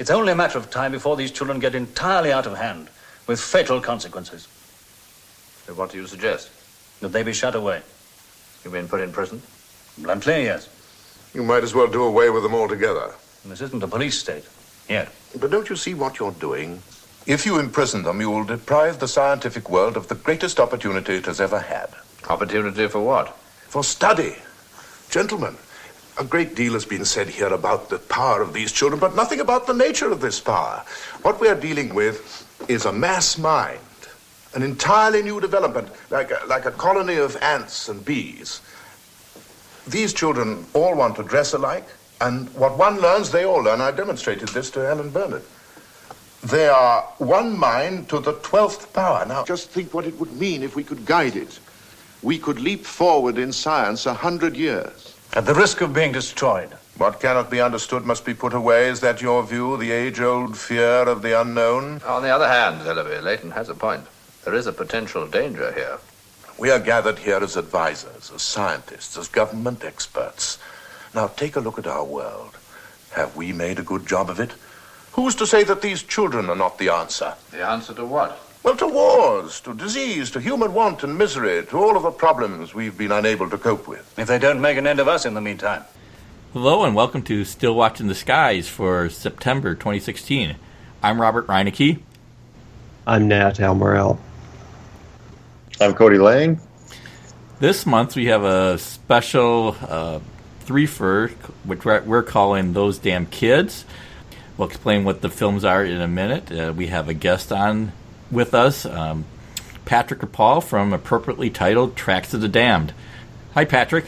It's only a matter of time before these children get entirely out of hand, with fatal consequences. So what do you suggest? That they be shut away. You mean put in prison? Bluntly, yes. You might as well do away with them altogether. This isn't a police state. Yet. But don't you see what you're doing? If you imprison them, you will deprive the scientific world of the greatest opportunity it has ever had. Opportunity for what? For study. Gentlemen, a great deal has been said here about the power of these children, but nothing about the nature of this power. What we are dealing with is a mass mind, an entirely new development, like a colony of ants and bees. These children all want to dress alike, and what one learns, they all learn. I demonstrated this to Helen Burnett. They are one mind to the 12th power. Now, just think what it would mean if we could guide it. We could leap forward in science 100 years. At the risk of being destroyed. What cannot be understood must be put away. Is that your view, the age-old fear of the unknown? On the other hand, Ellerby, Leighton has a point. There is a potential danger here. We are gathered here as advisors, as scientists, as government experts. Now, take a look at our world. Have we made a good job of it? Who's to say that these children are not the answer? The answer to what? Well, to wars, to disease, to human want and misery, to all of the problems we've been unable to cope with. If they don't make an end of us in the meantime. Hello and welcome to Still Watching the Skies for September 2016. I'm Robert Reinecke. I'm Nat Almorel. I'm Cody Lane. This month we have a special threefer, which we're calling Those Damn Kids. We'll explain what the films are in a minute. We have a guest on with us, Patrick Ripoll from appropriately titled Tracks of the Damned. Hi, Patrick.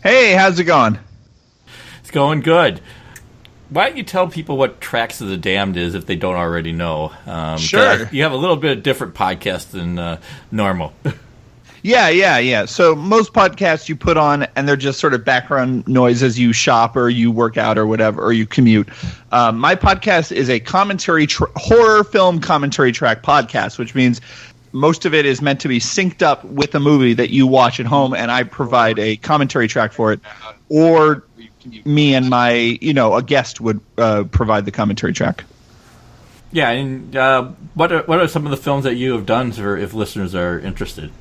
Hey, how's it going? It's going good. Why don't you tell people what Tracks of the Damned is if they don't already know? Sure. You have a little bit of different podcast than normal. Yeah. So most podcasts you put on, and they're just sort of background noise as you shop or you work out or whatever, or you commute. My podcast is a horror film commentary track podcast, which means most of it is meant to be synced up with the movie that you watch at home, and I provide a commentary track for it. Or me and a guest would provide the commentary track. Yeah, and what are some of the films that you have done for if listeners are interested?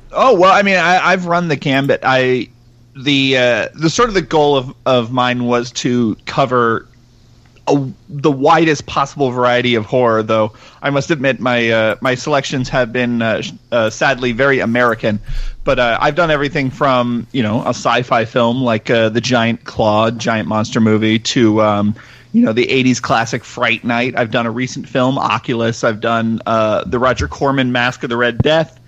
Oh, well, I mean, I've run the gambit. The sort of the goal of mine was to cover the widest possible variety of horror, though I must admit my selections have been sadly very American. But I've done everything from, a sci-fi film like The Giant Claw, giant monster movie, to the 80s classic Fright Night. I've done a recent film, Oculus. I've done the Roger Corman Mask of the Red Death.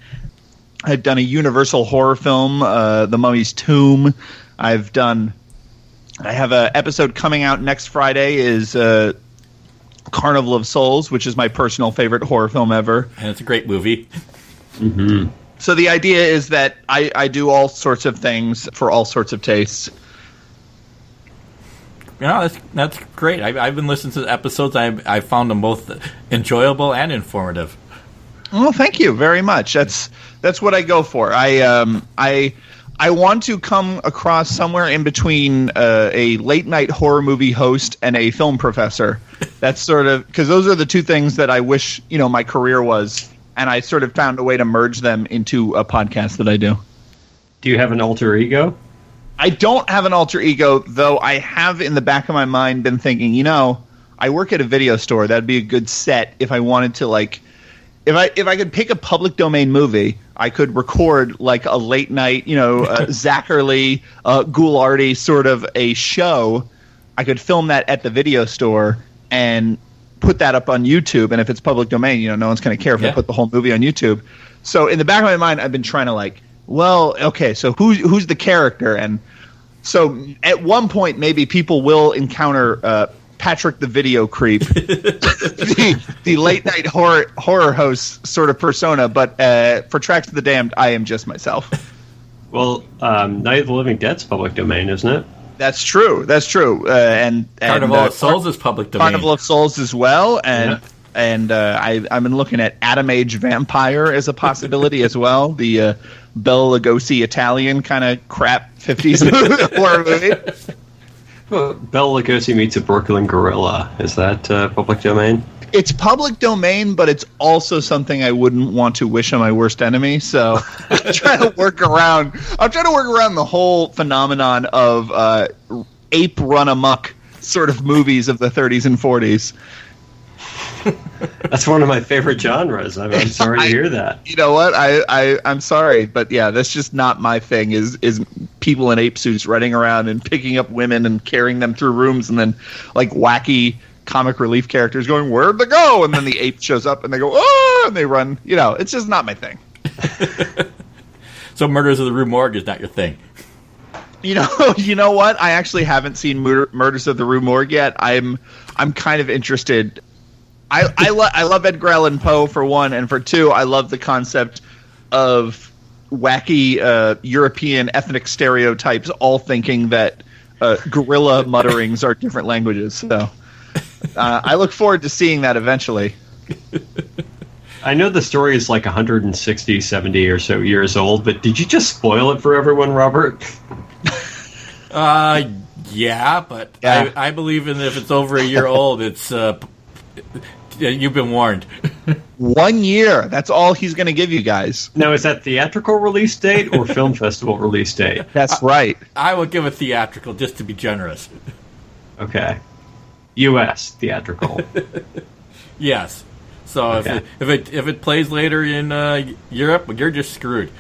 I've done a Universal horror film, The Mummy's Tomb. I have an episode coming out next Friday is Carnival of Souls, which is my personal favorite horror film ever. And it's a great movie. Mm-hmm. So the idea is that I do all sorts of things for all sorts of tastes. Yeah, that's great. I've been listening to the episodes. I found them both enjoyable and informative. Well, thank you very much. That's what I go for. I want to come across somewhere in between a late night horror movie host and a film professor. That's sort of because those are the two things that I wish my career was, and I sort of found a way to merge them into a podcast that I do. Do you have an alter ego? I don't have an alter ego, though. I have in the back of my mind been thinking, I work at a video store. That'd be a good set if I wanted to If I could pick a public domain movie, I could record like a late night, Zachary Goulardi sort of a show. I could film that at the video store and put that up on YouTube. And if it's public domain, no one's going to care if I put the whole movie on YouTube. So in the back of my mind, I've been trying to so who's the character? And so at one point, maybe people will encounter Patrick the Video Creep, the late night horror host sort of persona, but for Tracks of the Damned, I am just myself. Well, Night of the Living Dead's public domain, isn't it? That's true. And Carnival of Souls is public domain. Carnival of Souls as well, and I've been looking at Atom Age Vampire as a possibility as well. The Bela Lugosi Italian kind of crap 50s horror movie. Well, Bela Lugosi meets a Brooklyn gorilla. Is that public domain? It's public domain, but it's also something I wouldn't want to wish on my worst enemy. So I'm trying to work around. I'm trying to work around the whole phenomenon of ape run amok sort of movies of the 30s and 40s. That's one of my favorite genres. I'm sorry to hear that. You know what? I'm sorry, but yeah, that's just not my thing. Is people in ape suits running around and picking up women and carrying them through rooms, and then like wacky comic relief characters going, "Where'd they go?" And then the ape shows up and they go, "Oh!" and they run. You know, it's just not my thing. So Murders of the Rue Morgue is not your thing. You know what? I actually haven't seen Murders of the Rue Morgue yet. I'm kind of interested. I love Edgar Allan Poe for one, and for two, I love the concept of wacky European ethnic stereotypes, all thinking that gorilla mutterings are different languages. So I look forward to seeing that eventually. I know the story is like 160, 70 or so years old, but did you just spoil it for everyone, Robert? Yeah, but yeah. I believe in if it's over a year old, it's you've been warned. 1 year. That's all he's going to give you guys. Now, is that theatrical release date or film festival release date? That's right. I would give a theatrical just to be generous. Okay. U.S. theatrical. Yes. So okay. if it plays later in Europe, you're just screwed.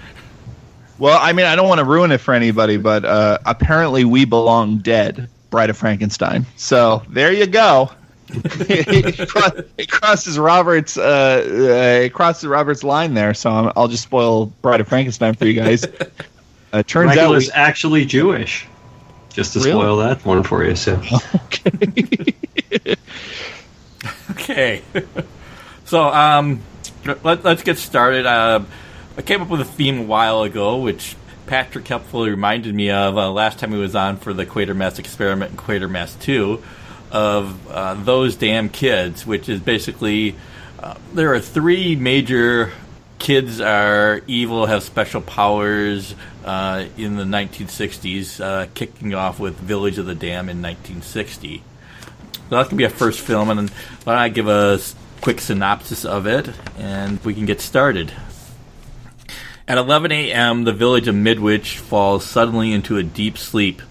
Well, I mean, I don't want to ruin it for anybody, but apparently We Belong Dead, Bride of Frankenstein. So there you go. It crosses Robert's line there. So I'll just spoil Bride of Frankenstein for you guys. Turns Michael out is actually Jewish. Just to spoil that one for you. So. Okay. So let's get started. I came up with a theme a while ago, which Patrick helpfully reminded me of last time he was on for the Quatermass Experiment and Quatermass 2 of Those Damn Kids, which is basically there are three major kids are evil, have special powers in the 1960s, kicking off with Village of the Damned in 1960. So that can be a first film, and why don't I give a quick synopsis of it, and we can get started. At 11 a.m., the village of Midwich falls suddenly into a deep sleep.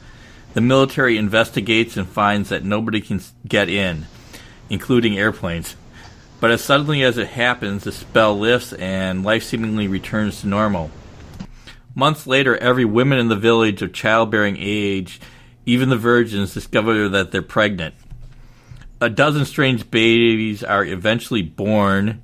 The military investigates and finds that nobody can get in, including airplanes. But as suddenly as it happens, the spell lifts and life seemingly returns to normal. Months later, every woman in the village of childbearing age, even the virgins, discover that they're pregnant. A dozen strange babies are eventually born,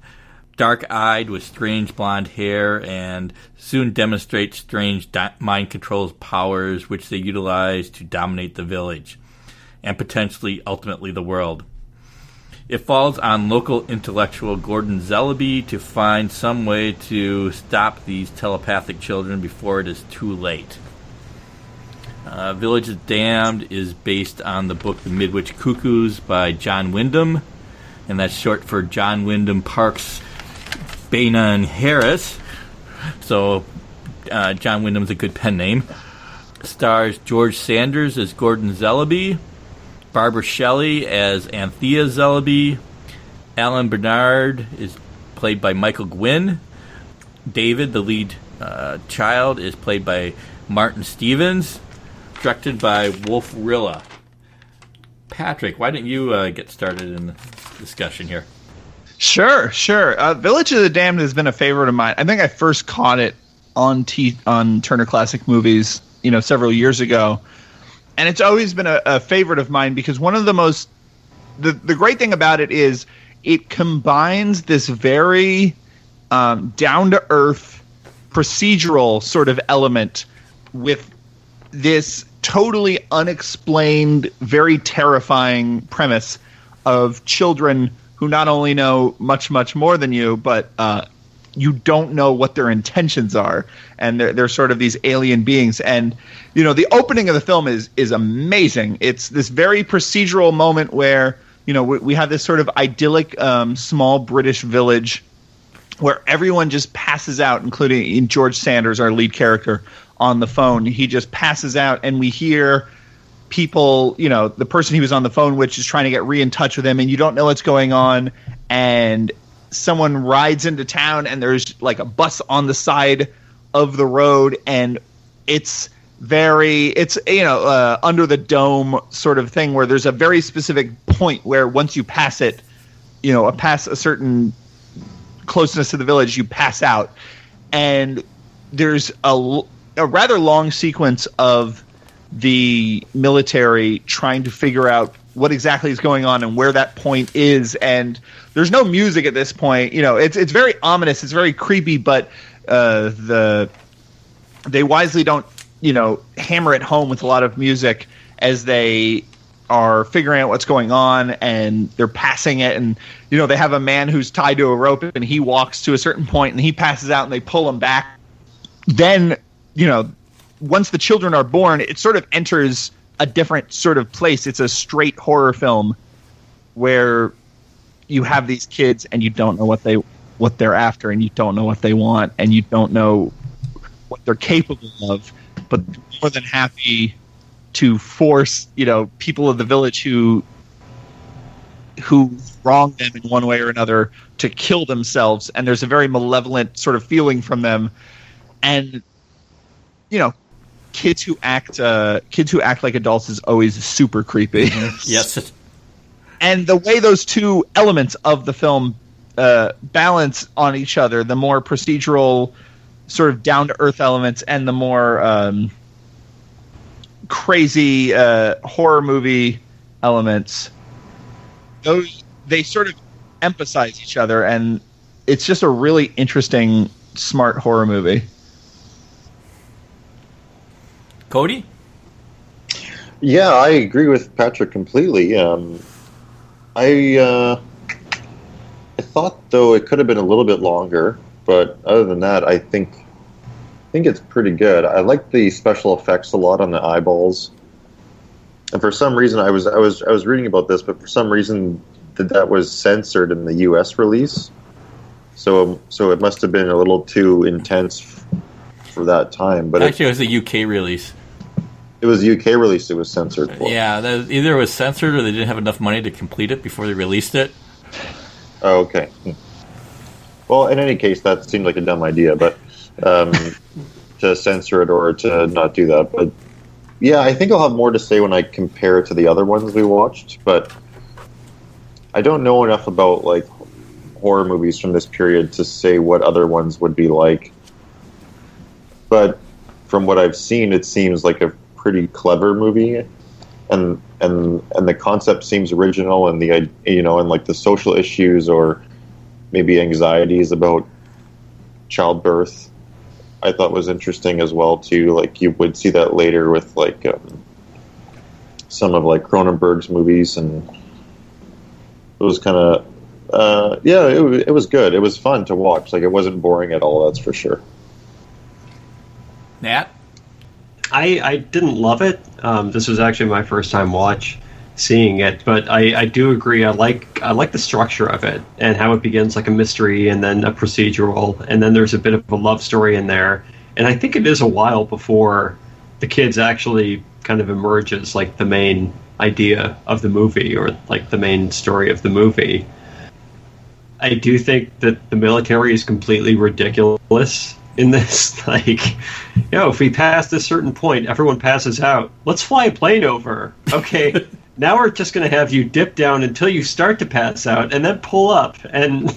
dark-eyed with strange blonde hair, and soon demonstrate strange mind control powers which they utilize to dominate the village, and potentially, ultimately, the world. It falls on local intellectual Gordon Zellaby to find some way to stop these telepathic children before it is too late. Village of Damned is based on the book The Midwich Cuckoos by John Wyndham, and that's short for John Wyndham Parks Baina and Harris. So John Wyndham's a good pen name. Stars George Sanders as Gordon Zellaby, Barbara Shelley as Anthea Zellaby, Alan Bernard is played by Michael Gwynn, David, the lead child, is played by Martin Stevens, directed by Wolf Rilla. Patrick, why don't you get started in the discussion here? Sure. Village of the Damned has been a favorite of mine. I think I first caught it on Turner Classic Movies, several years ago, and it's always been a favorite of mine because one of the great thing about it is it combines this very down to earth procedural sort of element with this totally unexplained, very terrifying premise of children who not only know much, much more than you, but you don't know what their intentions are. And they're sort of these alien beings. And, the opening of the film is amazing. It's this very procedural moment where, we have this sort of idyllic small British village where everyone just passes out, including George Sanders, our lead character, on the phone. He just passes out, and we hear people, the person he was on the phone with is trying to get in touch with him, and you don't know what's going on, and someone rides into town, and there's like a bus on the side of the road, and it's under the dome sort of thing, where there's a very specific point where once you pass it, past a certain closeness to the village, you pass out, and there's a rather long sequence of the military trying to figure out what exactly is going on and where that point is. And there's no music at this point. It's very ominous. It's very creepy, but they wisely don't, hammer it home with a lot of music as they are figuring out what's going on, and they're passing it. And, they have a man who's tied to a rope, and he walks to a certain point and he passes out, and they pull him back. Then, once the children are born, it sort of enters a different sort of place. It's a straight horror film where you have these kids and you don't know what they're after, and you don't know what they want, and you don't know what they're capable of, but they're more than happy to force, people of the village who wronged them in one way or another to kill themselves. And there's a very malevolent sort of feeling from them. And, kids who act like adults is always super creepy. Yes. And the way those two elements of the film balance on each other, the more procedural sort of down-to-earth elements and the more crazy horror movie elements, they sort of emphasize each other, and it's just a really interesting, smart horror movie. Cody? Yeah, I agree with Patrick completely. I thought, though, it could have been a little bit longer, but other than that, I think it's pretty good. I like the special effects a lot on the eyeballs, and for some reason, I was reading about this, but for some reason that was censored in the U.S. release, so it must have been a little too intense for that time. But actually, it was a UK release. It was a UK release. It was censored for. Yeah, either it was censored or they didn't have enough money to complete it before they released it. Oh, okay. Well, in any case, that seemed like a dumb idea, but to censor it or to not do that. But yeah, I think I'll have more to say when I compare it to the other ones we watched. But I don't know enough about like horror movies from this period to say what other ones would be like. But from what I've seen, it seems like a pretty clever movie, and the concept seems original, and and like the social issues or maybe anxieties about childbirth, I thought was interesting as well too. Like you would see that later with like some of like Cronenberg's movies, and it was kind of it was good. It was fun to watch. Like it wasn't boring at all. That's for sure. Nat? I didn't love it. This was actually my first time seeing it, but I do agree. I like the structure of it and how it begins like a mystery and then a procedural, and then there's a bit of a love story in there. And I think it is a while before the kids actually kind of emerge as like the main idea of the movie or like the main story of the movie. I do think that the military is completely ridiculous in this. Like, if we pass this certain point, everyone passes out. Let's fly a plane over. Okay, now we're just going to have you dip down until you start to pass out and then pull up. And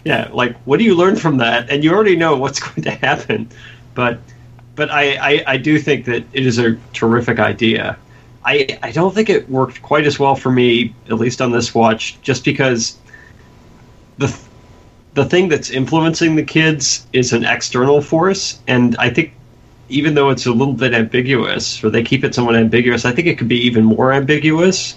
yeah, like, what do you learn from that? And you already know what's going to happen. But I do think that it is a terrific idea. I don't think it worked quite as well for me, at least on this watch, just because the thing that's influencing the kids is an external force, and I think even though it's a little bit ambiguous, or they keep it somewhat ambiguous, I think it could be even more ambiguous,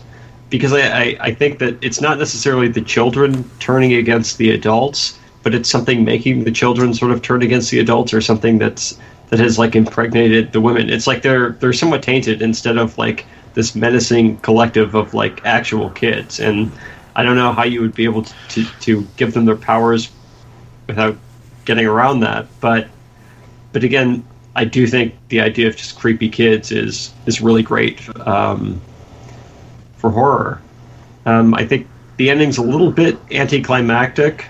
because I think that it's not necessarily the children turning against the adults, but it's something making the children sort of turn against the adults, or something that has like impregnated the women. It's like they're somewhat tainted instead of like this menacing collective of like actual kids. And I don't know how you would be able to give them their powers without getting around that. But again, I do think the idea of just creepy kids is really great for horror. I think the ending's a little bit anticlimactic,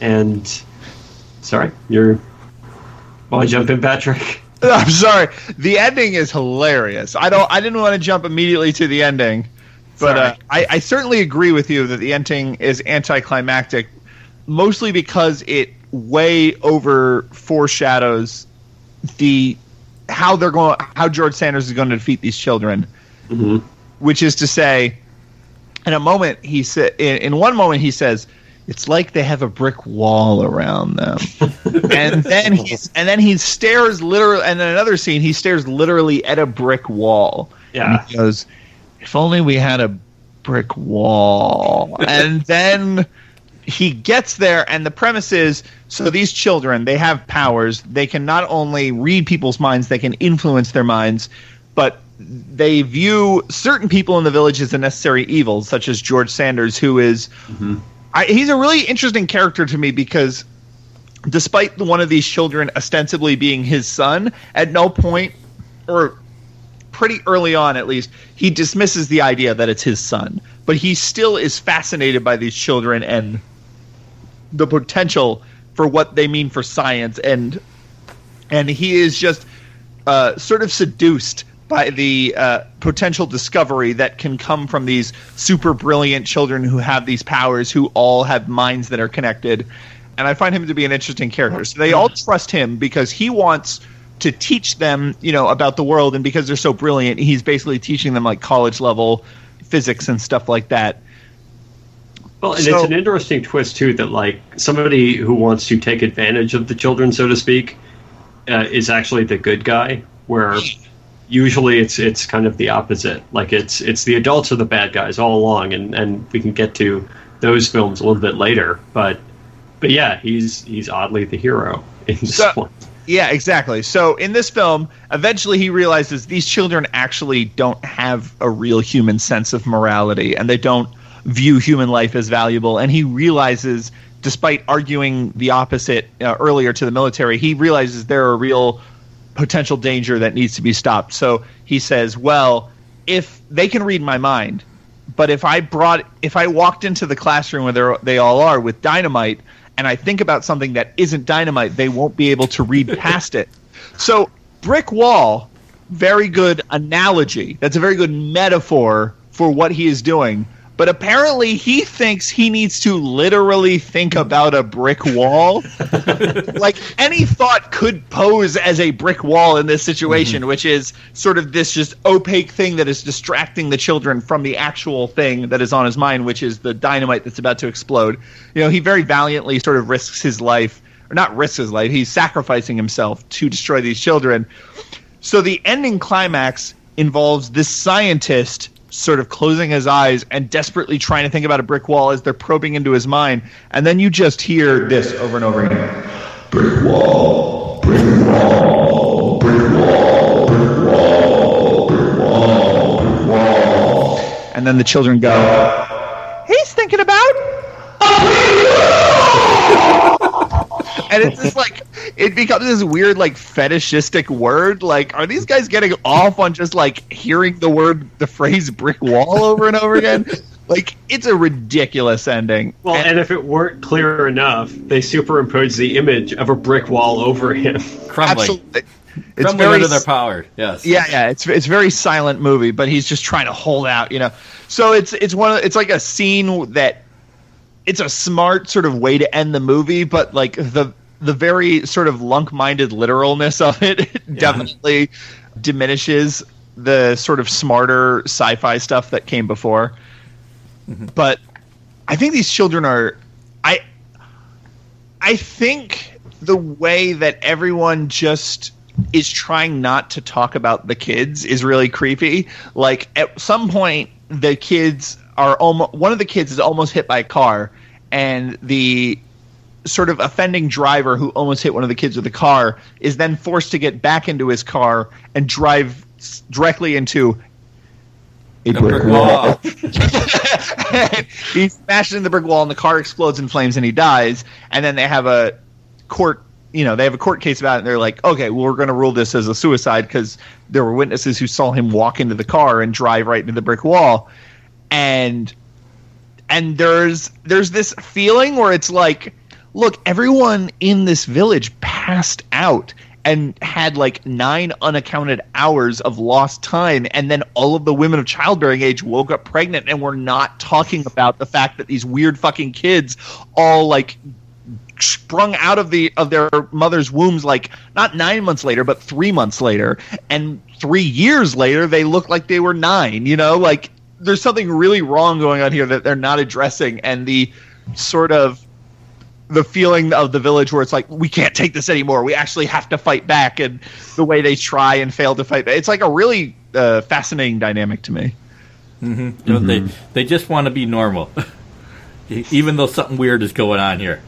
and sorry, want to jump in, Patrick? I'm sorry. The ending is hilarious. I didn't want to jump immediately to the ending, but I certainly agree with you that the ending is anticlimactic, mostly because it way over foreshadows how George Sanders is going to defeat these children. Mm-hmm. Which is to say, in one moment he says, it's like they have a brick wall around them. and then he stares literally, and in another scene he stares literally at a brick wall. Yeah. And he goes, if only we had a brick wall. And then he gets there, and the premise is, so these children, they have powers. They can not only read people's minds, they can influence their minds, but they view certain people in the village as a necessary evil, such as George Sanders, who is... Mm-hmm. He's a really interesting character to me because despite one of these children ostensibly being his son, at no point, or pretty early on at least, he dismisses the idea that it's his son. But he still is fascinated by these children and the potential for what they mean for science. And he is just sort of seduced by the potential discovery that can come from these super brilliant children who have these powers, who all have minds that are connected. And I find him to be an interesting character. So they all trust him because he wants to teach them, about the world. And because they're so brilliant, he's basically teaching them like college level physics and stuff like that. Well, and it's an interesting twist too that like somebody who wants to take advantage of the children, so to speak, is actually the good guy, where usually it's kind of the opposite. Like it's the adults are the bad guys all along, and we can get to those films a little bit later. But yeah, he's oddly the hero in this one. Yeah, exactly. So in this film, eventually he realizes these children actually don't have a real human sense of morality, and they don't view human life as valuable. And he realizes, despite arguing the opposite earlier to the military, he realizes they're a real potential danger that needs to be stopped. So he says, well, if they can read my mind, but if I walked into the classroom where they all are with dynamite, and I think about something that isn't dynamite, they won't be able to read past it. So brick wall, very good analogy. That's a very good metaphor for what he is doing. But apparently he thinks he needs to literally think about a brick wall. Like any thought could pose as a brick wall in this situation, which is sort of this just opaque thing that is distracting the children from the actual thing that is on his mind, which is the dynamite that's about to explode. He very valiantly sort of risks his life, or not risks his life, he's sacrificing himself to destroy these children. So the ending climax involves this scientist sort of closing his eyes and desperately trying to think about a brick wall as they're probing into his mind. And then you just hear this over and over again. Brick wall, brick wall, brick wall, brick wall, brick wall, brick wall. And then the children go, he's thinking about a brick wall! And it's just like, it becomes this weird, like, fetishistic word. Like, are these guys getting off on just, like, hearing the phrase brick wall over and over again? Like, it's a ridiculous ending. Well, and if it weren't clear enough, they superimpose the image of a brick wall over him. Crumbling. Absolutely. It's Crumbling under their power, yes. Yeah, it's a very silent movie, but he's just trying to hold out, So it's like a scene that, it's a smart sort of way to end the movie, but like the very sort of lunk-minded literalness of it definitely diminishes the sort of smarter sci-fi stuff that came before. Mm-hmm. But I think these children are... I think the way that everyone just is trying not to talk about the kids is really creepy. Like, at some point, the kids are almost... One of the kids is almost hit by a car, and the sort of offending driver who almost hit one of the kids with a car is then forced to get back into his car and drive directly into a brick wall. He smashes into the brick wall and the car explodes in flames and he dies. And then they have a court they have a court case about it, and they're like, okay, well, we're going to rule this as a suicide because there were witnesses who saw him walk into the car and drive right into the brick wall. And there's this feeling where it's like, look, everyone in this village passed out and had like 9 unaccounted hours of lost time, and then all of the women of childbearing age woke up pregnant, and we're not talking about the fact that these weird fucking kids all like sprung out of their mother's wombs like not 9 months later but 3 months later, and 3 years later they look like they were 9. Like there's something really wrong going on here that they're not addressing, and the sort of the feeling of the village where it's like, we can't take this anymore, we actually have to fight back, and the way they try and fail to fight back. It's like a really fascinating dynamic to me. Mm-hmm. They just want to be normal, even though something weird is going on here.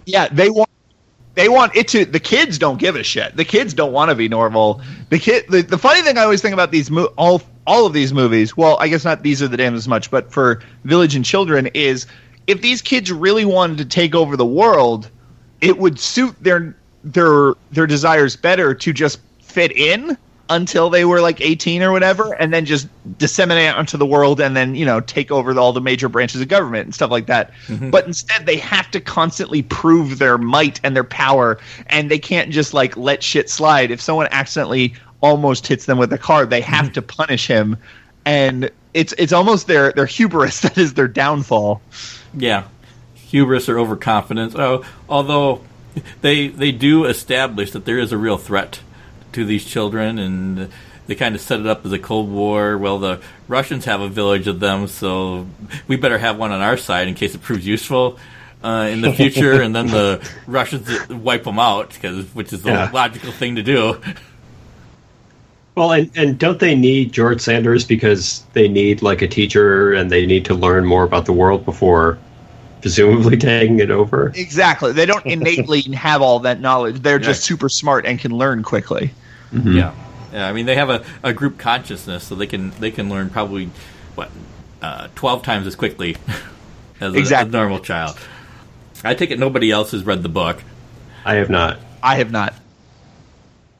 Yeah, they want it to. The kids don't give a shit. The kids don't want to be normal. The funny thing I always think about these all of these movies. Well, I guess not These Are the Damned as much, but for Village and Children, is if these kids really wanted to take over the world, it would suit their desires better to just fit in until they were like 18 or whatever, and then just disseminate onto the world, and then take over all the major branches of government and stuff like that. Mm-hmm. But instead, they have to constantly prove their might and their power, and they can't just like let shit slide. If someone accidentally almost hits them with a car, they have to punish him, and it's almost their hubris that is their downfall. Yeah, hubris or overconfidence. Oh, although they do establish that there is a real threat to these children, and they kind of set it up as a Cold War. Well, the Russians have a village of them, so we better have one on our side in case it proves useful in the future, and then the Russians wipe them out, which is the logical thing to do. Well, and don't they need George Sanders because they need like a teacher, and they need to learn more about the world before presumably taking it over? Exactly. They don't innately have all that knowledge. They're just super smart and can learn quickly. Mm-hmm. Yeah. I mean, they have a group consciousness, so they can learn probably 12 times as quickly as a normal child. I take it nobody else has read the book. I have not. I have not.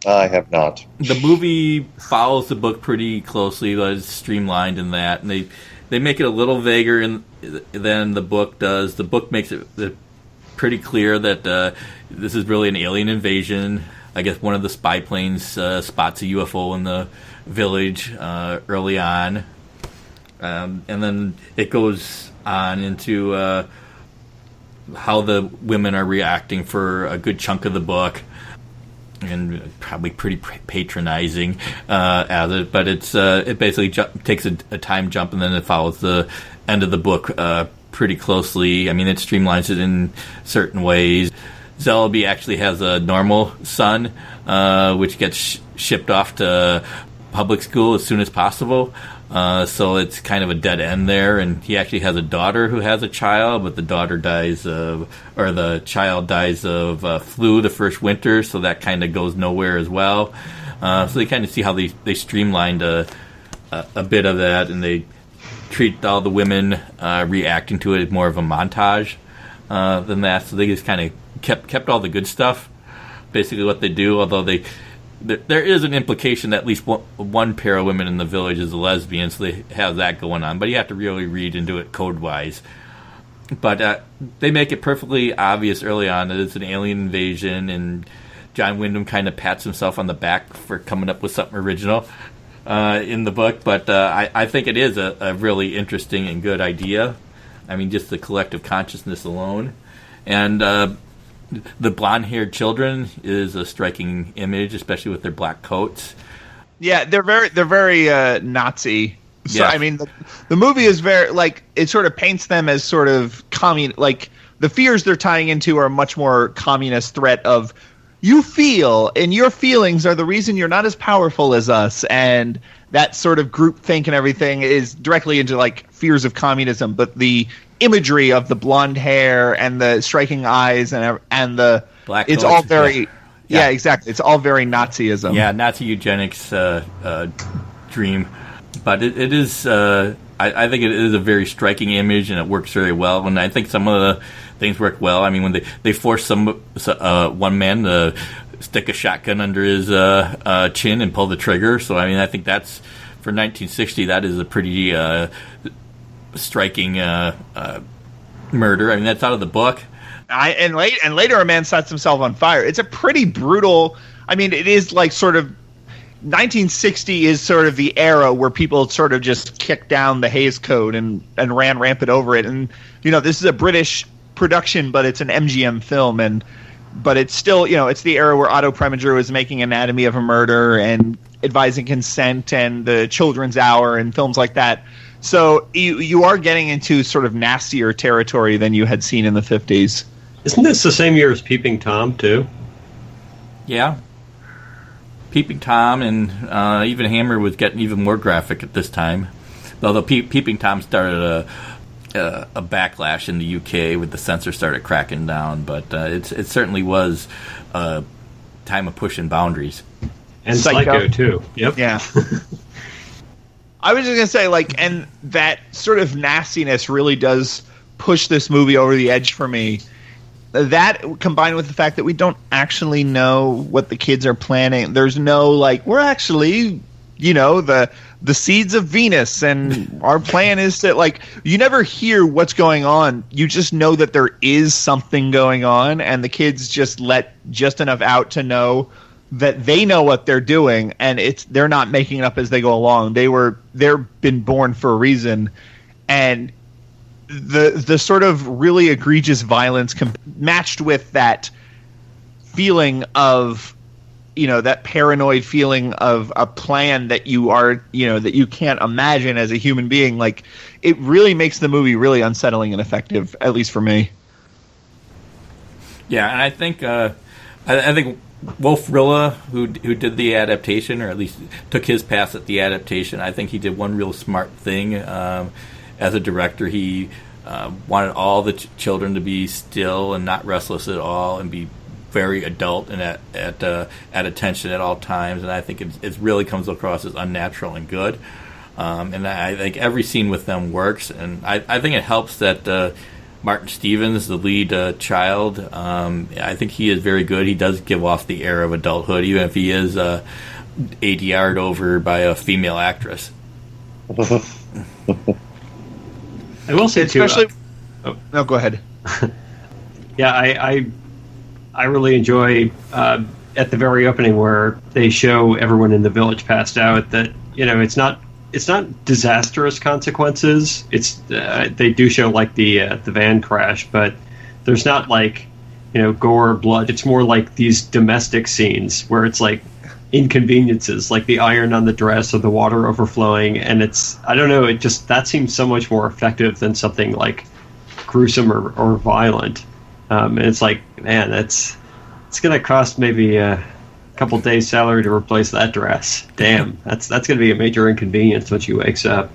The movie follows the book pretty closely. It's streamlined in that, and they make it a little vaguer than the book does. The book makes it pretty clear that this is really an alien invasion. I guess one of the spy planes spots a UFO in the village early on. And then it goes on into how the women are reacting for a good chunk of the book. And probably pretty patronizing as it, but it basically takes a time jump, and then it follows the end of the book pretty closely. I mean, it streamlines it in certain ways. Zellaby actually has a normal son, which gets shipped off to public school as soon as possible. So it's kind of a dead end there, and he actually has a daughter who has a child, but the child dies of flu the first winter, so that kind of goes nowhere as well. So they kind of see how they streamlined a bit of that, and they treat all the women reacting to it as more of a montage than that. So they just kind of kept all the good stuff, basically what they do, although there is an implication that at least one pair of women in the village is a lesbian, so they have that going on. But you have to really read into it code-wise. But they make it perfectly obvious early on that it's an alien invasion, and John Wyndham kind of pats himself on the back for coming up with something original in the book. But I think it is a really interesting and good idea. I mean, just the collective consciousness alone. And the blonde-haired children is a striking image, especially with their black coats. Yeah, they're very Nazi. So I mean, the movie is very it sort of paints them as sort of the fears they're tying into are a much more communist threat of you feel, and your feelings are the reason you're not as powerful as us, and that sort of groupthink and everything is directly into fears of communism. But the imagery of the blonde hair and the striking eyes and the black it's coats, all very exactly. It's all very Nazism. Yeah, Nazi eugenics dream. But it is I think it is a very striking image, and it works very well. And I think some of the things work well. I mean, when they force one man to stick a shotgun under his chin and pull the trigger. So I mean, I think that's for 1960. That is a pretty striking murder. I mean, that's out of the book. And later a man sets himself on fire. It's a pretty brutal. I mean, it is like sort of 1960 is sort of the era where people sort of just kicked down the Hays Code and ran rampant over it. And this is a British production, but it's an MGM film, but it's still it's the era where Otto Preminger was making Anatomy of a Murder and Advising Consent and The Children's Hour and films like that. So you are getting into sort of nastier territory than you had seen in the 50s. Isn't this the same year as Peeping Tom, too? Yeah. Peeping Tom and even Hammer was getting even more graphic at this time. Although Peeping Tom started a backlash in the UK with the censor started cracking down. But it certainly was a time of pushing boundaries. And Psycho too. Yep. Yeah. I was just going to say, and that sort of nastiness really does push this movie over the edge for me. That combined with the fact that we don't actually know what the kids are planning. There's no we're actually, the seeds of Venus, and our plan is to you never hear what's going on. You just know that there is something going on, and the kids just let just enough out to know that they know what they're doing, and they're not making it up as they go along. They're been born for a reason, and the sort of really egregious violence matched with that feeling of that paranoid feeling of a plan that you are that you can't imagine as a human being, it really makes the movie really unsettling and effective, at least for me. Yeah, and I think Wolf Rilla, who did the adaptation, or at least took his pass at the adaptation, I think he did one real smart thing. As a director, he wanted all the children to be still and not restless at all, and be very adult and at attention at all times. And I think it really comes across as unnatural and good. And I think every scene with them works. And I think it helps that Martin Stevens, the lead child, I think he is very good. He does give off the air of adulthood, even if he is ADR'd over by a female actress. I will say especially. Too. No, go ahead. Yeah, I really enjoy at the very opening where they show everyone in the village passed out that it's not disastrous consequences. It's they do show the van crash, but there's not gore or blood. It's more like these domestic scenes where it's inconveniences, like the iron on the dress or the water overflowing, and I don't know, that seems so much more effective than something gruesome or violent. And it's man, it's going to cost maybe a couple days' salary to replace that dress. Damn, that's going to be a major inconvenience when she wakes up.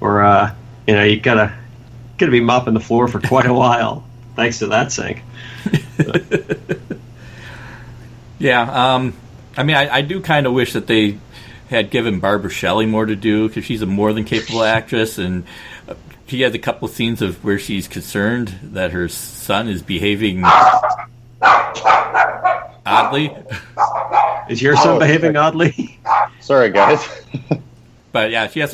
Or you gotta be mopping the floor for quite a while thanks to that sink. Yeah. I mean, I do kind of wish that they had given Barbara Shelley more to do, because she's a more than capable actress, and she has a couple of scenes of where she's concerned that her son is behaving oddly. Is your son behaving oddly? Sorry, guys. But yeah, she has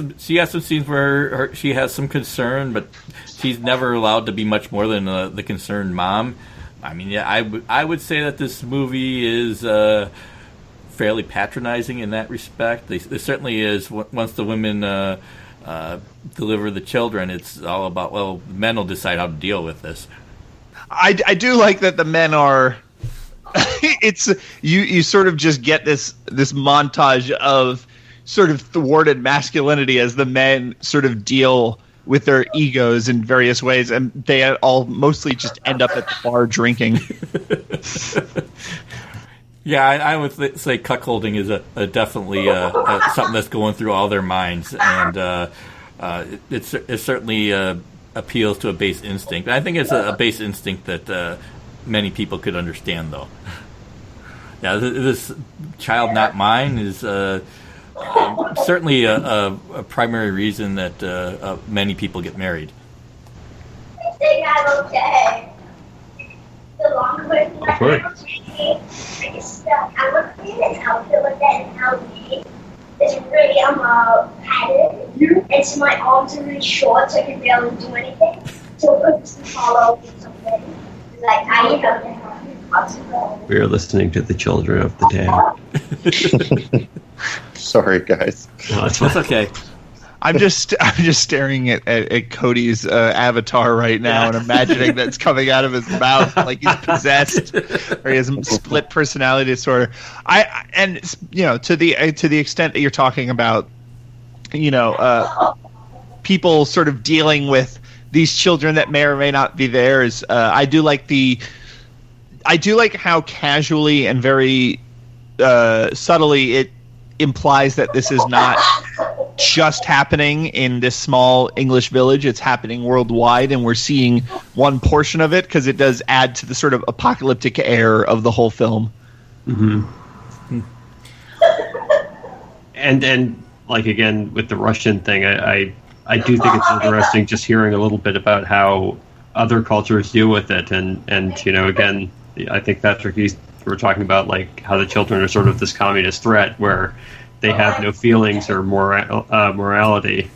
some scenes where she has some concern, but she's never allowed to be much more than the concerned mom. I mean, yeah, I would say that this movie is fairly patronizing in that respect. It certainly is. Once the women deliver the children, it's all about, well, men will decide how to deal with this. I do like that the men are. It's you sort of just get this montage of sort of thwarted masculinity as the men sort of deal with their egos in various ways, and they all mostly just end up at the bar drinking. Yeah, I would say cuckolding is a definitely something that's going through all their minds, and it certainly appeals to a base instinct. I think it's a base instinct that many people could understand, though. Yeah, this child not mine is certainly a primary reason that many people get married. I think I'm okay. The long version Of course. I just I look at his outfit like that and how he is really padded, and so my arms are really short, so I can barely do anything. So I just follow or something. Like I have We are listening to the children of the dam. Sorry, guys. No, That's okay. I'm just staring at Cody's avatar right now and imagining that's coming out of his mouth like he's possessed or he has split personality disorder. To the extent that you're talking about, people sort of dealing with these children that may or may not be theirs. I do like how casually and very subtly it implies that this is not just happening in this small English village. It's happening worldwide, and we're seeing one portion of it because it does add to the sort of apocalyptic air of the whole film. Mm-hmm. And like again with the Russian thing, I do think it's interesting just hearing a little bit about how other cultures deal with it, and again, I think Patrick, you were talking about like how the children are sort of this communist threat where they have no feelings or morality.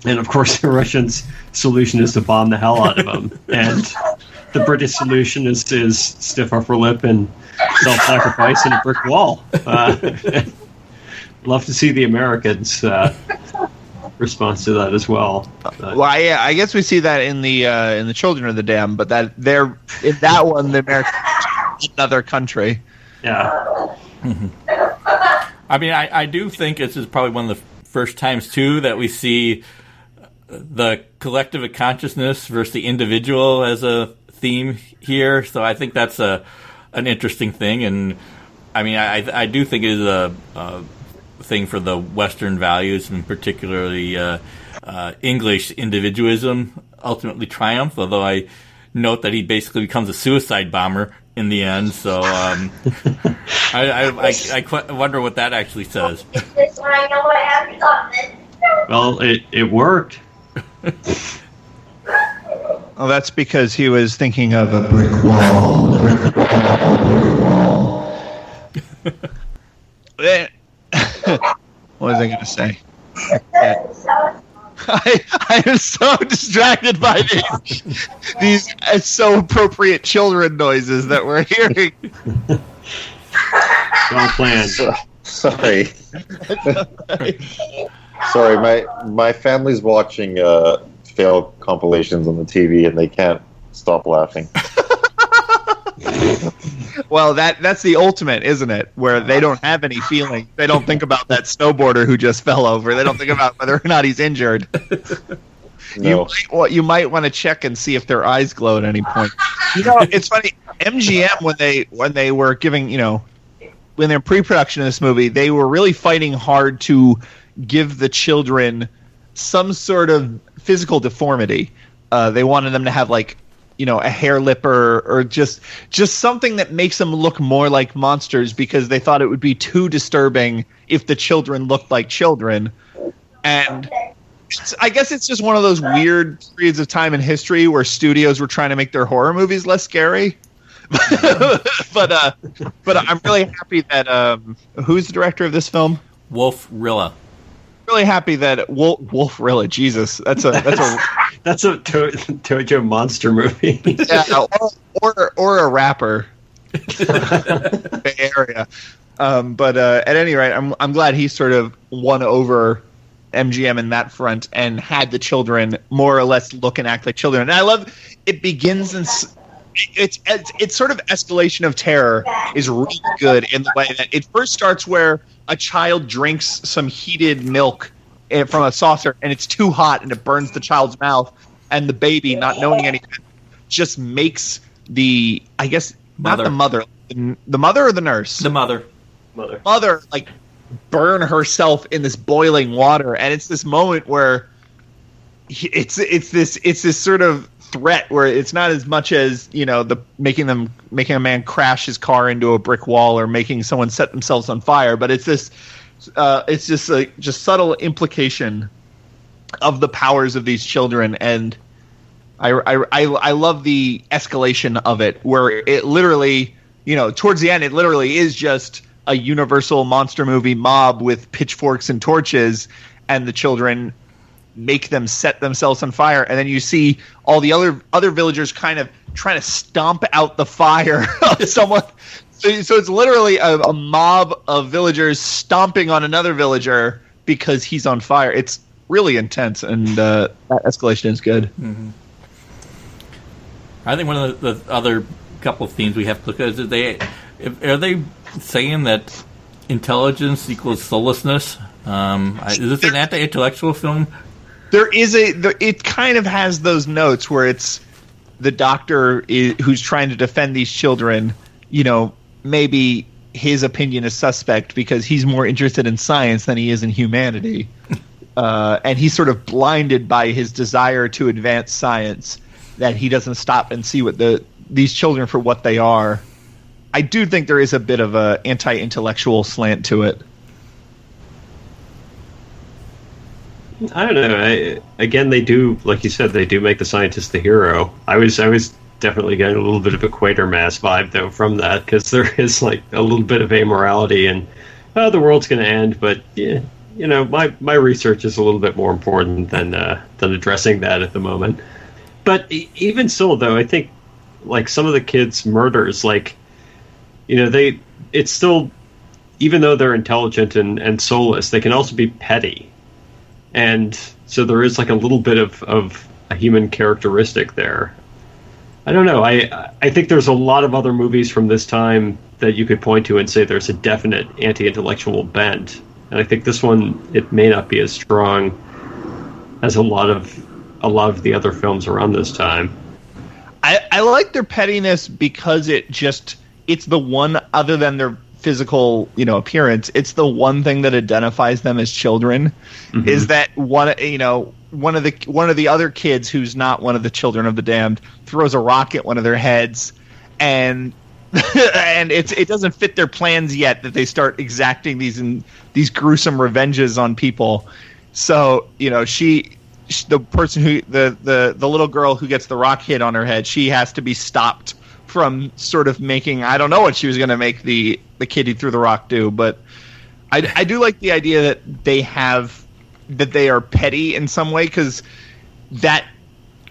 And of course, the Russians' solution is to bomb the hell out of them. And the British solution is stiff upper lip and self-sacrifice and a brick wall. Love to see the Americans' response to that as well. Well, yeah, I guess we see that in the Children of the Dam, but that they're in that one, the Americans another country. Yeah. I mean, I do think this is probably one of the first times, too, that we see the collective consciousness versus the individual as a theme here. So I think that's an interesting thing. And, I mean, I do think it is a thing for the Western values, and particularly English individualism ultimately triumph, although I note that he basically becomes a suicide bomber in the end, so I wonder what that actually says. This one I know what happens on it. Well, it worked. Well, that's because he was thinking of a brick wall. What was I going to say? I am so distracted by these so appropriate children noises that we're hearing. Well planned. Sorry. Sorry, my family's watching fail compilations on the TV and they can't stop laughing. Well, that's the ultimate, isn't it? Where they don't have any feeling. They don't think about that snowboarder who just fell over. They don't think about whether or not he's injured. No. You might want to check and see if their eyes glow at any point. It's funny. MGM when they were giving, when they're pre-production of this movie, they were really fighting hard to give the children some sort of physical deformity. They wanted them to have a hair lip or just something that makes them look more like monsters because they thought it would be too disturbing if the children looked like children. And I guess it's just one of those weird periods of time in history where studios were trying to make their horror movies less scary. but I'm really happy that who's the director of this film? Wolf Rilla. Really happy that Wolf Rilla. Jesus, that's a that's a Tojo monster movie. Yeah, or a rapper. Bay Area. But at any rate, I'm glad he sort of won over MGM in that front and had the children more or less look and act like children. And I love it begins and it's sort of escalation of terror is really good in the way that it first starts where a child drinks some heated milk from a saucer and it's too hot and it burns the child's mouth, and the baby, not knowing anything, just makes the, I guess, not the mother, the mother or the nurse? The mother, burn herself in this boiling water, and it's this moment where it's this sort of threat where it's not as much as making a man crash his car into a brick wall or making someone set themselves on fire, but it's this It's just subtle implication of the powers of these children, and I love the escalation of it, where it literally, towards the end, it literally is just a universal monster movie mob with pitchforks and torches, and the children make them set themselves on fire, and then you see all the other villagers kind of trying to stomp out the fire of someone. So it's literally a mob of villagers stomping on another villager because he's on fire. It's really intense, and that escalation is good. Mm-hmm. I think one of the other couple of themes we have to look at is are they saying that intelligence equals soullessness? Is this an anti-intellectual film? It kind of has those notes where it's the doctor who's trying to defend these children. Maybe his opinion is suspect because he's more interested in science than he is in humanity. And he's sort of blinded by his desire to advance science, that he doesn't stop and see what these children for what they are. I do think there is a bit of a anti-intellectual slant to it. I don't know. Again, they do, like you said, they do make the scientist the hero. I was definitely getting a little bit of a Quatermass vibe though from that, because there is like a little bit of amorality and the world's going to end, but yeah, my research is a little bit more important than addressing that at the moment. But even still, though, I think like some of the kids' murders, like it's still, even though they're intelligent and soulless, they can also be petty. And so there is like a little bit of a human characteristic there. I don't know. I think there's a lot of other movies from this time that you could point to and say there's a definite anti-intellectual bent. And I think this one, it may not be as strong as a lot of the other films around this time. I like their pettiness because it's the one, other than their physical, appearance, it's the one thing that identifies them as children. Mm-hmm. Is that one of the other kids who's not one of the children of the damned throws a rock at one of their heads, and it doesn't fit their plans yet that they start exacting these gruesome revenges on people. So the person who the little girl who gets the rock hit on her head, she has to be stopped from sort of making, I don't know what she was going to make the kid who threw the rock do, but I do like the idea that they are petty in some way, because that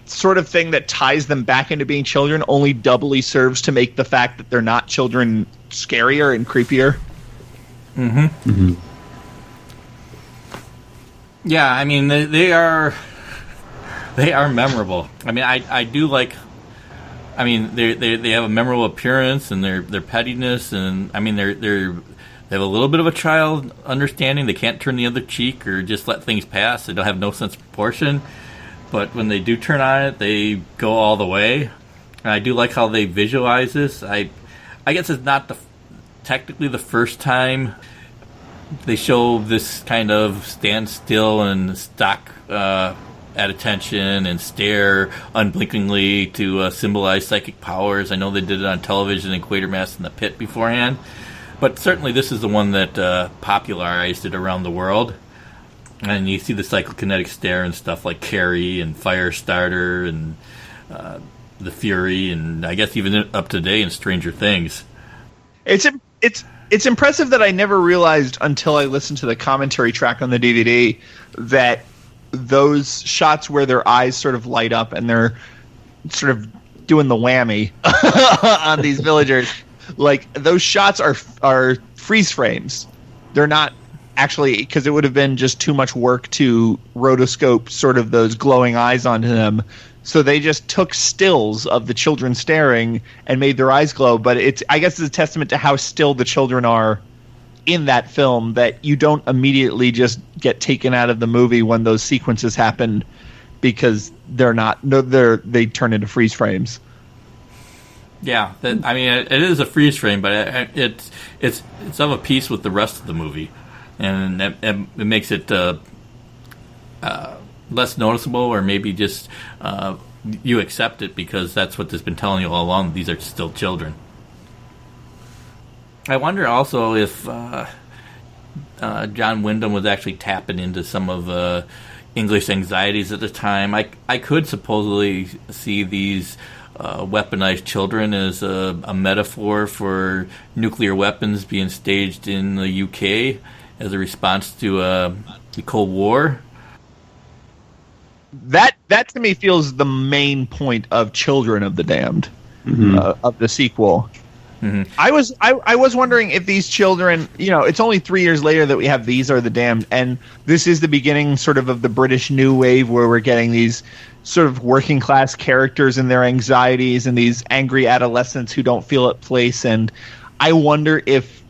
sort of thing that ties them back into being children only doubly serves to make the fact that they're not children scarier and creepier. Mm-hmm. Mm-hmm. Yeah, I mean they are memorable. I mean I do like. I mean they have a memorable appearance and their pettiness, and I mean they have a little bit of a child understanding. They can't turn the other cheek or just let things pass. They don't have no sense of proportion. But when they do turn on it, they go all the way. And I do like how they visualize this. I guess it's not technically the first time they show this kind of stand still and stock at attention and stare unblinkingly to symbolize psychic powers. I know they did it on television in Quatermass in the Pit beforehand. But certainly this is the one that popularized it around the world. And you see the psychokinetic stare and stuff like Carrie and Firestarter and The Fury, and I guess even up to today in Stranger Things. It's impressive that I never realized until I listened to the commentary track on the DVD that those shots where their eyes sort of light up and they're sort of doing the whammy on these villagers, like those shots are freeze frames. They're not actually, because it would have been just too much work to rotoscope sort of those glowing eyes onto them. So they just took stills of the children staring and made their eyes glow. But I guess it's a testament to how still the children are in that film, that you don't immediately just get taken out of the movie when those sequences happen, because they turn into freeze frames. Yeah, I mean it is a freeze frame, but it's of a piece with the rest of the movie, and it makes it less noticeable, or maybe just you accept it because that's what they've been telling you all along. These are still children. I wonder also if John Wyndham was actually tapping into some of English anxieties at the time. I could supposedly see these weaponized children as a metaphor for nuclear weapons being staged in the UK as a response to the Cold War. That to me feels the main point of Children of the Damned, of the sequel. Mm-hmm. I was wondering if these children, it's only 3 years later that we have These Are the Damned, and this is the beginning sort of the British New Wave, where we're getting these sort of working class characters and their anxieties and these angry adolescents who don't feel at place. And I wonder if,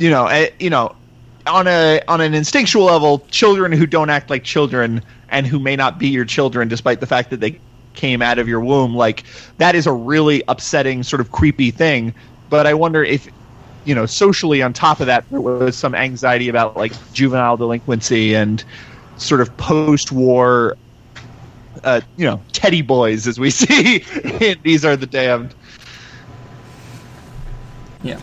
on an instinctual level, children who don't act like children and who may not be your children, despite the fact that they came out of your womb, like that is a really upsetting, sort of creepy thing. But I wonder if, socially on top of that, there was some anxiety about like juvenile delinquency and sort of post-war, teddy boys, as we see in These Are the Damned. Yeah.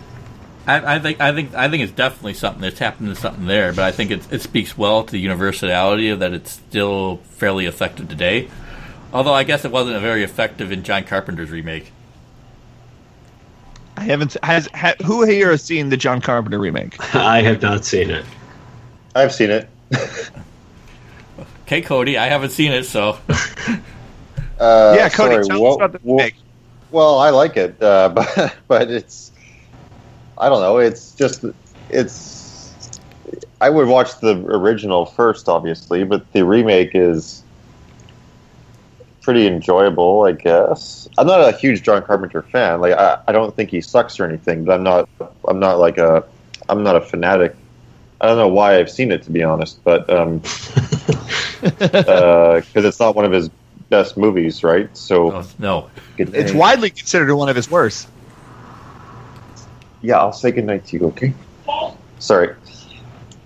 I think it's definitely something that's happened to something there, but I think it speaks well to the universality of that it's still fairly effective today. Although I guess it wasn't very effective in John Carpenter's remake. I haven't. Who here has seen the John Carpenter remake? I have not seen it. I've seen it. Okay, Cody, I haven't seen it, so. Yeah, Cody, tell us about the remake. Well, I like it, but it's. I don't know. It's just. I would watch the original first, obviously, but the remake is pretty enjoyable, I guess. I'm not a huge John Carpenter fan. Like, I don't think he sucks or anything, but I'm not a fanatic. I don't know why I've seen it, to be honest, but because it's not one of his best movies, right? So no, it's widely considered one of his worst. Yeah, I'll say goodnight to you, okay? Sorry.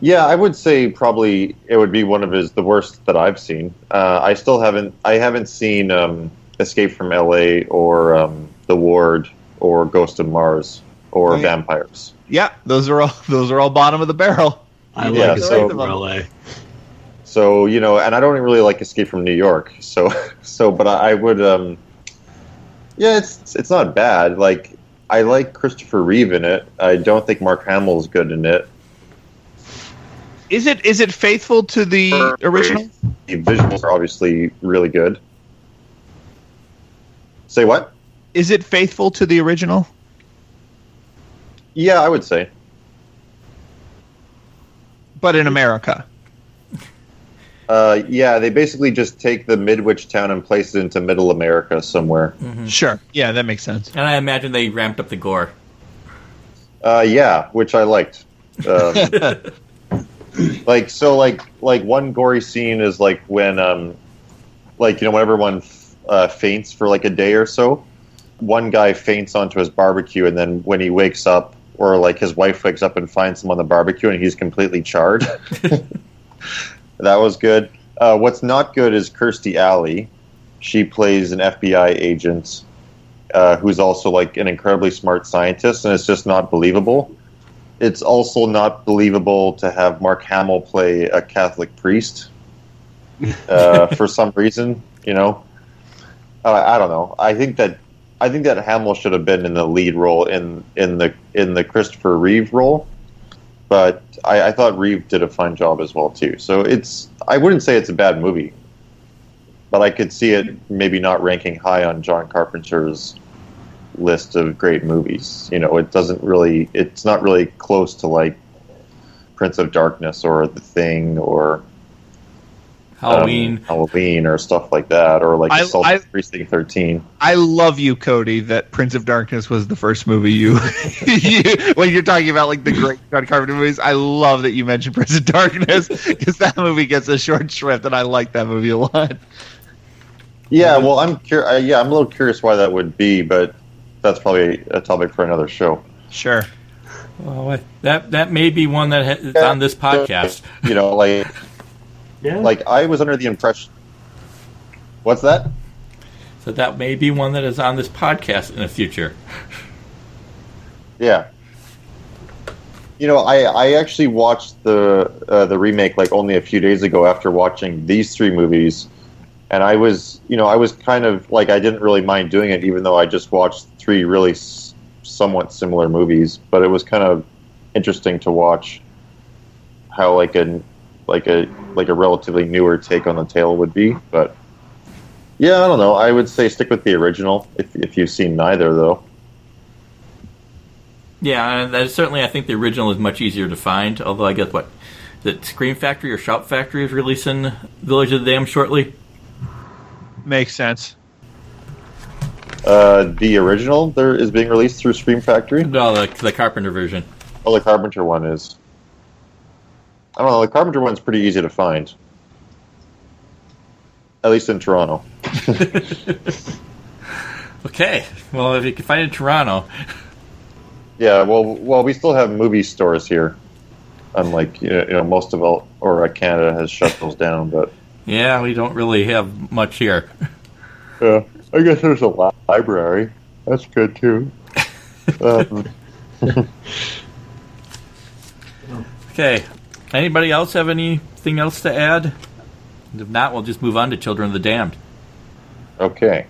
Yeah, I would say probably it would be one of the worst that I've seen. I haven't seen Escape from L.A. or The Ward or Ghost of Mars or Vampires. Yeah, those are all bottom of the barrel. I like Escape from L.A. So, and I don't really like Escape from New York. So but I would it's not bad. Like, I like Christopher Reeve in it. I don't think Mark Hamill's good in it. Is it faithful to the original? The visuals are obviously really good. Say what? Is it faithful to the original? Yeah, I would say. But in America? Yeah, they basically just take the Midwich town and place it into Middle America somewhere. Mm-hmm. Sure. Yeah, that makes sense. And I imagine they ramped up the gore. Yeah, which I liked. Like one gory scene is like when when everyone faints for like a day or so. One guy faints onto his barbecue, and then when he wakes up, or like his wife wakes up and finds him on the barbecue, and he's completely charred. That was good. What's not good is Kirstie Alley. She plays an FBI agent who's also like an incredibly smart scientist, and it's just not believable. It's also not believable to have Mark Hamill play a Catholic priest for some reason. I don't know. I think that Hamill should have been in the lead role in the Christopher Reeve role, but I thought Reeve did a fine job as well too. So I wouldn't say it's a bad movie, but I could see it maybe not ranking high on John Carpenter's list of great movies. It's not really close to like Prince of Darkness or The Thing or Halloween or stuff like that, or like Assault on Precinct 13. I love you, Cody, that Prince of Darkness was the first movie you when you're talking about like the great John Carpenter movies. I love that you mentioned Prince of Darkness because that movie gets a short shrift, and I like that movie a lot. Yeah, well, I'm a little curious why that would be, but that's probably a topic for another show. Sure. Well, that may be one that is on this podcast. Like I was under the impression. What's that? So that may be one that is on this podcast in the future. Yeah. I actually watched the remake like only a few days ago after watching these three movies, and I was kind of like, I didn't really mind doing it, even though I just watched three really somewhat similar movies. But it was kind of interesting to watch how like a relatively newer take on the tale would be. But yeah, I don't know. I would say stick with the original if you've seen neither, though. Yeah, and certainly I think the original is much easier to find, although I guess the Scream Factory or Shout Factory is releasing Village of the Damned shortly. Makes sense. The original there is being released through Scream Factory? No, the Carpenter version. Oh, the Carpenter one is. I don't know, the Carpenter one's pretty easy to find. At least in Toronto. Okay, well, if you can find it in Toronto... Yeah, well, we still have movie stores here, unlike most of Canada has shut those down. But yeah, we don't really have much here. Yeah, I guess there's a library. That's good too. Okay, anybody else have anything else to add? If not, we'll just move on to Children of the Damned. Okay,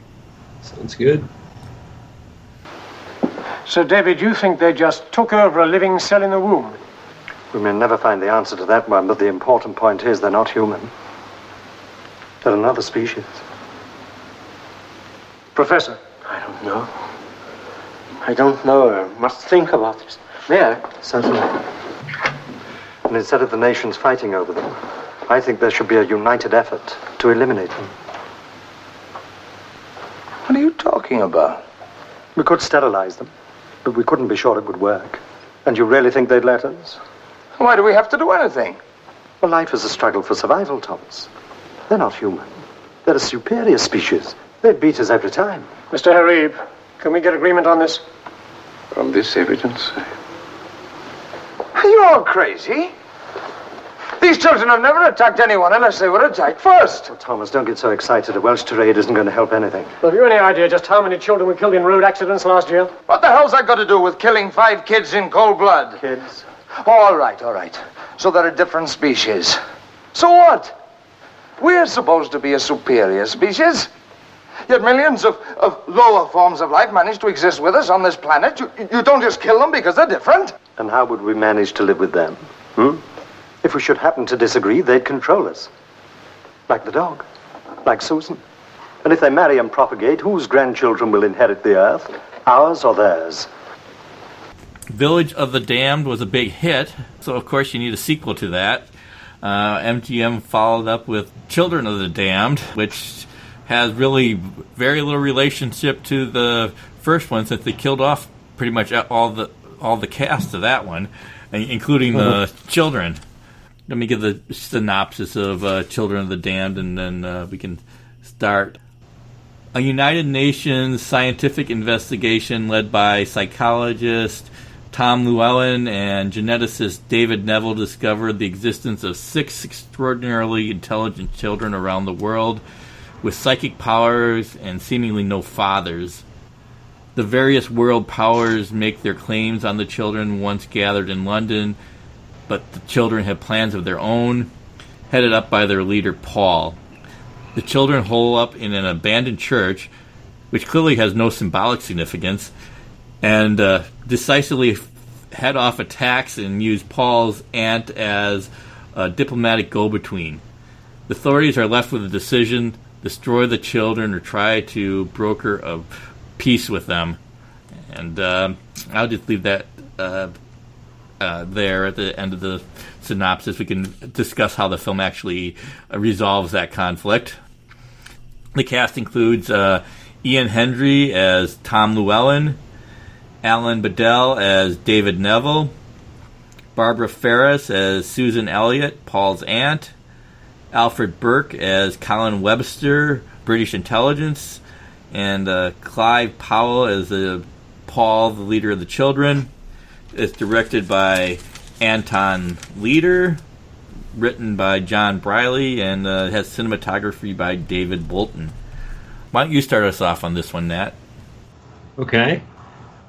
sounds good. So, David, you think they just took over a living cell in the womb? We may never find the answer to that one, but the important point is they're not human. They're another species. Professor? I don't know. I must think about it. May I? Certainly. And instead of the nations fighting over them, I think there should be a united effort to eliminate them. What are you talking about? We could sterilize them, but we couldn't be sure it would work. And you really think they'd let us? Why do we have to do anything? Well, life is a struggle for survival, Thomas. They're not human. They're a superior species. They'd beat us every time. Mr. Harib, can we get agreement on this? From this evidence? Are you all crazy? These children have never attacked anyone unless they were attacked first. Well, Thomas, don't get so excited. A Welsh tirade isn't going to help anything. Well, have you any idea just how many children were killed in road accidents last year? What the hell's that got to do with killing 5 kids in cold blood? Kids? All right. So they're a different species. So what? We're supposed to be a superior species. Yet millions of lower forms of life manage to exist with us on this planet. You don't just kill them because they're different. And how would we manage to live with them? If we should happen to disagree, they'd control us. Like the dog. Like Susan. And if they marry and propagate, whose grandchildren will inherit the earth? Ours or theirs? Village of the Damned was a big hit, so of course you need a sequel to that. MGM followed up with Children of the Damned, which has really very little relationship to the first one, since they killed off pretty much all the cast of that one, including the children. Let me give the synopsis of Children of the Damned, and then we can start. A United Nations scientific investigation led by psychologist Tom Llewellyn and geneticist David Neville discovered the existence of 6 extraordinarily intelligent children around the world with psychic powers and seemingly no fathers. The various world powers make their claims on the children once gathered in London, but the children have plans of their own, headed up by their leader, Paul. The children hole up in an abandoned church, which clearly has no symbolic significance, and decisively head off attacks and use Paul's aunt as a diplomatic go-between. The authorities are left with a decision: destroy the children or try to broker a peace with them. And I'll just leave that there at the end of the synopsis. We can discuss how the film actually resolves that conflict. The cast includes Ian Hendry as Tom Llewellyn, Alan Bedell as David Neville, Barbara Ferris as Susan Elliott, Paul's aunt, Alfred Burke as Colin Webster, British intelligence, and Clive Powell as Paul, the leader of the children. It's directed by Anton Leader, written by John Briley, and has cinematography by David Bolton. Why don't you start us off on this one, Nat? Okay.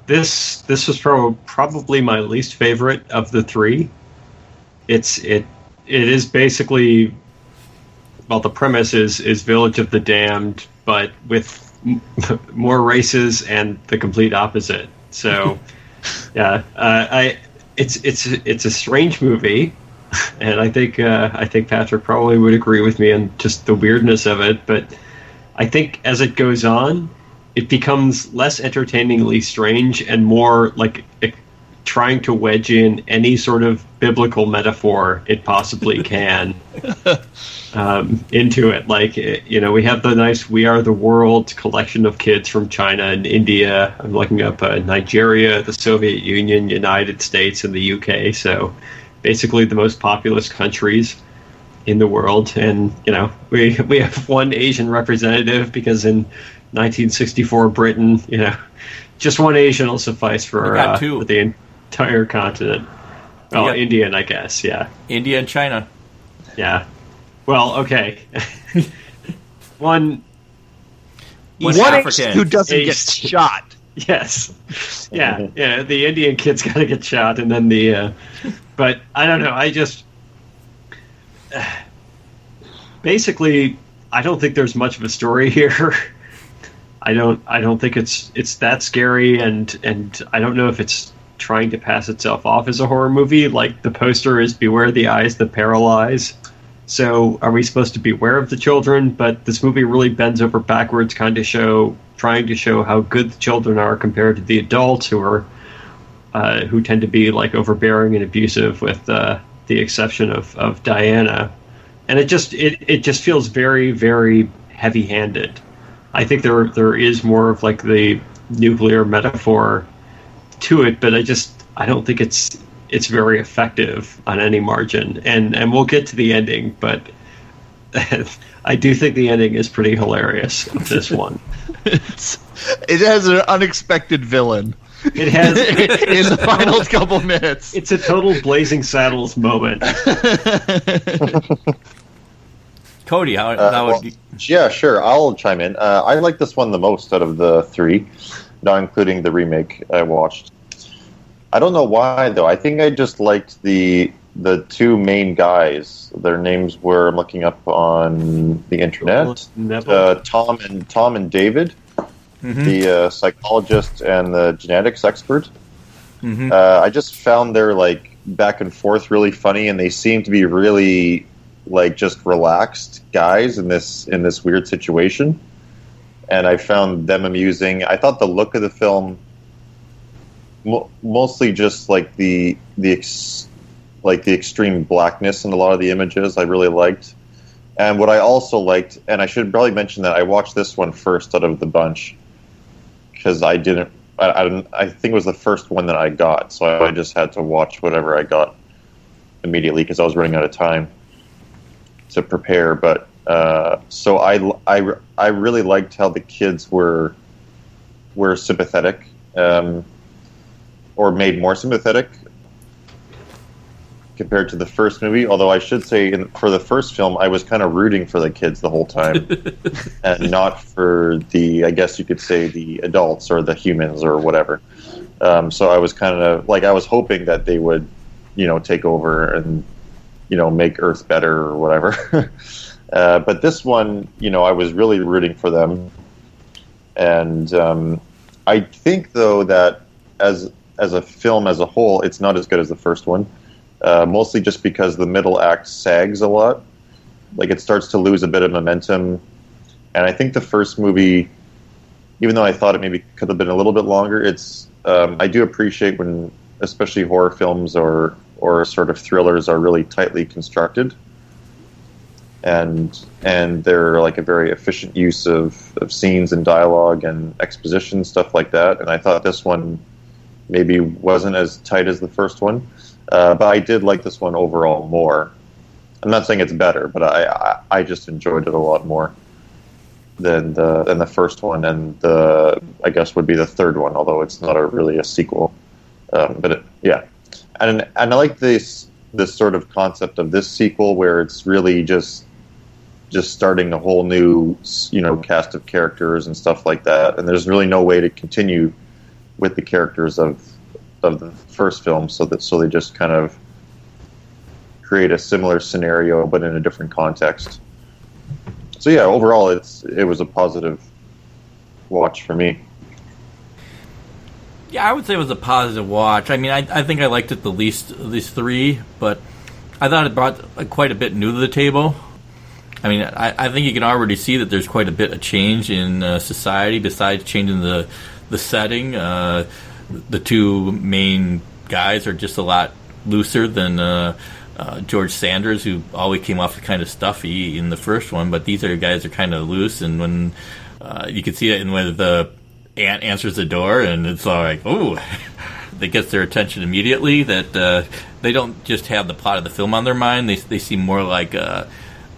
This was probably my least favorite of the three. It is basically, well, the premise is Village of the Damned, but with more races and the complete opposite. So, yeah, it's a strange movie, and I think Patrick probably would agree with me on just the weirdness of it. But I think as it goes on, it becomes less entertainingly strange and more like trying to wedge in any sort of biblical metaphor it possibly can into it. Like, we have the nice "We Are the World" collection of kids from China and India. I'm looking up Nigeria, the Soviet Union, United States, and the UK. So basically the most populous countries in the world. And, we have one Asian representative because in 1964 Britain, just one Asian will suffice for the entire continent. Well, Indian, I guess, yeah. India and China. Yeah. Well, okay. one African who doesn't get shot. Yes. Yeah. Yeah. The Indian kid's got to get shot, and then the. But I don't know. I just basically I don't think there's much of a story here. I don't think it's that scary, and I don't know if it's trying to pass itself off as a horror movie. Like, the poster is "Beware the eyes that paralyze." So are we supposed to beware of the children? But this movie really bends over backwards, trying to show how good the children are compared to the adults who tend to be like overbearing and abusive, with the exception of Diana. And it just feels very, very heavy-handed. I think there is more of like the nuclear metaphor to it, but I don't think it's very effective on any margin. And we'll get to the ending, but I do think the ending is pretty hilarious of this one. It has an unexpected villain. It has in the final couple minutes. It's a total Blazing Saddles moment. Cody, how would you... Yeah, sure. I'll chime in. I like this one the most out of the three, not including the remake I watched. I don't know why, though. I think I just liked the two main guys. Their names were, I'm looking up on the internet, Tom and David, the psychologist and the genetics expert. I just found their like back and forth really funny, and they seem to be really like just relaxed guys in this weird situation. And I found them amusing. I thought the look of the film, mostly just like the extreme blackness in a lot of the images, I really liked. And what I also liked, and I should probably mention that I watched this one first out of the bunch, because I think it was the first one that I got, so I just had to watch whatever I got immediately because I was running out of time to prepare. But so I really liked how the kids were sympathetic, or made more sympathetic compared to the first movie. Although I should say, for the first film, I was kind of rooting for the kids the whole time, and not for I guess you could say, the adults or the humans or whatever. So I was kind of like, I was hoping that they would, take over and, make Earth better or whatever. But this one, I was really rooting for them. And I think, though, that as a film as a whole, it's not as good as the first one. Mostly just because the middle act sags a lot. Like, it starts to lose a bit of momentum. And I think the first movie, even though I thought it maybe could have been a little bit longer, I do appreciate when, especially horror films or sort of thrillers, are really tightly constructed. And they're like a very efficient use of scenes and dialogue and exposition, stuff like that. And I thought this one maybe wasn't as tight as the first one. But I did like this one overall more. I'm not saying it's better, but I just enjoyed it a lot more than the first one, and I guess would be the third one, although it's not really a sequel. And I like this sort of concept of this sequel, where it's really just starting a whole new cast of characters and stuff like that, and there's really no way to continue with the characters of the first film, so they just kind of create a similar scenario but in a different context. So yeah, overall it was a positive watch for me. Yeah, I would say it was a positive watch. I mean, I think I liked it the least of these three, but I thought it brought quite a bit new to the table. I mean, I think you can already see that there's quite a bit of change in society besides changing the setting. The two main guys are just a lot looser than George Sanders, who always came off kind of stuffy in the first one, but these other guys are kind of loose, and when you can see it in when the aunt answers the door, and it's all like, ooh, that gets their attention immediately, that they don't just have the plot of the film on their mind. They seem more like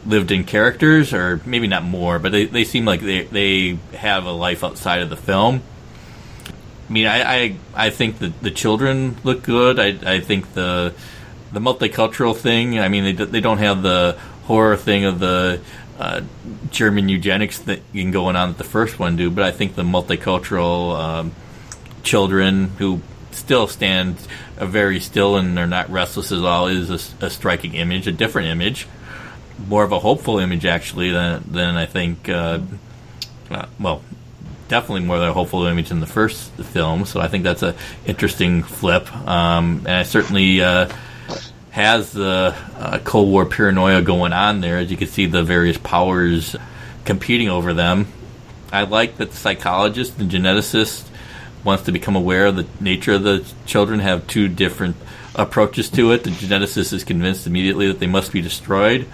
lived-in characters, or maybe not more, but they seem like they have a life outside of the film. I mean, I think that the children look good. I think the multicultural thing, I mean, they don't have the horror thing of the German eugenics thing going on that the first one do, but I think the multicultural children who still stand very still and are not restless at all is a striking image, a different image, more of a hopeful image actually than I think, well, definitely more of a hopeful image than the first film, so I think that's an interesting flip, and I certainly has the Cold War paranoia going on there, as you can see the various powers competing over them. I like that the psychologist and geneticist wants to become aware of the nature of the children, have two different approaches to it. The geneticist is convinced immediately that they must be destroyed,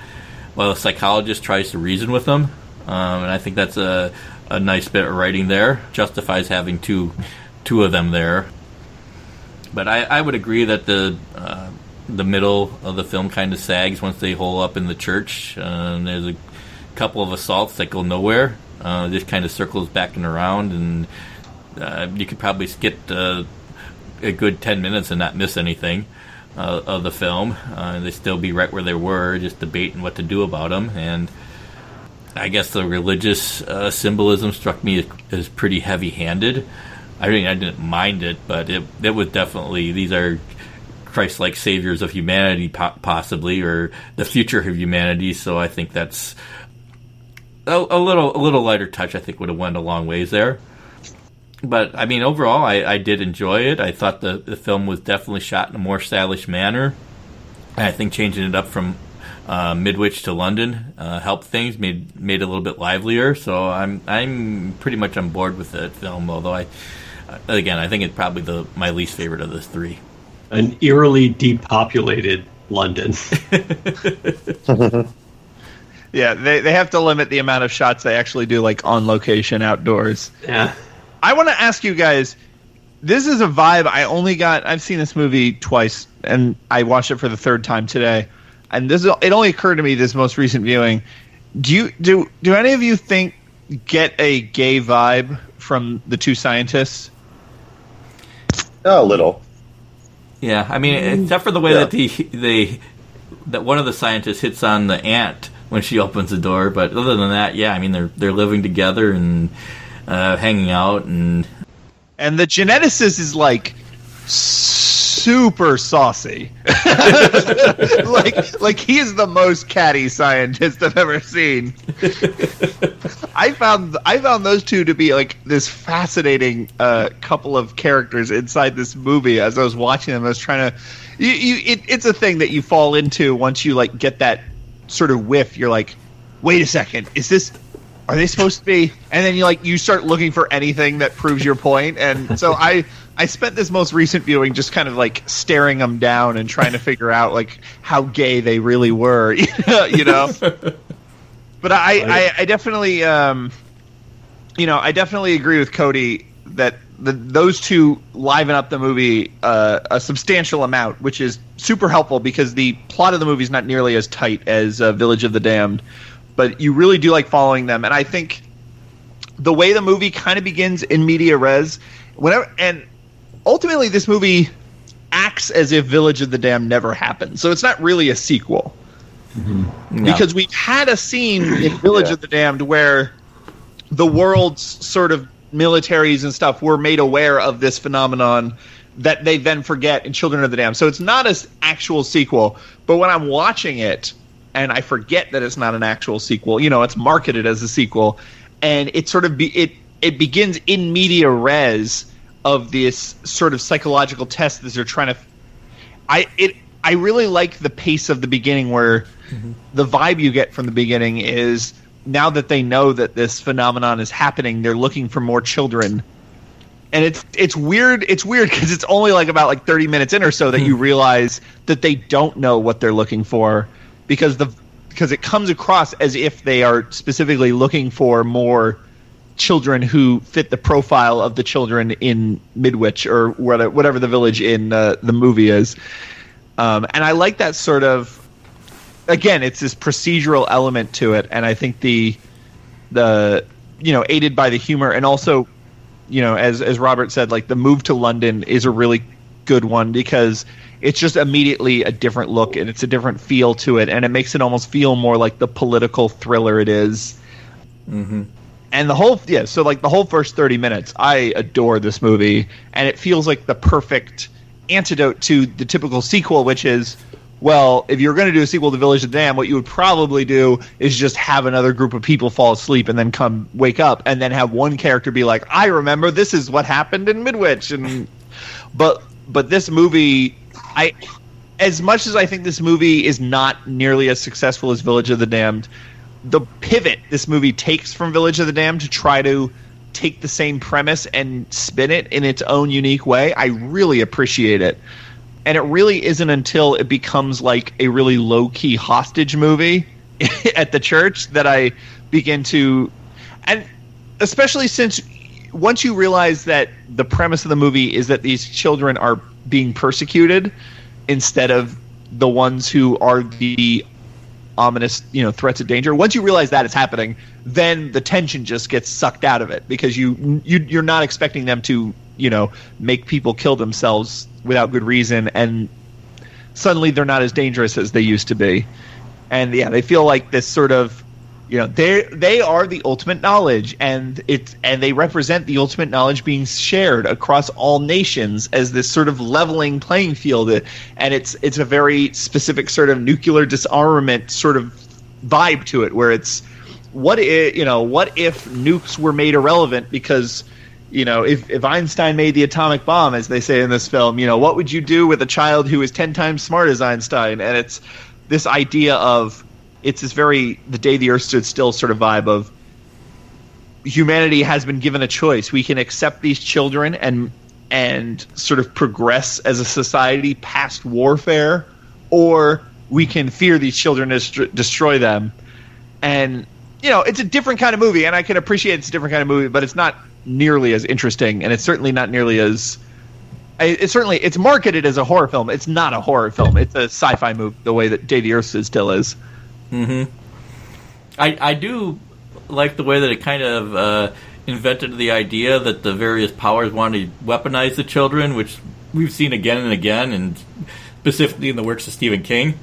while the psychologist tries to reason with them. And I think that's a nice bit of writing there. Justifies having two of them there. But I would agree that the middle of the film kind of sags once they hole up in the church. There's a couple of assaults that go nowhere. Just kind of circles back and around, and you could probably skip a good 10 minutes and not miss anything of the film. They still be right where they were, just debating what to do about them. And I guess the religious symbolism struck me as pretty heavy-handed. I mean, I didn't mind it, but it was definitely, these are Christ-like saviors of humanity, possibly, or the future of humanity. So I think that's a little lighter touch. I think would have went a long ways there. But I mean, overall, I did enjoy it. I thought the film was definitely shot in a more stylish manner. And I think changing it up from Midwich to London helped things, made it a little bit livelier. So I'm pretty much on board with the film. Although I think it's probably my least favorite of the three. An eerily depopulated London. Yeah, they have to limit the amount of shots they actually do, like on location outdoors. Yeah. I want to ask you guys, this is a vibe I've seen this movie twice, and I watched it for the third time today. And it only occurred to me this most recent viewing. Do any of you get a gay vibe from the two scientists? A little. Yeah, I mean, except for the way that that one of the scientists hits on the aunt when she opens the door, but other than that, yeah, I mean, they're living together and hanging out, and the geneticist is like super saucy. like he is the most catty scientist I've ever seen. I found those two to be like this fascinating couple of characters inside this movie. As I was watching them, I was trying to. It's a thing that you fall into once you like get that sort of whiff. You're like, wait a second, are they supposed to be? And then you start looking for anything that proves your point. And so I spent this most recent viewing just kind of like staring them down and trying to figure out like how gay they really were, you know. But I definitely, I definitely agree with Cody that those two liven up the movie a substantial amount, which is super helpful because the plot of the movie is not nearly as tight as Village of the Damned. But you really do like following them, and I think the way the movie kind of begins in media res, and ultimately this movie acts as if Village of the Damned never happened, so it's not really a sequel. Mm-hmm. No. Because we've had a scene in Village of the Damned where the worlds sort of militaries and stuff were made aware of this phenomenon that they then forget in Children of the Damned. So it's not an actual sequel, but when I'm watching it and I forget that it's not an actual sequel, it's marketed as a sequel, and it sort of it begins in media res of this sort of psychological test that they're trying to. I really like the pace of the beginning, where the vibe you get from the beginning is, now that they know that this phenomenon is happening, they're looking for more children. And it's weird. It's weird because it's only about 30 minutes in or so that you realize that they don't know what they're looking for, because it comes across as if they are specifically looking for more children who fit the profile of the children in Midwich, or whatever the village in the movie is. And I like that sort of. Again, it's this procedural element to it, and I think the aided by the humor, and also, as Robert said, the move to London is a really good one, because it's just immediately a different look, and it's a different feel to it, and it makes it almost feel more like the political thriller it is. Mm-hmm. And the whole first 30 minutes, I adore this movie, and it feels like the perfect antidote to the typical sequel, which is, well, if you're going to do a sequel to Village of the Damned, what you would probably do is just have another group of people fall asleep and then wake up, and then have one character be like, I remember this is what happened in Midwich. But this movie, as much as I think this movie is not nearly as successful as Village of the Damned, the pivot this movie takes from Village of the Damned to try to take the same premise and spin it in its own unique way, I really appreciate it. And it really isn't until it becomes a really low-key hostage movie at the church that I begin to... And especially since once you realize that the premise of the movie is that these children are being persecuted instead of the ones who are the ominous, threats of danger. Once you realize that is happening, then the tension just gets sucked out of it, because you're not expecting them to, make people kill themselves without good reason, and suddenly they're not as dangerous as they used to be. And yeah, they feel like this sort of, they are the ultimate knowledge, and they represent the ultimate knowledge being shared across all nations as this sort of leveling playing field. And it's a very specific sort of nuclear disarmament sort of vibe to it, where it's what if nukes were made irrelevant because if Einstein made the atomic bomb, as they say in this film, what would you do with a child who is 10 times smart as Einstein? And it's this idea of, it's this very the day the earth stood still sort of vibe of humanity has been given a choice. We can accept these children and sort of progress as a society past warfare, or we can fear these children and destroy them. And, it's a different kind of movie, and I can appreciate it's a different kind of movie, but it's not nearly as interesting, and it's certainly not nearly as... It's marketed as a horror film. It's not a horror film. It's a sci-fi movie, the way that Day the Earth Stood Still is. Mm-hmm. I do like the way that it kind of invented the idea that the various powers wanted to weaponize the children, which we've seen again and again, and specifically in the works of Stephen King.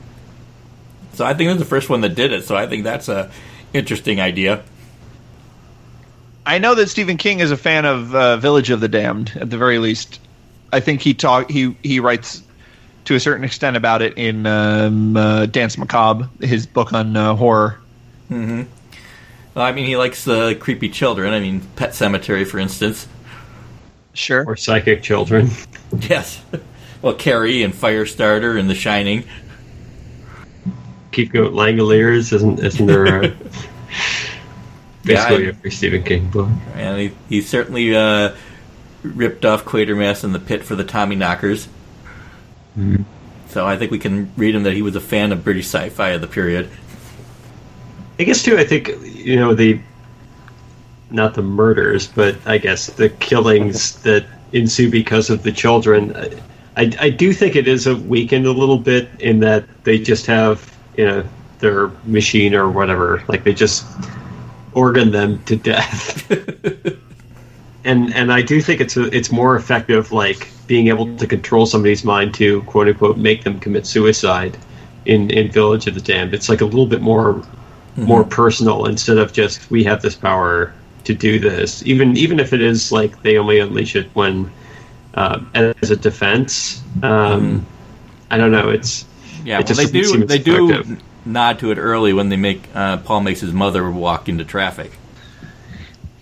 So I think that's the first one that did it, so I think that's a interesting idea. I know that Stephen King is a fan of Village of the Damned, at the very least. I think he writes to a certain extent about it in Dance Macabre, his book on horror. Mm-hmm. Well, I mean, he likes the creepy children. I mean, Pet Sematary, for instance. Sure. Or psychic children. Yes. Well, Carrie and Firestarter and The Shining. Peacoat Langoliers, isn't there basically every Stephen King book? And he certainly ripped off Quatermass and the Pit for the Tommyknockers. Mm-hmm. So I think we can read him that he was a fan of British sci-fi of the period. I guess, too, I think, not the murders, but I guess the killings that ensue because of the children, I do think it is weakened a little bit in that they just have, their machine or whatever, like they just organ them to death. And I do think it's more effective, like being able to control somebody's mind to quote unquote make them commit suicide in Village of the Damned. It's like a little bit more personal instead of just we have this power, to do this, even if it is like they only unleash it when as a defense. I don't know. It's they do nod to it early when they make Paul makes his mother walk into traffic.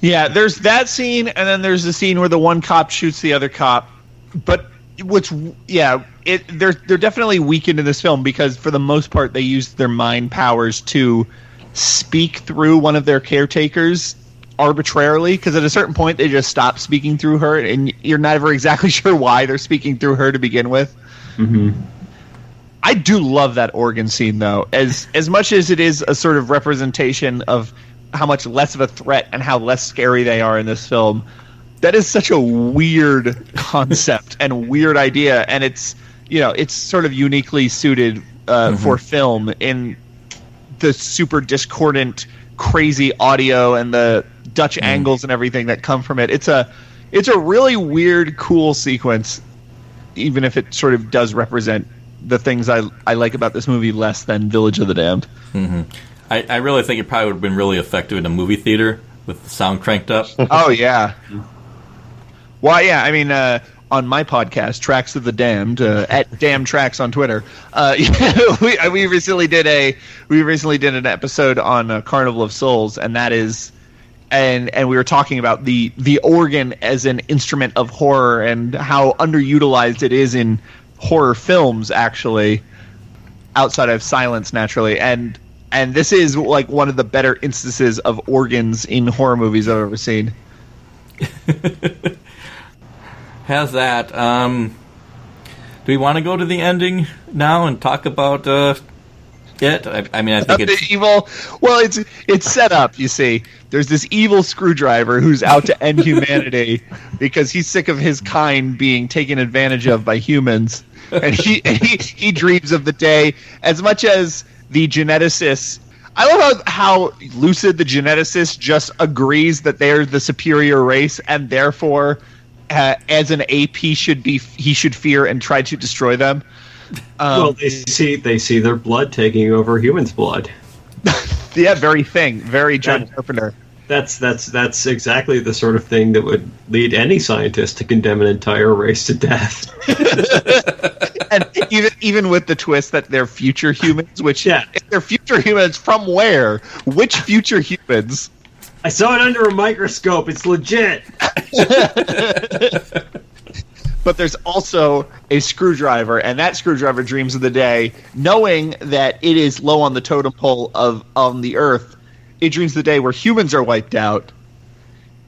Yeah, there's that scene, and then there's the scene where the one cop shoots the other cop. But they're definitely weakened in this film because for the most part they use their mind powers to speak through one of their caretakers arbitrarily, because at a certain point they just stop speaking through her, and you're never exactly sure why they're speaking through her to begin with. Mm-hmm. I do love that organ scene, though, as much as it is a sort of representation of how much less of a threat and how less scary they are in this film. That is such a weird concept and weird idea, and it's sort of uniquely suited for film in the super discordant, crazy audio and the Dutch angles and everything that come from it. It's a really weird, cool sequence, even if it sort of does represent the things I like about this movie less than Village of the Damned. Mm-hmm. I really think it probably would have been really effective in a movie theater with the sound cranked up. Oh, yeah. Well, yeah, I mean, on my podcast, Tracks of the Damned, at Damn Tracks on Twitter, we recently did an episode on Carnival of Souls, and that is, and we were talking about the organ as an instrument of horror and how underutilized it is in horror films, actually, outside of silence, naturally, and this is like one of the better instances of organs in horror movies I've ever seen. Has that. Do we want to go to the ending now and talk about it? I mean, I think it's the evil. Well, it's set up. You see, there's this evil screwdriver who's out to end humanity because he's sick of his kind being taken advantage of by humans, and he dreams of the day as much as the geneticist. I love how lucid the geneticist just agrees that they're the superior race, and therefore, as an ape, he should fear and try to destroy them. Well, they see their blood taking over humans' blood. Yeah, very John Carpenter. That's exactly the sort of thing that would lead any scientist to condemn an entire race to death. And even with the twist that they're future humans, which if they're future humans from where? Which future humans? I saw it under a microscope. It's legit. But there's also a screwdriver, and that screwdriver dreams of the day, knowing that it is low on the totem pole on the Earth. It dreams of the day where humans are wiped out,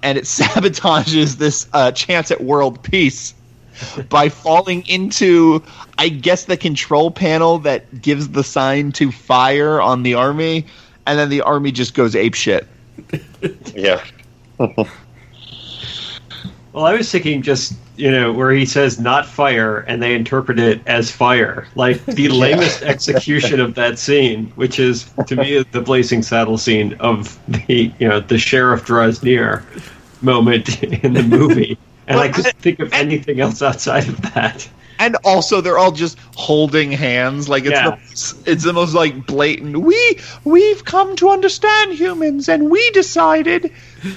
and it sabotages this chance at world peace by falling into, I guess, the control panel that gives the sign to fire on the army, and then the army just goes apeshit. Yeah. Well, I was thinking just, where he says not fire, and they interpret it as fire. Like, the lamest execution of that scene, which is, to me, the Blazing Saddle scene of the sheriff draws near moment in the movie. And I couldn't think of anything else outside of that. And also, they're all just holding hands, like it's the most like blatant. We've come to understand humans, and we decided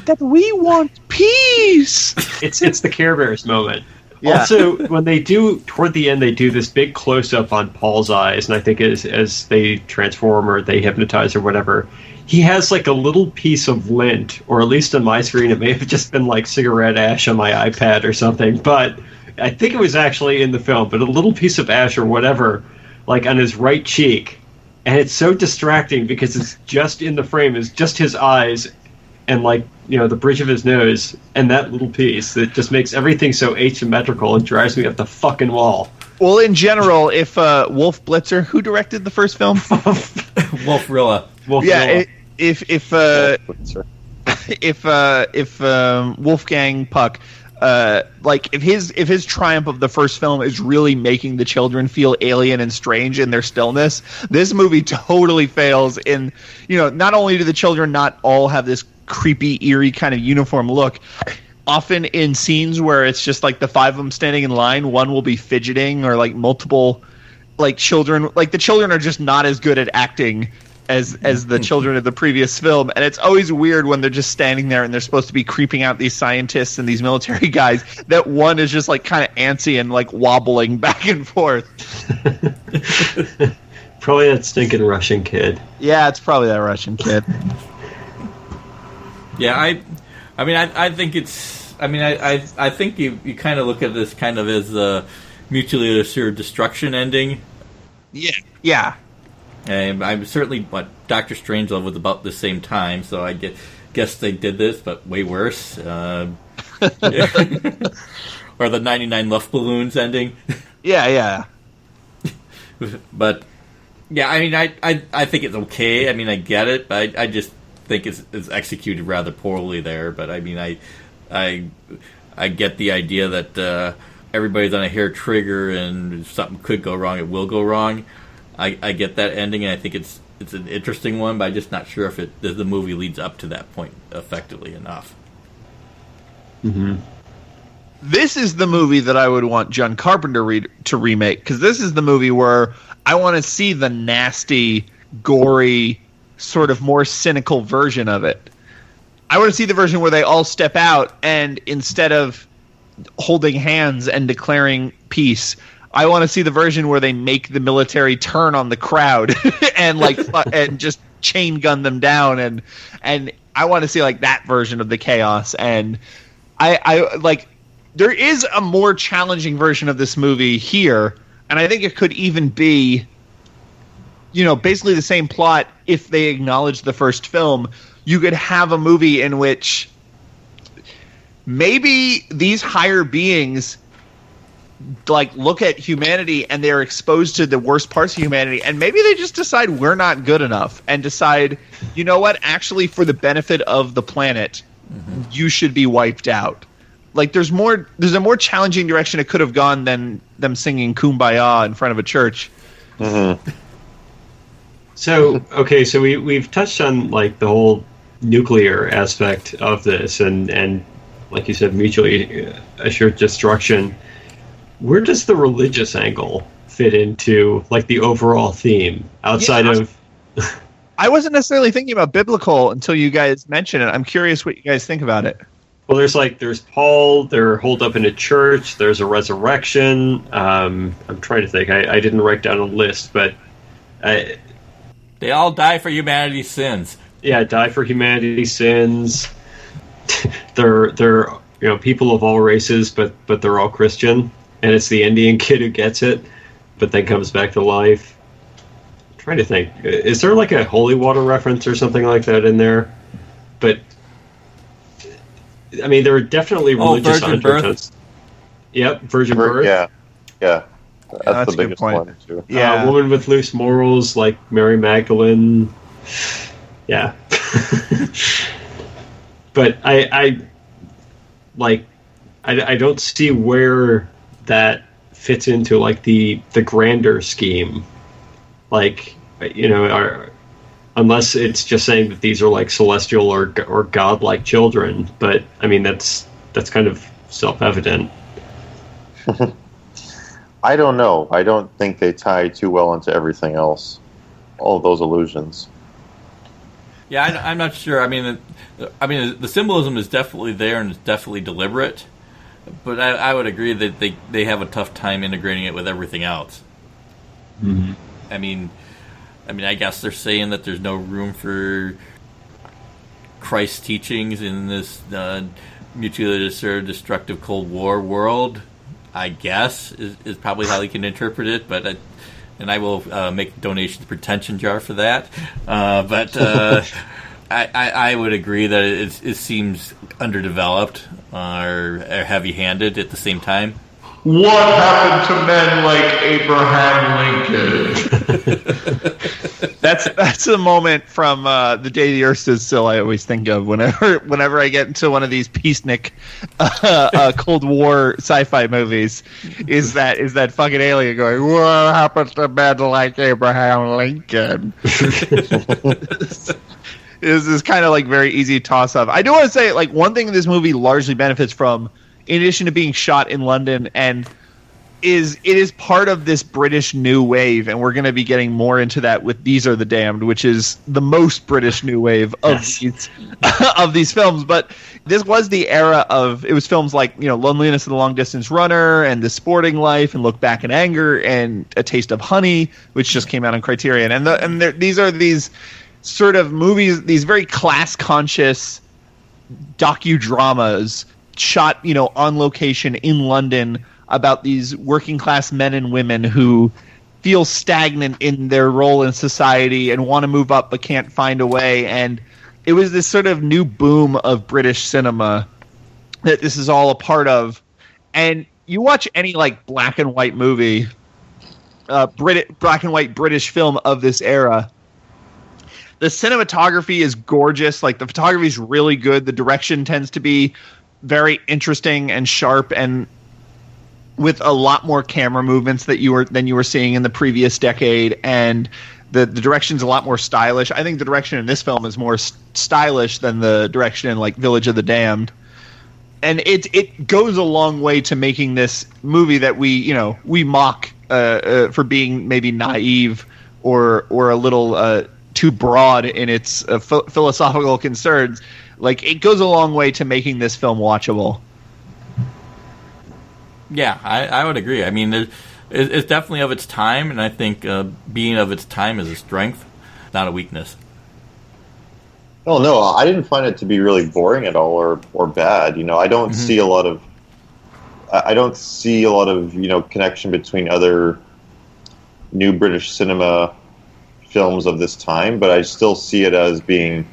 that we want peace. It's the Care Bears moment. Yeah. Also, when they do toward the end, they do this big close up on Paul's eyes, and I think as they transform or they hypnotize or whatever, he has like a little piece of lint, or at least on my screen, it may have just been like cigarette ash on my iPad or something, but I think it was actually in the film, but a little piece of ash or whatever, like on his right cheek. And it's so distracting because it's just in the frame, is just his eyes and like, the bridge of his nose and that little piece that just makes everything so asymmetrical and drives me up the fucking wall. Well, in general, if Wolf Blitzer, who directed the first film? Wolf Rilla. If Wolfgang Puck, if his triumph of the first film is really making the children feel alien and strange in their stillness, this movie totally fails in, not only do the children not all have this creepy, eerie kind of uniform look, often in scenes where it's just like the five of them standing in line, one will be fidgeting, or like multiple, like children, like the children are just not as good at acting as the children of the previous film, and it's always weird when they're just standing there and they're supposed to be creeping out these scientists and these military guys, that one is just like kind of antsy and like wobbling back and forth. Probably that stinking Russian kid. Yeah, it's probably that Russian kid. Yeah, I think it's. I think you kind of look at this kind of as a mutually assured destruction ending. Yeah. And I'm certainly, Doctor Strangelove was about the same time, so I guess they did this, but way worse. Or the 99 Luft Balloons ending. Yeah. But yeah, I mean, I think it's okay. I mean, I get it, but I just think it's executed rather poorly there. But I mean, I get the idea that everybody's on a hair trigger, and if something could go wrong, it will go wrong. I get that ending, and I think it's an interesting one, but I'm just not sure if the movie leads up to that point effectively enough. Mm-hmm. This is the movie that I would want John Carpenter to remake, because this is the movie where I want to see the nasty, gory, sort of more cynical version of it. I want to see the version where they all step out, and instead of holding hands and declaring peace, I want to see the version where they make the military turn on the crowd and and just chain gun them down, and I want to see like that version of the chaos. And I like, there is a more challenging version of this movie here, and I think it could even be, basically the same plot if they acknowledge the first film. You could have a movie in which maybe these higher beings like look at humanity and they're exposed to the worst parts of humanity, and maybe they just decide we're not good enough and decide, you know what, actually for the benefit of the planet, you should be wiped out. Like there's a more challenging direction it could have gone than them singing Kumbaya in front of a church. Mm-hmm. So we've touched on like the whole nuclear aspect of this, and like you said, mutually assured destruction. Where does the religious angle fit into like the overall theme outside of? I wasn't necessarily thinking about biblical until you guys mentioned it. I'm curious what you guys think about it. Well, there's Paul. They're holed up in a church. There's a resurrection. I'm trying to think. I didn't write down a list, but they all die for humanity's sins. Yeah, die for humanity's sins. they're people of all races, but they're all Christian. And it's the Indian kid who gets it, but then comes back to life. I'm trying to think. Is there like a holy water reference or something like that in there? But, I mean, there are definitely religious undertones. Yep, virgin birth. Yeah. That's the biggest one, too. Yeah. A woman with loose morals like Mary Magdalene. Yeah. But I don't see where that fits into like the grander scheme, like unless it's just saying that these are like celestial or godlike children. But I mean that's kind of self-evident. I don't know. I don't think they tie too well into everything else. All of those illusions. Yeah, I'm not sure. I mean, the symbolism is definitely there and it's definitely deliberate. But I would agree that they have a tough time integrating it with everything else. Mm-hmm. I mean, I guess they're saying that there's no room for Christ's teachings in this mutually assured destructive Cold War world. I guess is probably how they can interpret it. But I will make a donation to Pretension Jar for that. But I would agree that it seems underdeveloped or heavy-handed at the same time. What happened to men like Abraham Lincoln? That's a moment from The Day the Earth Stood Still I always think of whenever I get into one of these peacenik Cold War sci-fi movies. Is that fucking alien going, what happened to men like Abraham Lincoln? Is this kind of like very easy toss up. I do want to say like one thing this movie largely benefits from, in addition to being shot in London, and is part of this British new wave, and we're going to be getting more into that with These Are the Damned, which is the most British new wave of these of these films. But this was the era of, it was films like, Loneliness of the Long Distance Runner and The Sporting Life and Look Back in Anger and A Taste of Honey, which just came out on Criterion. And these are these sort of movies, these very class conscious docudramas shot, on location in London about these working class men and women who feel stagnant in their role in society and want to move up but can't find a way. And it was this sort of new boom of British cinema that this is all a part of. And you watch any like black and white movie, black and white British film of this era, the cinematography is gorgeous. Like, the photography is really good. The direction tends to be very interesting and sharp, and with a lot more camera movements than you were seeing in the previous decade, and the direction's a lot more stylish. I think the direction in this film is more stylish than the direction in like Village of the Damned, and it goes a long way to making this movie that we mock for being maybe naive or a little too broad in its philosophical concerns. Like, it goes a long way to making this film watchable. Yeah, I would agree. I mean, it's definitely of its time, and I think being of its time is a strength, not a weakness. Oh no, I didn't find it to be really boring at all or bad. I don't see a lot of connection between other new British cinema films of this time, but I still see it as being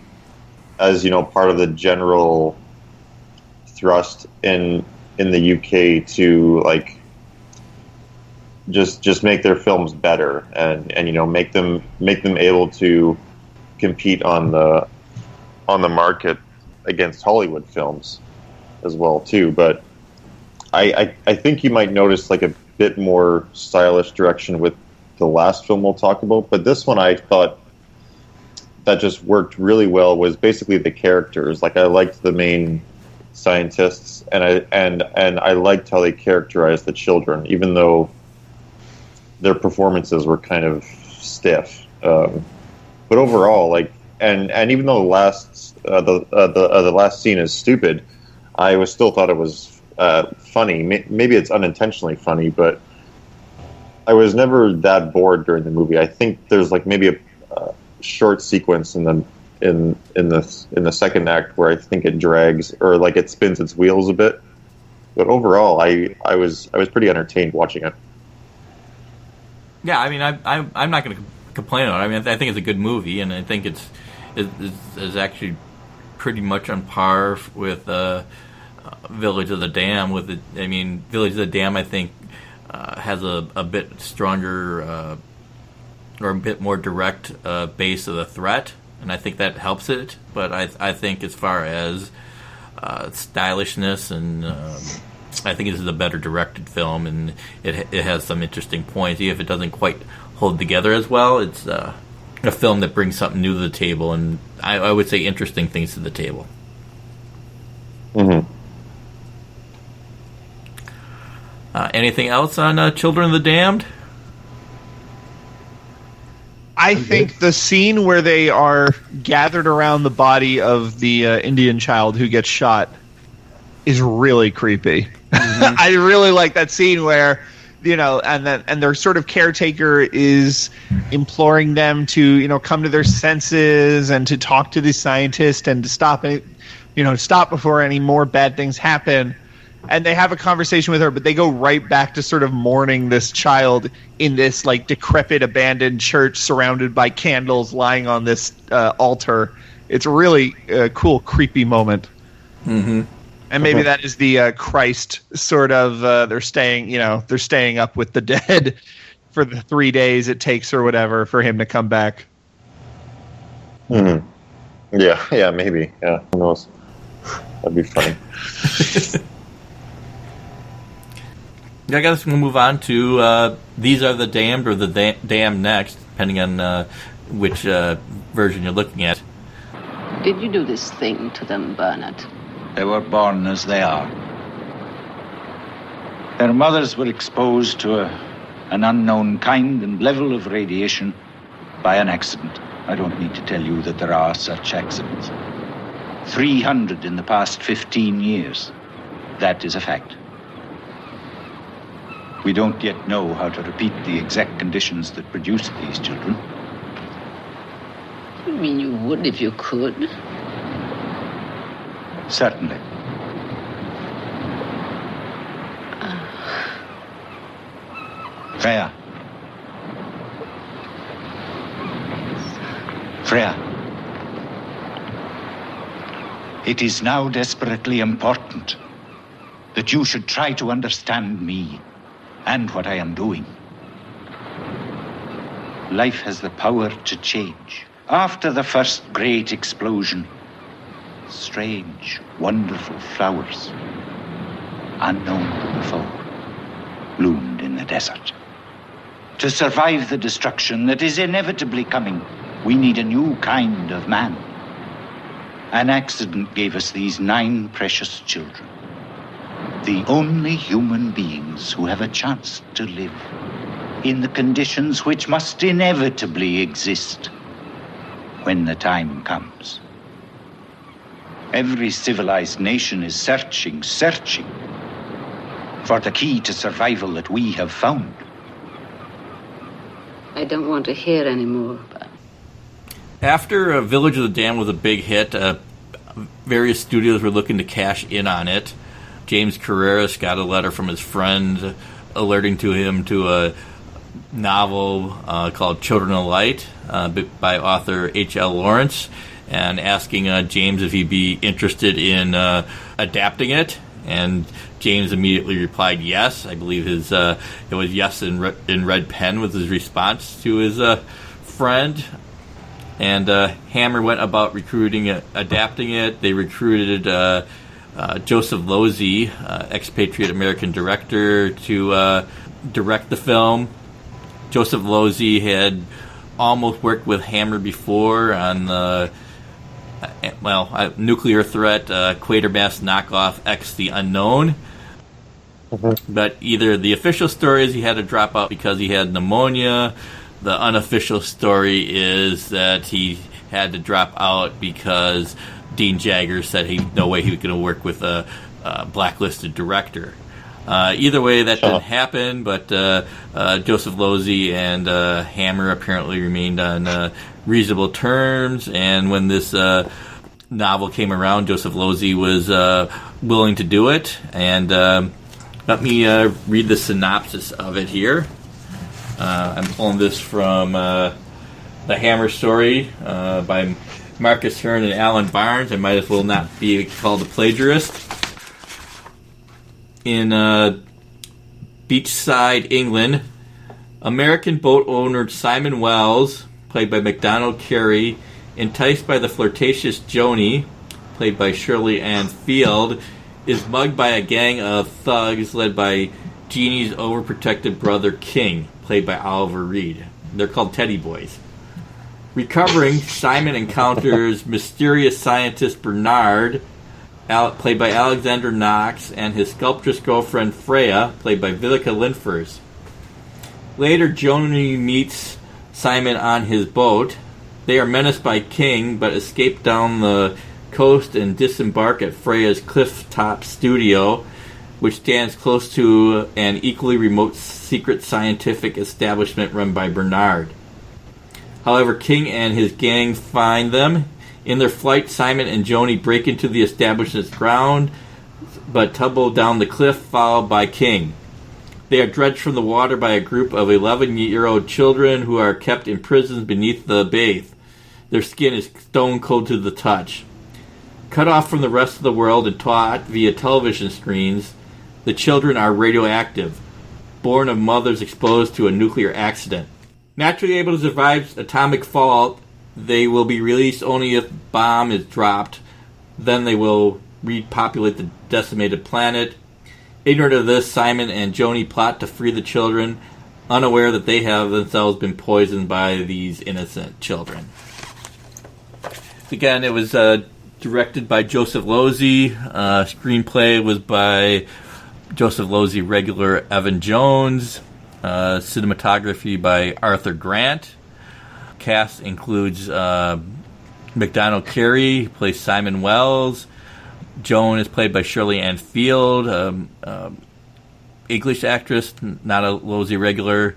part of the general thrust in the UK to like just make their films better and make them able to compete on the market against Hollywood films as well too. But I think you might notice like a bit more stylish direction with the last film we'll talk about, but this one I thought that just worked really well was basically the characters. Like, I liked the main scientists, and I liked how they characterized the children, even though their performances were kind of stiff. But overall, like, and even though the last scene is stupid, I still thought it was funny. Maybe it's unintentionally funny, but I was never that bored during the movie. I think there's like maybe a short sequence in the second act where I think it drags or like it spins its wheels a bit, but overall I was pretty entertained watching it. Yeah, I mean, I'm not going to complain about it. I mean, I think it's a good movie, and I think it's actually pretty much on par with Village of the Damned. Village of the Damned, I think, has a bit stronger or a bit more direct base of the threat, and I think that helps it. But I think as far as stylishness, and I think this is a better directed film, and it has some interesting points. Even if it doesn't quite hold together as well, it's a film that brings something new to the table, and I would say interesting things to the table. Mm-hmm. Anything else on Children of the Damned? I think the scene where they are gathered around the body of the Indian child who gets shot is really creepy. Mm-hmm. I really like that scene where, and their sort of caretaker is imploring them to, come to their senses and to talk to the scientist and to stop before any more bad things happen. And they have a conversation with her, but they go right back to sort of mourning this child in this like decrepit, abandoned church surrounded by candles lying on this altar. It's a really cool, creepy moment. Mm-hmm. And maybe that is the Christ sort of. They're staying up with the dead for the 3 days it takes or whatever for him to come back. Mm-hmm. Yeah, maybe. Yeah, who knows? That'd be funny. I guess we'll move on to These Are the Damned or The Damned Next, depending on which version you're looking at. Did you do this thing to them, Bernard? They were born as they are. Their mothers were exposed to an unknown kind and level of radiation by an accident. I don't need to tell you that there are such accidents. 300 in the past 15 years. That is a fact. We don't yet know how to repeat the exact conditions that produced these children. You mean you would if you could? Certainly. Freya. Freya. It is now desperately important that you should try to understand me and what I am doing. Life has the power to change. After the first great explosion, strange, wonderful flowers, unknown before, bloomed in the desert. To survive the destruction that is inevitably coming, we need a new kind of man. An accident gave us these 9 precious children. The only human beings who have a chance to live in the conditions which must inevitably exist when the time comes. Every civilized nation is searching for the key to survival that we have found. I don't want to hear anymore. After Village of the Damned was a big hit, various studios were looking to cash in on it. James Carreras got a letter from his friend alerting him to a novel called Children of Light by author H.L. Lawrence, and asking James if he'd be interested in adapting it. And James immediately replied yes. I believe it was yes in red pen was his response to his friend. And Hammer went about adapting it. They recruited Joseph Losey, expatriate American director, to direct the film. Joseph Losey had almost worked with Hammer before on the nuclear threat, Quatermass knockoff X the Unknown. But either the official story is he had to drop out because he had pneumonia. The unofficial story is that he had to drop out because Dean Jagger said no way he was going to work with a blacklisted director. Either way, that didn't happen, but Joseph Losey and Hammer apparently remained on reasonable terms, and when this novel came around, Joseph Losey was willing to do it. And let me read the synopsis of it here. I'm pulling this from The Hammer Story by Marcus Hearn and Alan Barnes. I might as well not be called a plagiarist. In beachside England, American boat owner Simon Wells, played by MacDonald Carey, enticed by the flirtatious Joni, played by Shirley Ann Field, is mugged by a gang of thugs led by Jeannie's overprotective brother King, played by Oliver Reed. They're called Teddy Boys. Recovering, Simon encounters mysterious scientist Bernard, played by Alexander Knox, and his sculptress girlfriend Freya, played by Vivica Linfors. Later, Joni meets Simon on his boat. They are menaced by King, but escape down the coast and disembark at Freya's cliff-top studio, which stands close to an equally remote secret scientific establishment run by Bernard. However, King and his gang find them. In their flight, Simon and Joni break into the establishment's ground, but tumble down the cliff, followed by King. They are dredged from the water by a group of 11-year-old children who are kept in prisons beneath the bathe. Their skin is stone cold to the touch. Cut off from the rest of the world and taught via television screens, the children are radioactive, born of mothers exposed to a nuclear accident. Naturally able to survive atomic fallout, they will be released only if bomb is dropped. Then they will repopulate the decimated planet. Ignorant of this, Simon and Joni plot to free the children, unaware that they have themselves been poisoned by these innocent children. Again, it was directed by Joseph Losey. Screenplay was by Joseph Losey regular Evan Jones. Cinematography by Arthur Grant. Cast includes McDonald Carey, plays Simon Wells. Joan is played by Shirley Ann Field, English actress, not a Losey regular.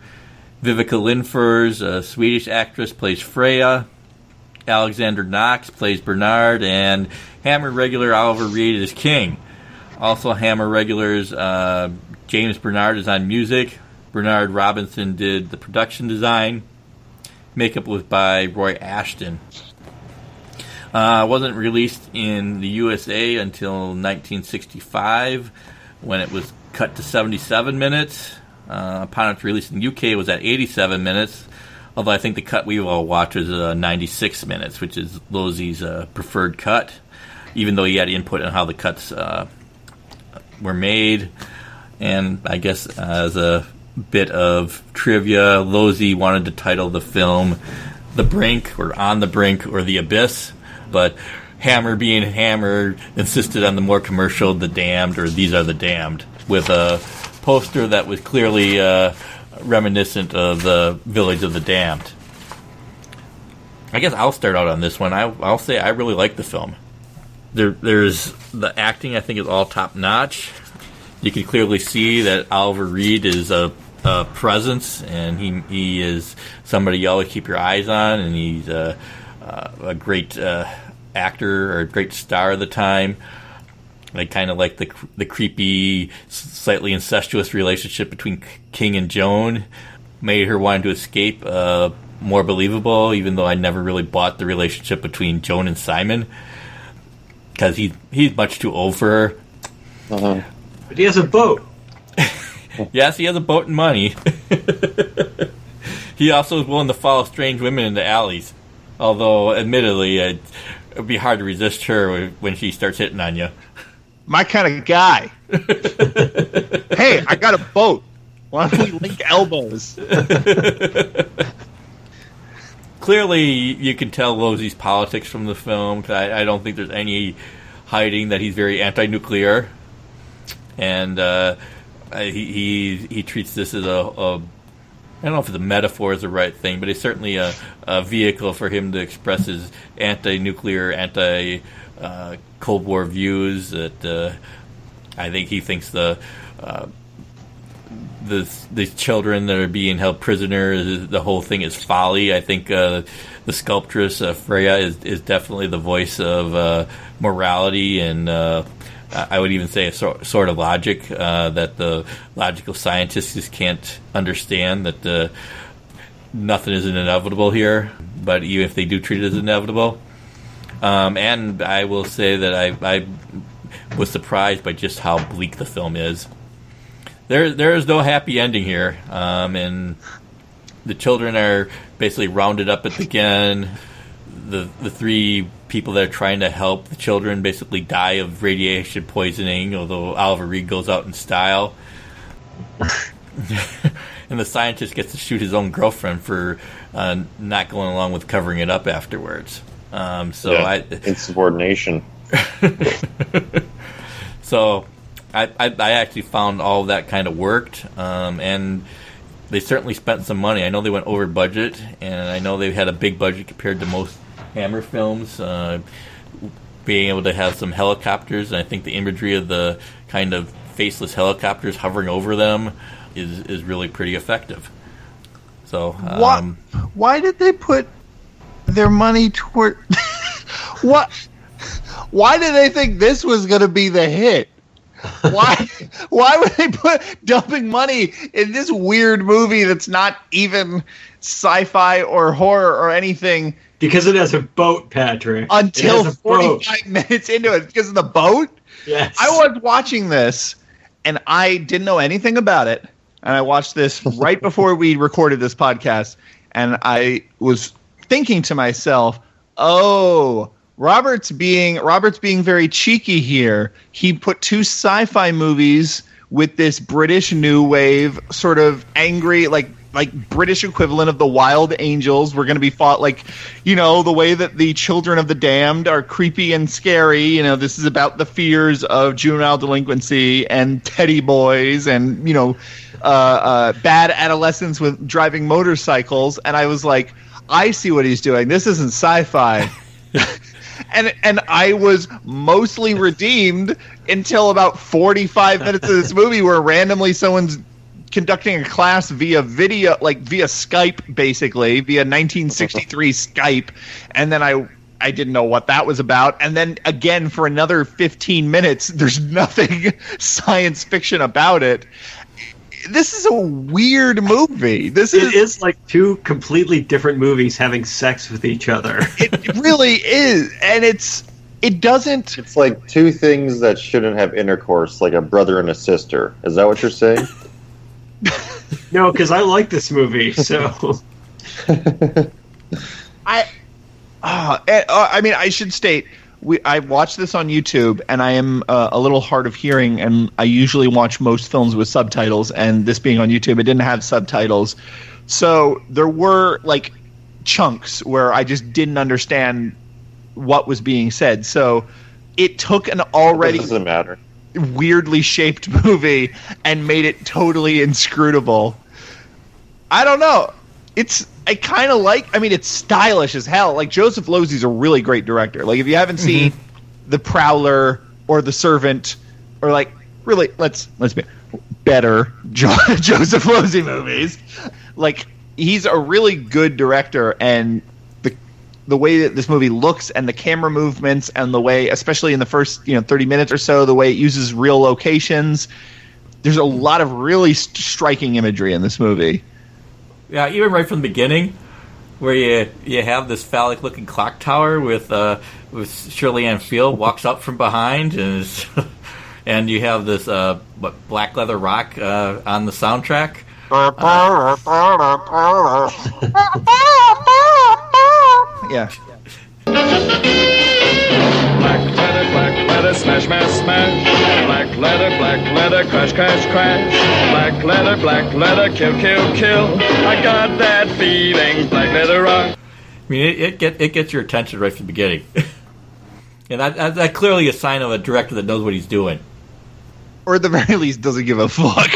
Vivica Lindfors, a Swedish actress, plays Freya. Alexander Knox plays Bernard, and Hammer regular Oliver Reed is King. Also Hammer regulars, James Bernard is on music. Bernard Robinson did the production design. Makeup was by Roy Ashton. Wasn't released in the USA until 1965, when it was cut to 77 minutes. Upon its release in the UK, it was at 87 minutes. Although I think the cut we all watched was 96 minutes, which is Losey's preferred cut, even though he had input on how the cuts were made. And I guess as a bit of trivia, Losey wanted to title the film The Brink, or On the Brink, or The Abyss, but Hammer, being Hammer, insisted on the more commercial The Damned, or These Are the Damned, with a poster that was clearly reminiscent of the Village of the Damned. I guess I'll start out on this one. I'll say I really like the film. There's the acting, I think, is all top notch. You can clearly see that Oliver Reed is a presence, and he is somebody you always keep your eyes on, and he's a great actor, or a great star of the time. I kind of like the creepy, slightly incestuous relationship between King and Joan. Made her wanting to escape more believable, even though I never really bought the relationship between Joan and Simon, because he's much too old for her. Uh-huh. But he has a boat. Yes, he has a boat and money. He also is willing to follow strange women into alleys. Although, admittedly, it'd be hard to resist her when she starts hitting on you. My kind of guy. Hey, I got a boat. Why don't we link elbows? Clearly, you can tell Losey's politics from the film. I don't think there's any hiding that he's very anti-nuclear. And he treats this as I don't know if it's a metaphor is the right thing, but it's certainly a vehicle for him to express his anti-nuclear, anti-Cold War views. That I think he thinks the children that are being held prisoner, the whole thing is folly. I think the sculptress Freya is definitely the voice of morality and I would even say a sort of logic that the logical scientists just can't understand, that nothing is inevitable here, but even if they do treat it as inevitable. And I will say that I was surprised by just how bleak the film is. There is no happy ending here, and the children are basically rounded up at the beginning. The three people that are trying to help the children basically die of radiation poisoning, although Oliver Reed goes out in style. And the scientist gets to shoot his own girlfriend for not going along with covering it up afterwards. Insubordination. So I actually found all of that kind of worked, and they certainly spent some money. I know they went over budget, and I know they had a big budget compared to most Hammer films, being able to have some helicopters, and I think the imagery of the kind of faceless helicopters hovering over them is really pretty effective. So why did they put their money toward what? Why did they think this was going to be the hit? Why would they put dumping money in this weird movie that's not even sci-fi or horror or anything? Because it has a boat, Patrick. Until 45 minutes into it. Because of the boat? Yes. I was watching this, and I didn't know anything about it. And I watched this right before we recorded this podcast. And I was thinking to myself, oh, Robert's being very cheeky here. He put two sci-fi movies with this British new wave sort of angry, like like British equivalent of the Wild Angels were going to be fought like, the way that the Children of the Damned are creepy and scary. This is about the fears of juvenile delinquency and teddy boys and, bad adolescents with driving motorcycles. And I was like, I see what he's doing. This isn't sci-fi. And I was mostly redeemed until about 45 minutes of this movie where randomly someone's conducting a class via video, like via Skype, basically, via 1963 Skype. And then I didn't know what that was about. And then again, for another 15 minutes, there's nothing science fiction about it. This is a weird movie. It is like two completely different movies having sex with each other. It really is. And it doesn't... It's like two things that shouldn't have intercourse, like a brother and a sister. Is that what you're saying? No, because I like this movie, so... I should state... I watched this on YouTube, and I am a little hard of hearing, and I usually watch most films with subtitles, and this being on YouTube, it didn't have subtitles. So there were, like, chunks where I just didn't understand what was being said. So it took an already doesn't matter. weirdly shaped movie and made it totally inscrutable. I don't know. It's stylish as hell. Like, Joseph Losey's a really great director. Like, if you haven't seen The Prowler or The Servant, or like, really, let's be better Joseph Losey movies, like, he's a really good director, and the way that this movie looks and the camera movements and the way, especially in the first 30 minutes or so, the way it uses real locations, there's a lot of really striking imagery in this movie. Yeah, even right from the beginning, where you have this phallic-looking clock tower with Shirley Ann Field walks up from behind, and you have this black leather rock on the soundtrack. Yeah. Black leather, smash, smash, smash. Black leather, crash, crash, crash. Black leather, kill, kill, kill. I got that feeling, black leather rock. I mean, it gets your attention right from the beginning. And that's clearly a sign of a director that knows what he's doing. Or at the very least, doesn't give a fuck.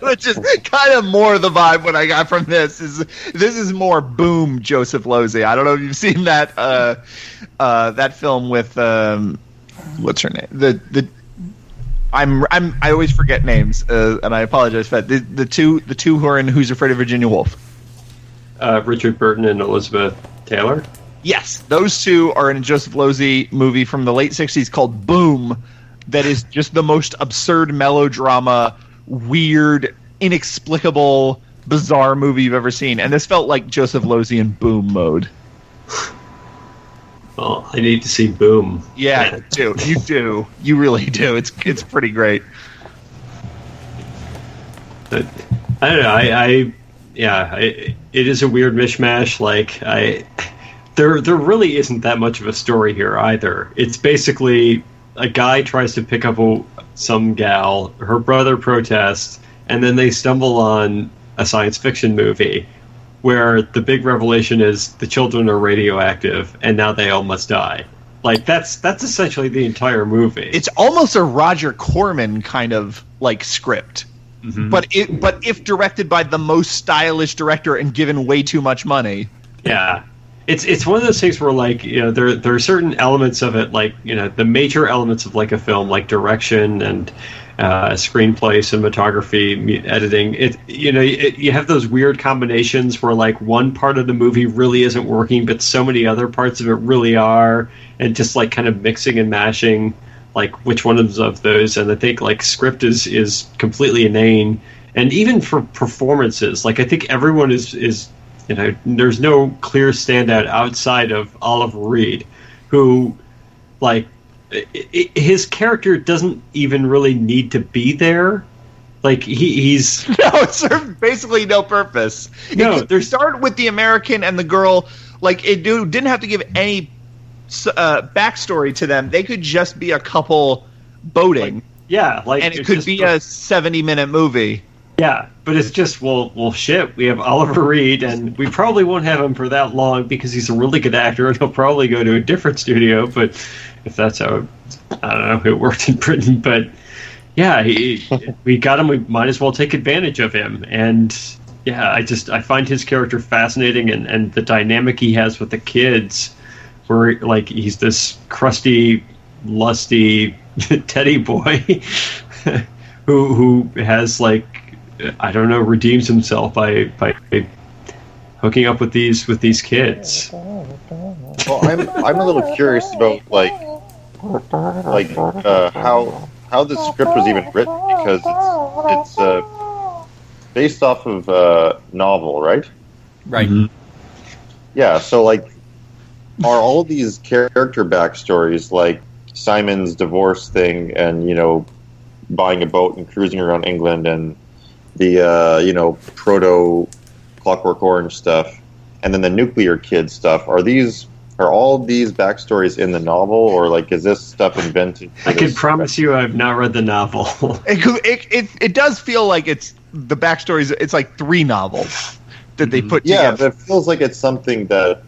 Which is kind of more the vibe what I got from this. This is more Boom Joseph Losey. I don't know if you've seen that that film with what's her name? I always forget names, and I apologize for that. The two who are in Who's Afraid of Virginia Woolf? Richard Burton and Elizabeth Taylor. Yes, those two are in a Joseph Losey movie from the late '60s called Boom. That is just the most absurd melodrama, weird, inexplicable, bizarre movie you've ever seen. And this felt like Joseph Losey in Boom mode. Well, I need to see Boom. Yeah, you do. You really do. It's pretty great. But, I don't know. It is a weird mishmash. Like, there really isn't that much of a story here either. It's basically a guy tries to pick up some gal, her brother protests, and then they stumble on a science fiction movie where the big revelation is the children are radioactive and now they all must die. Like, that's essentially the entire movie. It's almost a Roger Corman kind of like script. Mm-hmm. But if directed by the most stylish director and given way too much money. Yeah. It's one of those things where, like, there are certain elements of it, like, the major elements of, like, a film, like direction and screenplay, cinematography, editing. You have those weird combinations where, like, one part of the movie really isn't working, but so many other parts of it really are, and just, like, kind of mixing and mashing, like, which one of those. And I think, like, script is completely inane, and even for performances, like, I think everyone is there's no clear standout outside of Oliver Reed, who, like, his character doesn't even really need to be there. Like, he's... No, it served basically no purpose. No, there's start with the American and the girl. Like, it didn't have to give any backstory to them. They could just be a couple boating. And it could be a 70-minute movie. Yeah, but it's just, well, shit, we have Oliver Reed, and we probably won't have him for that long because he's a really good actor, and he'll probably go to a different studio, but if that's how, I don't know, it worked in Britain, but yeah, we got him, we might as well take advantage of him, and yeah, I find his character fascinating, and the dynamic he has with the kids, where, like, he's this crusty, lusty teddy boy who has, like, I don't know, redeems himself by hooking up with these kids. Well, I'm a little curious about how the script was even written, because it's based off of a novel, right? Right. Mm-hmm. Yeah. So, like, are all these character backstories, like Simon's divorce thing, and buying a boat and cruising around England, and the proto Clockwork Orange stuff, and then the nuclear kid stuff, are all these backstories in the novel, or, like, is this stuff invented? I can promise you I've not read the novel. It does feel like it's the backstories. It's like 3 novels that they put together. Yeah, but it feels like it's something that,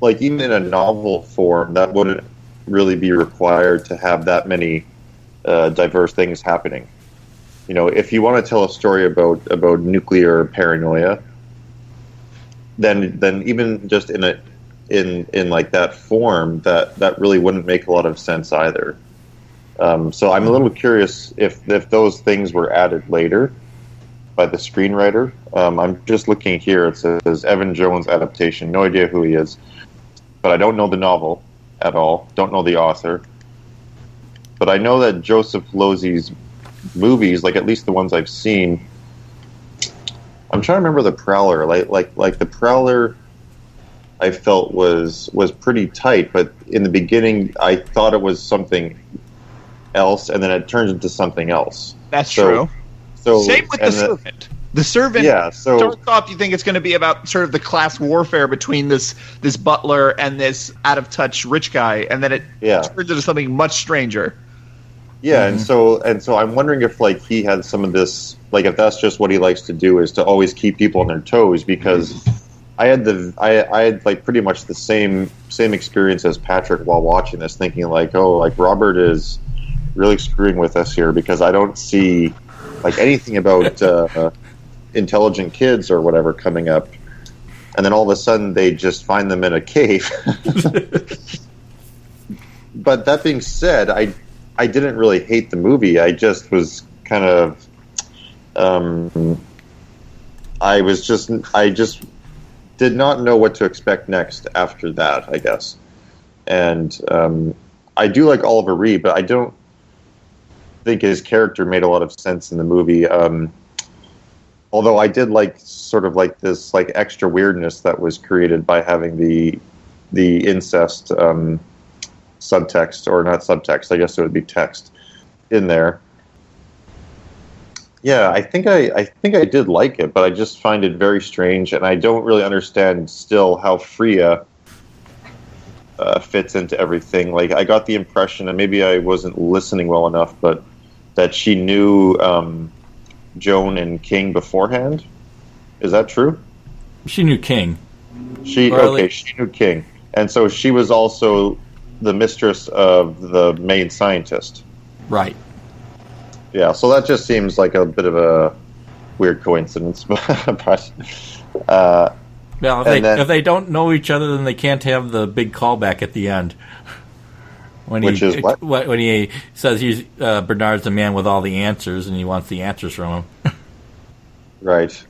like, even in a novel form, that wouldn't really be required to have that many diverse things happening. If you want to tell a story about nuclear paranoia, then even just in like that form, that really wouldn't make a lot of sense either. So I'm a little curious if those things were added later by the screenwriter. I'm just looking here. It says Evan Jones adaptation. No idea who he is, but I don't know the novel at all. Don't know the author, but I know that Joseph Losey's movies, like at least the ones I've seen, I'm trying to remember the Prowler. Like the Prowler, I felt was pretty tight, but in the beginning I thought it was something else, and then it turns into something else. That's true. So same with the Servant. The Servant. Yeah. So starts off, you think it's going to be about sort of the class warfare between this butler and this out of touch rich guy, and then it turns into something much stranger. Yeah, and so I'm wondering if, like, he had some of this, like, if that's just what he likes to do, is to always keep people on their toes, because I had like pretty much the same experience as Patrick while watching this, thinking like, oh, like, Robert is really screwing with us here, because I don't see, like, anything about intelligent kids or whatever coming up, and then all of a sudden they just find them in a cave. But that being said, I didn't really hate the movie. I just was kind of, I just did not know what to expect next after that, I guess. And I do like Oliver Reed, but I don't think his character made a lot of sense in the movie. Although I did like sort of like this like extra weirdness that was created by having the incest subtext, or not subtext, I guess it would be text in there. Yeah, I think I did like it, but I just find it very strange, and I don't really understand still how Freya fits into everything. Like, I got the impression, and maybe I wasn't listening well enough, but that she knew Joan and King beforehand. Is that true? She knew King. She knew King, and so she was also the mistress of the main scientist. Right. Yeah, so that just seems like a bit of a weird coincidence. But well, if they don't know each other, then they can't have the big callback at the end. When he says Bernard's the man with all the answers, and he wants the answers from him. Right.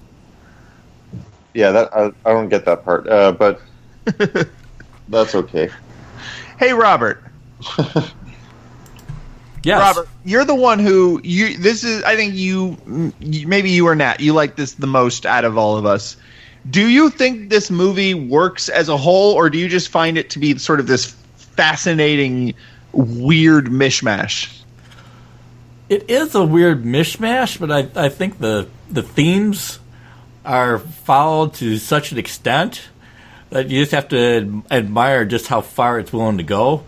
Yeah, that I don't get that part, but that's okay. Hey, Robert. Yes. Robert, you're the one who I think maybe you or Nat, you like this the most out of all of us. Do you think this movie works as a whole, or do you just find it to be sort of this fascinating, weird mishmash? It is a weird mishmash, but I think the themes are followed to such an extent that you just have to admire just how far it's willing to go.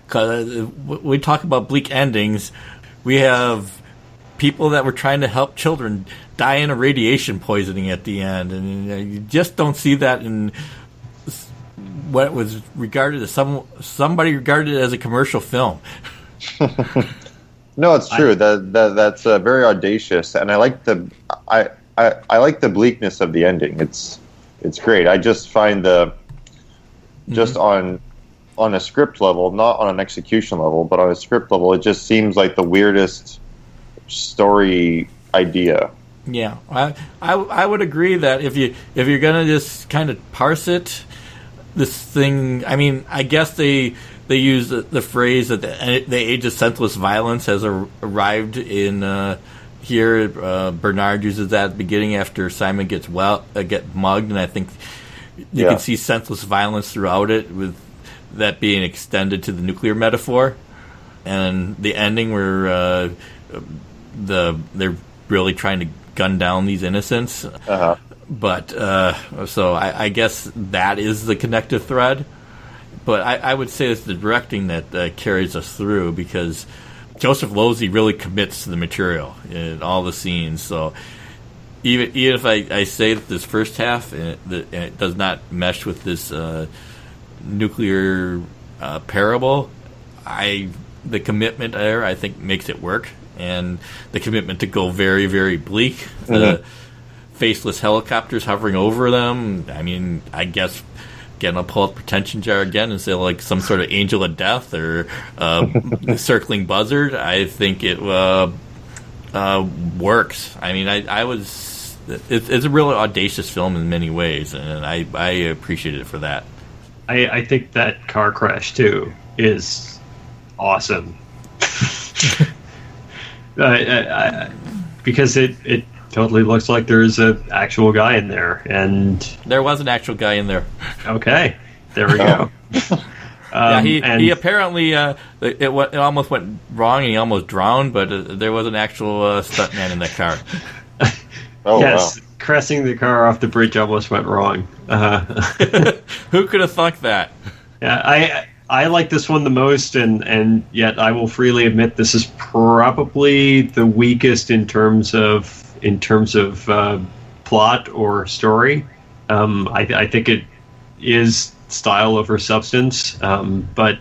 Because we talk about bleak endings, we have people that were trying to help children dying of radiation poisoning at the end, and you just don't see that in what was regarded as somebody regarded as a commercial film. No, it's true. That's very audacious, and I like the I like the bleakness of the ending. It's great. I just find just on a script level, not on an execution level, but on a script level, it just seems like the weirdest story idea. Yeah, I would agree that if you're gonna just kind of parse it, this thing. I mean, I guess they use the phrase that the age of senseless violence has arrived in here. Bernard uses that at the beginning after Simon gets mugged, and I think you can see senseless violence throughout it, with that being extended to the nuclear metaphor, and the ending where they're really trying to gun down these innocents. Uh-huh. But so I guess that is the connective thread. But I would say it's the directing that carries us through, because Joseph Losey really commits to the material in all the scenes. So even if I say that this first half it does not mesh with this nuclear parable, the commitment there, I think, makes it work, and the commitment to go very, very bleak. The faceless helicopters hovering over them. I mean, I guess, again, I'll pull out the pretension jar again and say like some sort of angel of death or circling buzzard. I think it works. I mean, it's a really audacious film in many ways, and I appreciate it for that. I think that car crash too is awesome. Because it totally looks like there's an actual guy in there, and there was an actual guy in there. Okay, there we go. He apparently it almost went wrong, and he almost drowned, but there was an actual stuntman in that car. Yes, wow. Crashing the car off the bridge almost went wrong. Who could have thought that? Yeah, I like this one the most, and yet I will freely admit this is probably the weakest in terms of plot or story. I think it is style over substance, but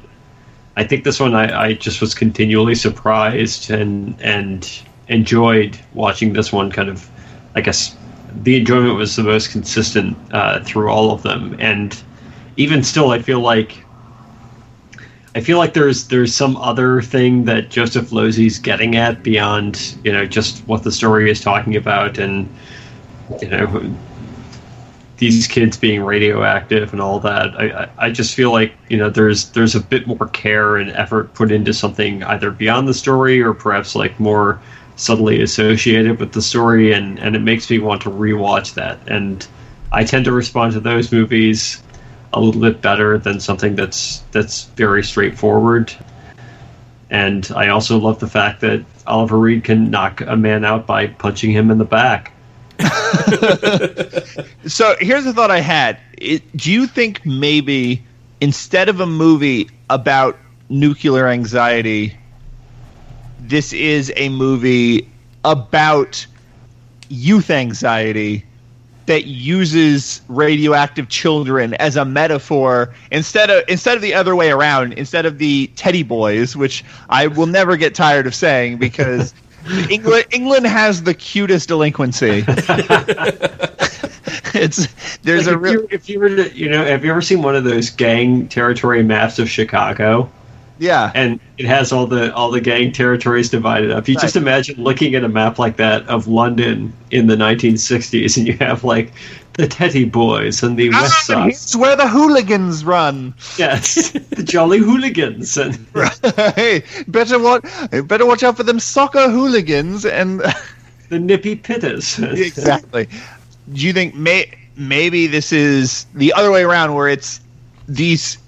I think this one I just was continually surprised and enjoyed watching this one. Kind of, I guess, the enjoyment was the most consistent through all of them, and even still, I feel like there's some other thing that Joseph Losey's getting at beyond, just what the story is talking about, and these kids being radioactive and all that. I just feel like there's a bit more care and effort put into something either beyond the story or perhaps like more subtly associated with the story, and it makes me want to rewatch that. And I tend to respond to those movies a little bit better than something that's very straightforward. And I also love the fact that Oliver Reed can knock a man out by punching him in the back. So here's a thought I had. Do you think maybe instead of a movie about nuclear anxiety, this is a movie about youth anxiety that uses radioactive children as a metaphor instead of the other way around, instead of the teddy boys, which I will never get tired of saying because England has the cutest delinquency. If you were to, have you ever seen one of those gang territory maps of Chicago? Yeah, and it has all the gang territories divided up. You just imagine looking at a map like that of London in the 1960s, and you have like the Teddy Boys and the West Side. It's where the hooligans run. Yes, the Jolly Hooligans. And hey, better watch out for them soccer hooligans and the Nippy Pitters. Exactly. Do you think maybe this is the other way around, where it's these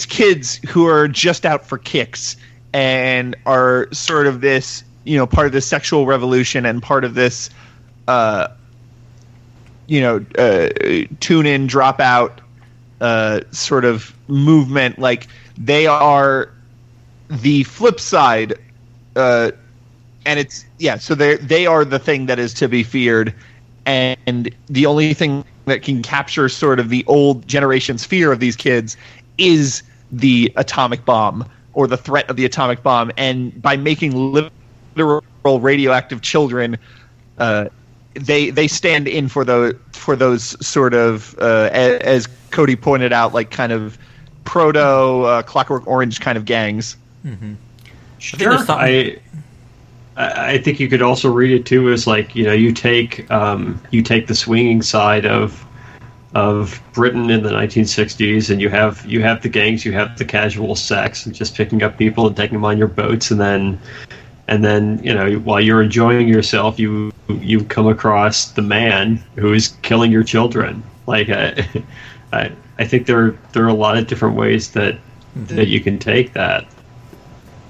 kids who are just out for kicks and are sort of this, part of this sexual revolution and part of this, tune in, drop out, sort of movement. Like they are the flip side, and it's So they are the thing that is to be feared, and the only thing that can capture sort of the old generation's fear of these kids is the atomic bomb or the threat of the atomic bomb. And by making literal radioactive children, they stand in for those sort of as Cody pointed out, like kind of proto Clockwork Orange kind of gangs. Mm-hmm. Sure, I think you could also read it too as like, you take the swinging side of Britain in the 1960s, and you have the gangs, you have the casual sex and just picking up people and taking them on your boats, and then while you're enjoying yourself, you come across the man who is killing your children. Like I think there are a lot of different ways that you can take that.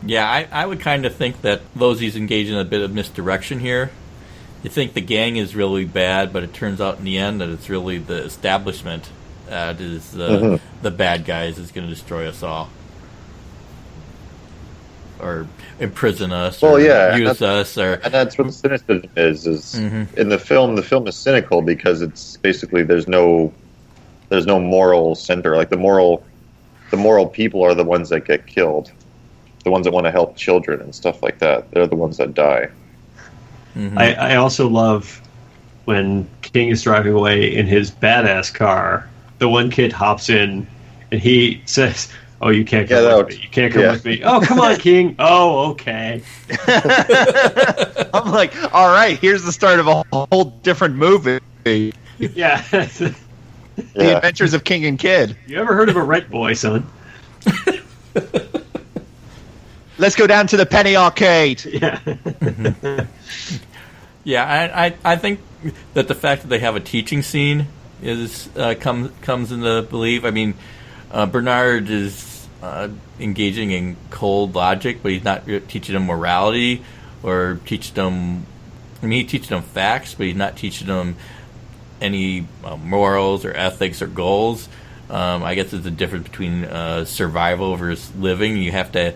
Yeah, I would kind of think that Losey's engaged in a bit of misdirection here. You think the gang is really bad, but it turns out in the end that it's really the establishment that is the bad guys is going to destroy us all. Or imprison us, or use us. And that's what the cynicism is in the film. The film is cynical because it's basically there's no moral center. Like the moral people are the ones that get killed. The ones that want to help children and stuff like that. They're the ones that die. Mm-hmm. I also love when King is driving away in his badass car. The one kid hops in and he says, "Oh, you can't come with me. You can't come with me." "Oh, come on, King." "Oh, okay." I'm like, all right, here's the start of a whole different movie. Yeah. The Adventures of King and Kid. You ever heard of a rent boy, son? Let's go down to the penny arcade. Yeah. Yeah, I think that the fact that they have a teaching scene is comes into belief. I mean, Bernard is engaging in cold logic, but he's not teaching them morality or teaching them. I mean, he's teaching them facts, but he's not teaching them any morals or ethics or goals. I guess there's a difference between survival versus living. You have to,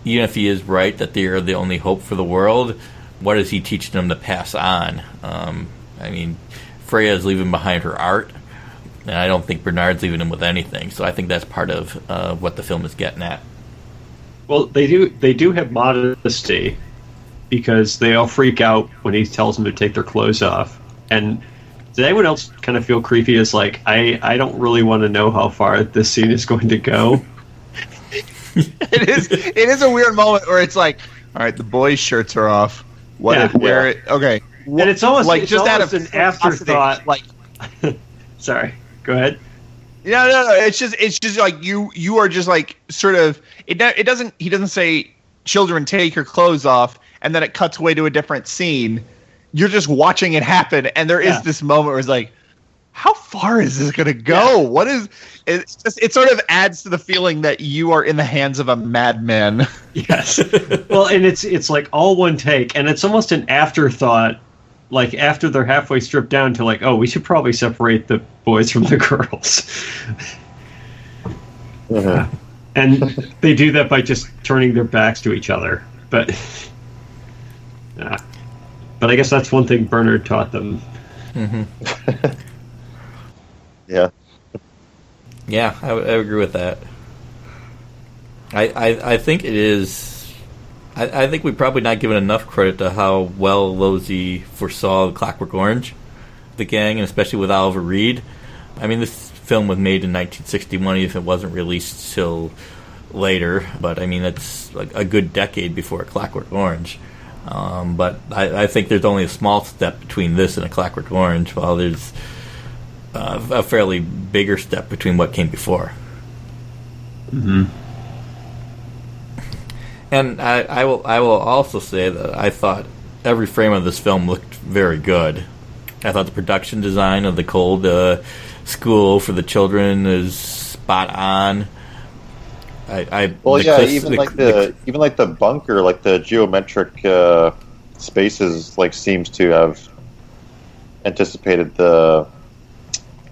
even if he is right that they are the only hope for the world, what is he teaching them to pass on? I mean, Freya is leaving behind her art, and I don't think Bernard's leaving him with anything. So I think that's part of what the film is getting at. Well, they do have modesty, because they all freak out when he tells them to take their clothes off. And did anyone else kind of feel creepy as like, I don't really want to know how far this scene is going to go? It is a weird moment where it's like, all right, the boys' shirts are off. Okay. And it's almost like it's just almost out of an afterthought. like, sorry, go ahead. No. It's just like you are just like sort of. He doesn't say, "Children, take your clothes off," and then it cuts away to a different scene. You're just watching it happen, and there is this moment where it's like, how far is this going to go? Yeah. What is it sort of adds to the feeling that you are in the hands of a madman. Yes. Well, and it's like all one take, and it's almost an afterthought, like after they're halfway stripped down to like, oh, we should probably separate the boys from the girls. And they do that by just turning their backs to each other. But I guess that's one thing Bernard taught them. Mm-hmm. Yeah. Yeah, I agree with that. I think it is. I think we've probably not given enough credit to how well Losey foresaw Clockwork Orange, the gang, and especially with Oliver Reed. I mean, this film was made in 1961, if it wasn't released till later. But I mean, it's like a good decade before Clockwork Orange. But I think there's only a small step between this and A Clockwork Orange, while there's a fairly bigger step between what came before. Mm-hmm. And I will also say that I thought every frame of this film looked very good. I thought the production design of the cold school for the children is spot on. Even like the bunker, like the geometric spaces, like seems to have anticipated the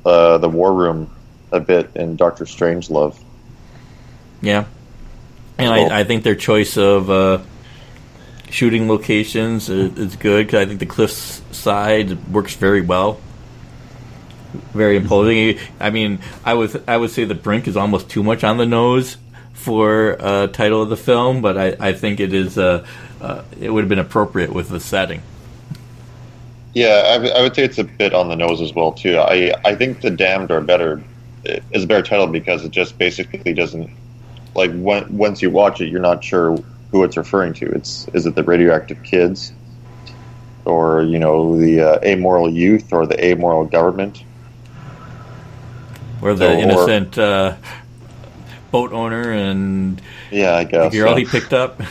war room a bit in Doctor Strangelove. Yeah, and I think their choice of shooting locations is good, because I think the cliff side works very well. Very imposing. I mean, I would say the brink is almost too much on the nose for a title of the film, but I think it is it would have been appropriate with the setting. Yeah, I would say it's a bit on the nose as well too. I think The Damned is a better title because it just basically doesn't, like, once you watch it, you're not sure who it's referring to. Is it the radioactive kids, or the amoral youth, or the amoral government? Or the innocent boat owner and I guess the girl he picked up,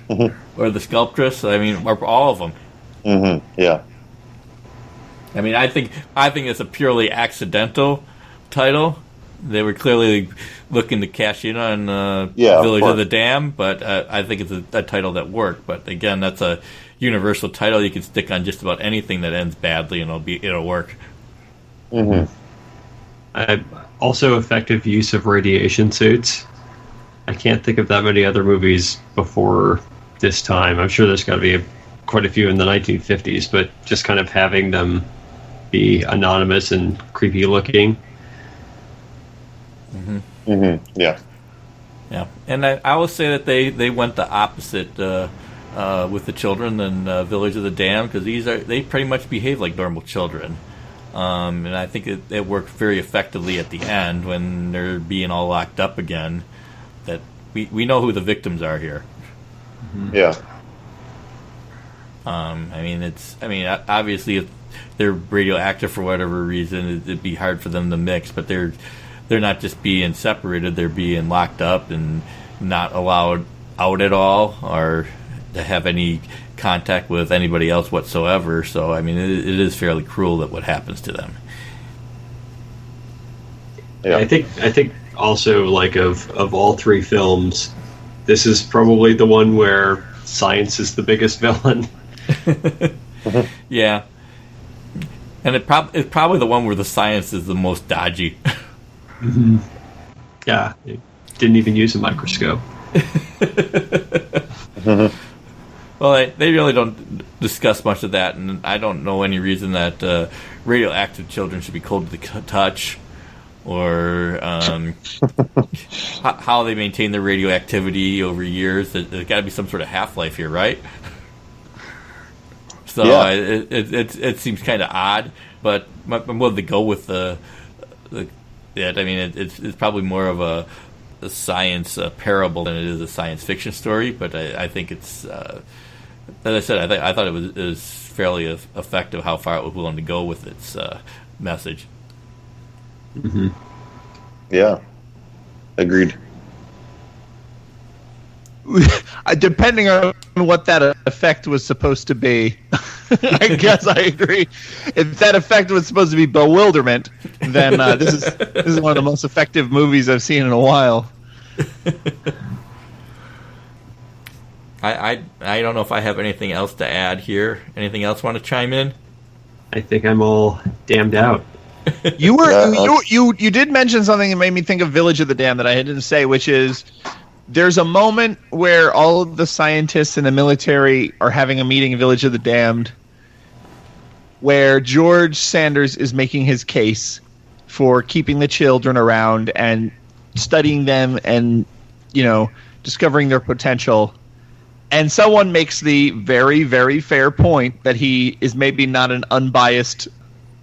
or the sculptress. I mean, or all of them. Mm-hmm. Yeah. I mean, I think it's a purely accidental title. They were clearly looking to cash in on Village of the Damned, but I think it's a title that worked. But again, that's a universal title you can stick on just about anything that ends badly, and it'll work. Mm-hmm. Also, effective use of radiation suits. I can't think of that many other movies before this time. I'm sure there's got to be quite a few in the 1950s, but just kind of having them be anonymous and creepy looking. Mm-hmm. Mm-hmm. Yeah. Yeah, and I will say that they went the opposite with the children than Village of the Damned, because they pretty much behave like normal children. And I think it worked very effectively at the end when they're being all locked up again. That we know who the victims are here. Mm-hmm. Yeah. Obviously, if they're radioactive for whatever reason, it'd be hard for them to mix. But they're not just being separated; they're being locked up and not allowed out at all, or to have any contact with anybody else whatsoever. So, I mean, it is fairly cruel that what happens to them. Yeah. I think also, like, of all three films, this is probably the one where science is the biggest villain. Yeah, and it's probably the one where the science is the most dodgy. Mm-hmm. Yeah, it didn't even use a microscope. Well, they really don't discuss much of that, and I don't know any reason that radioactive children should be cold to the touch, or how they maintain their radioactivity over years. There's got to be some sort of half-life here, right? So yeah. It seems kind of odd, but I'm willing to go with it. I mean, it's probably more of a science parable than it is a science fiction story, but I think it's... as I said, I thought it was fairly effective how far it was willing to go with its message. Mm-hmm. Yeah, agreed. Depending on what that effect was supposed to be, I guess I agree. If that effect was supposed to be bewilderment, then this is one of the most effective movies I've seen in a while. I don't know if I have anything else to add here. Anything else want to chime in? I think I'm all damned out. You did mention something that made me think of Village of the Damned that I didn't say, which is there's a moment where all of the scientists in the military are having a meeting in Village of the Damned where George Sanders is making his case for keeping the children around and studying them and, discovering their potential. And someone makes the very, very fair point that he is maybe not an unbiased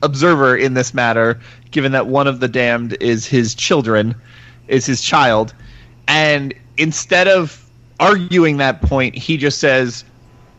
observer in this matter, given that one of the damned is his child. And instead of arguing that point, he just says,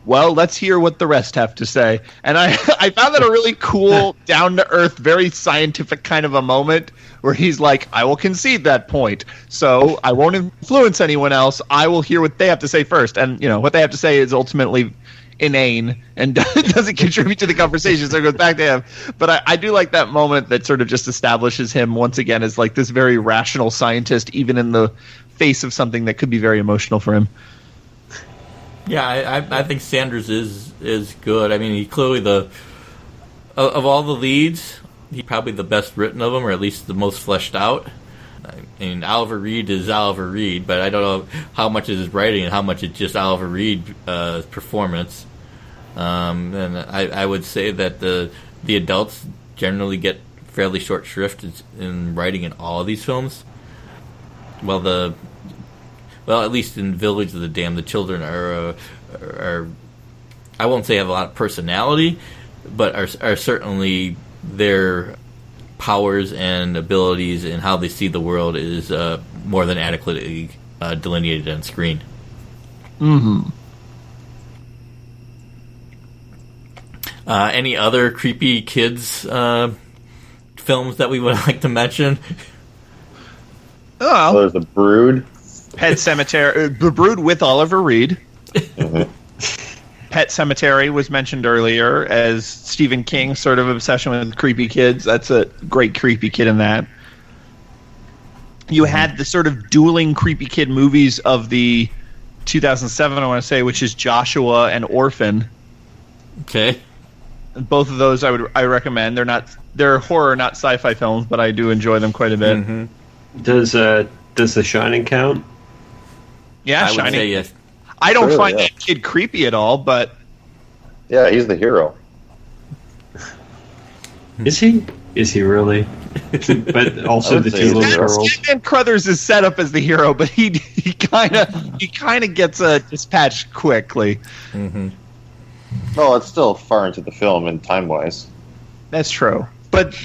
well, let's hear what the rest have to say. And I found that a really cool, down-to-earth, very scientific kind of a moment where he's like, I will concede that point, so I won't influence anyone else. I will hear what they have to say first. And, what they have to say is ultimately inane and doesn't contribute to the conversation, so it goes back to him. But I do like that moment that sort of just establishes him once again as like this very rational scientist, even in the face of something that could be very emotional for him. Yeah, I think Sanders is good. I mean, he clearly of all the leads, he's probably the best written of them, or at least the most fleshed out. I mean, Oliver Reed is Oliver Reed, but I don't know how much is his writing and how much is just Oliver Reed's performance. And I would say that the adults generally get fairly short shrift in writing in all of these films. Well, at least in Village of the Damned, the children are I won't say have a lot of personality, but are certainly their powers and abilities and how they see the world is more than adequately delineated on screen. Mm-hmm. Any other creepy kids films that we would like to mention? Oh, there's The Brood. Pet Cemetery. The Brood with Oliver Reed. Mm-hmm. Pet Cemetery was mentioned earlier as Stephen King's sort of obsession with creepy kids. That's a great creepy kid in that. You had the sort of dueling creepy kid movies of the 2007, I want to say, which is Joshua and Orphan. Okay. Both of those I recommend. They're horror, not sci-fi films, but I do enjoy them quite a bit. Mm-hmm. Does The Shining count? Yeah, I would Shining. say yes. I don't find that kid creepy at all, but yeah, he's the hero. Is he? Is he really? But also the two little girls. Ant Crothers is set up as the hero, but he kind of gets dispatched quickly. Mm-hmm. Well, it's still far into the film and time-wise. That's true, but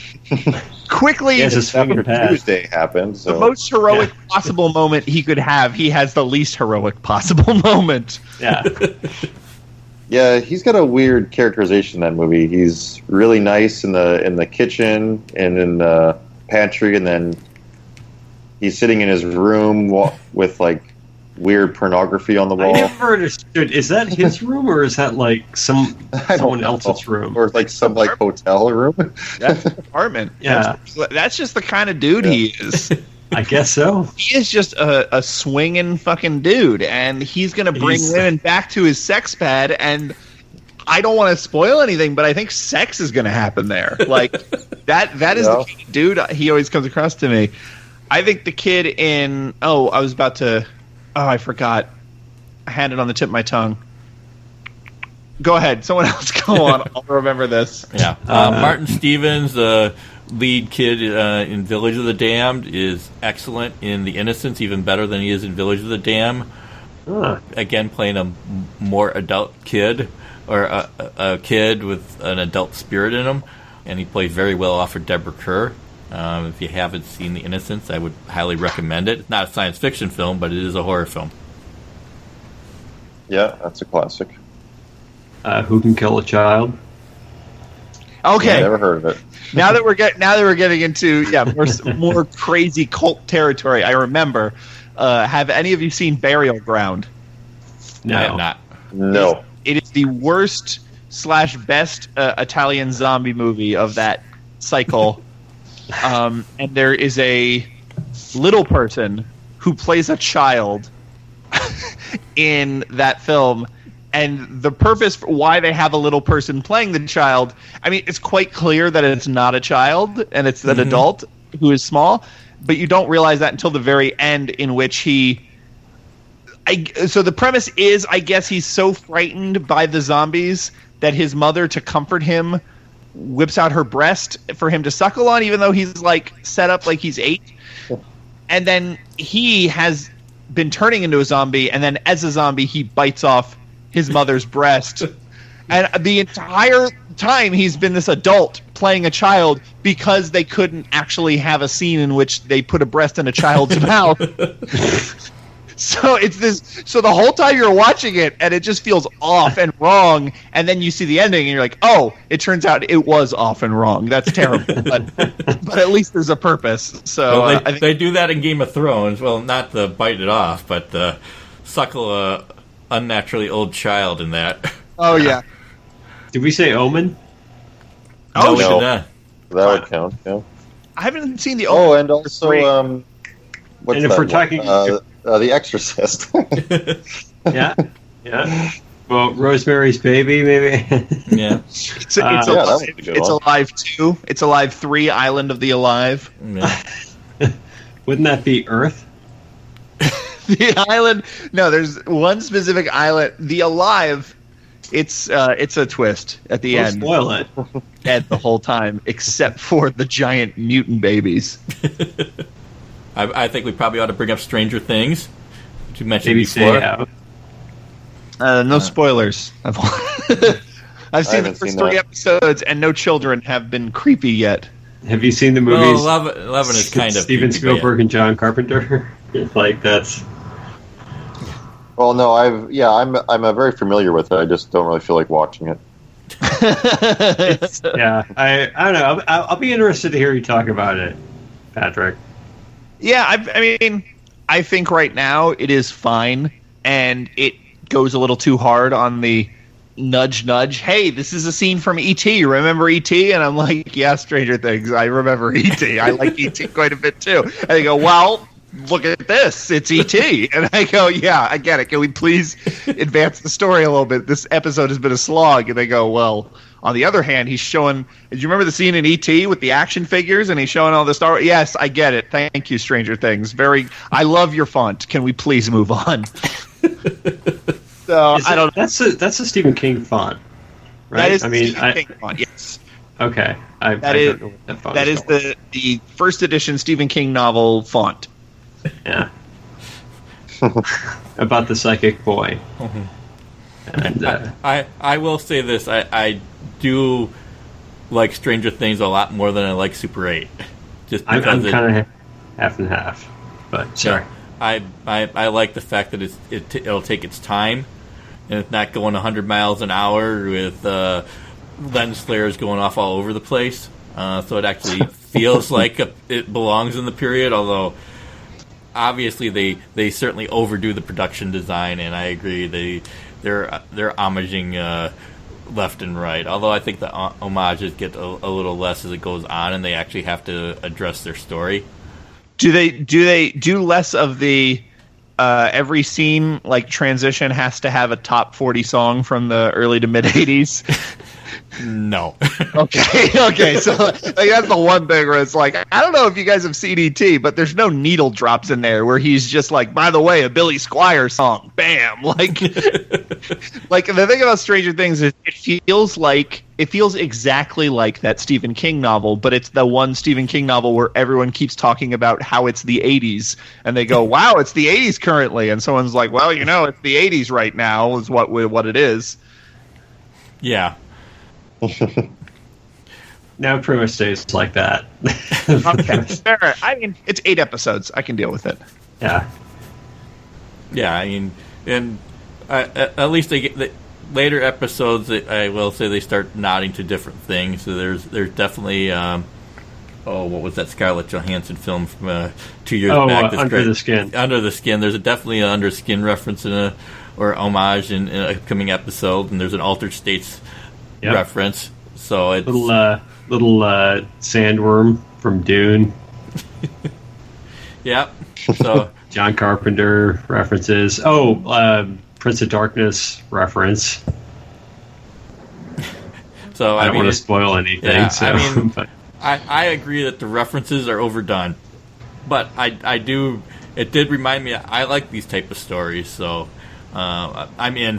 quickly, Tuesday happened. So. The most heroic possible moment he could have, he has the least heroic possible moment. Yeah. Yeah, he's got a weird characterization in that movie. He's really nice in the kitchen and in the pantry, and then he's sitting in his room with like weird pornopography on the wall. I never understood. Is that his room or is that like someone else's room? Or like some like hotel room? That's an apartment. Yeah. That's just the kind of dude he is. I guess so. He is just a swinging fucking dude, and he's going to bring women back to his sex pad, and I don't want to spoil anything, but I think sex is going to happen there. Like, that is the kind of dude he always comes across to me. I think the kid in... I forgot. I had it on the tip of my tongue. Go ahead. Someone else go on. I'll remember this. Yeah. Martin Stevens, the lead kid in Village of the Damned, is excellent in The Innocents, even better than he is in Village of the Damned. Again, playing a more adult kid, or a kid with an adult spirit in him. And he plays very well off of Deborah Kerr. If you haven't seen The Innocents, I would highly recommend it. It's not a science fiction film, but it is a horror film. Yeah, that's a classic. Who Can Kill a Child? Okay, never heard of it. Now that we're getting into more crazy cult territory, I remember. Have any of you seen Burial Ground? No, I have not. No. It is the worst / best Italian zombie movie of that cycle. And there is a little person who plays a child in that film. And the purpose for why they have a little person playing the child, I mean, it's quite clear that it's not a child and it's an adult who is small, but you don't realize that until the very end, in which so the premise is, I guess he's so frightened by the zombies that his mother, to comfort him, whips out her breast for him to suckle on, even though he's like set up like he's 8. And then he has been turning into a zombie, and then as a zombie he bites off his mother's breast. And the entire time he's been this adult playing a child, because they couldn't actually have a scene in which they put a breast in a child's mouth. So it's this. So the whole time you're watching it, and it just feels off and wrong, and then you see the ending, and you're like, "Oh, it turns out it was off and wrong. That's terrible." but at least there's a purpose. So well, they do that in Game of Thrones. Well, not to bite it off, but suckle a unnaturally old child in that. Oh yeah. Did we say Omen? Oh, no, we did not. That would count. Yeah. I haven't seen the. Oh, and also, what's and if that we're talking, The Exorcist. yeah. Well, Rosemary's Baby, maybe. Yeah. It's Alive 2. It's Alive 3. Island of the Alive. Yeah. Wouldn't that be Earth? The island. No, there's one specific island. The Alive. It's a twist at the end. Spoil it. Dead the whole time, except for the giant mutant babies. I think we probably ought to bring up Stranger Things, which you mentioned Maybe before. No spoilers. I've seen the first 3 episodes, and no children have been creepy yet. Have you seen the movies? Well, 11 is kind of Steven creepy, Spielberg and John Carpenter. Like that's. Well, no, I'm very familiar with it. I just don't really feel like watching it. I don't know. I'll be interested to hear you talk about it, Patrick. Yeah, I mean, I think right now it is fine, and it goes a little too hard on the nudge, nudge. Hey, this is a scene from E.T. Remember E.T.? And I'm like, yeah, Stranger Things. I remember E.T. I like E.T. quite a bit too. And they go, well, look at this. It's E.T. And I go, yeah, I get it. Can we please advance the story a little bit? This episode has been a slog. And they go, well, on the other hand, he's showing. Did you remember the scene in E.T. with the action figures? And he's showing all the Star Wars? Yes, I get it. Thank you, Stranger Things. I love your font. Can we please move on? So I don't. That's a Stephen King font, right? That is Stephen King font. Yes. Okay. That is the first edition Stephen King novel font. Yeah. About the psychic boy. Mm-hmm. And I will say this: I do like Stranger Things a lot more than I like Super 8. Just because I'm kind of half and half, but sorry. I like the fact that it'll take its time, and it's not going 100 miles an hour with lens flares going off all over the place. So it actually feels like it belongs in the period, although obviously they certainly overdo the production design, and I agree they're homaging left and right. Although I think the homages get a little less as it goes on, and they actually have to address their story. Do they do less of the every scene like transition has to have a top 40 song from the early to mid 80s? No. Okay. So like, that's the one thing where it's like, I don't know if you guys have seen E.T., but there's no needle drops in there where he's just like, by the way, a Billy Squier song, bam. Like the thing about Stranger Things is it feels exactly like that Stephen King novel, but it's the one Stephen King novel where everyone keeps talking about how it's the 80s, and they go, wow, it's the 80s currently, and someone's like, well, it's the 80s right now is what it is. Yeah. Now it pretty much stays like that. Okay, fair. I mean, it's 8 episodes. I can deal with it. Yeah. Yeah, I mean, and at least they get the later episodes. I will say they start nodding to different things. So there's definitely what was that Scarlett Johansson film from 2 years back? Under the Skin. Under the Skin. There's definitely an Under the Skin reference or homage in an upcoming episode, and there's an Altered States reference. So it's little sandworm from Dune. Yep. So John Carpenter references. Prince of Darkness reference. So I don't want to spoil anything. Yeah, so, I mean, I agree that the references are overdone, but I do. It did remind me. I like these type of stories, so I'm in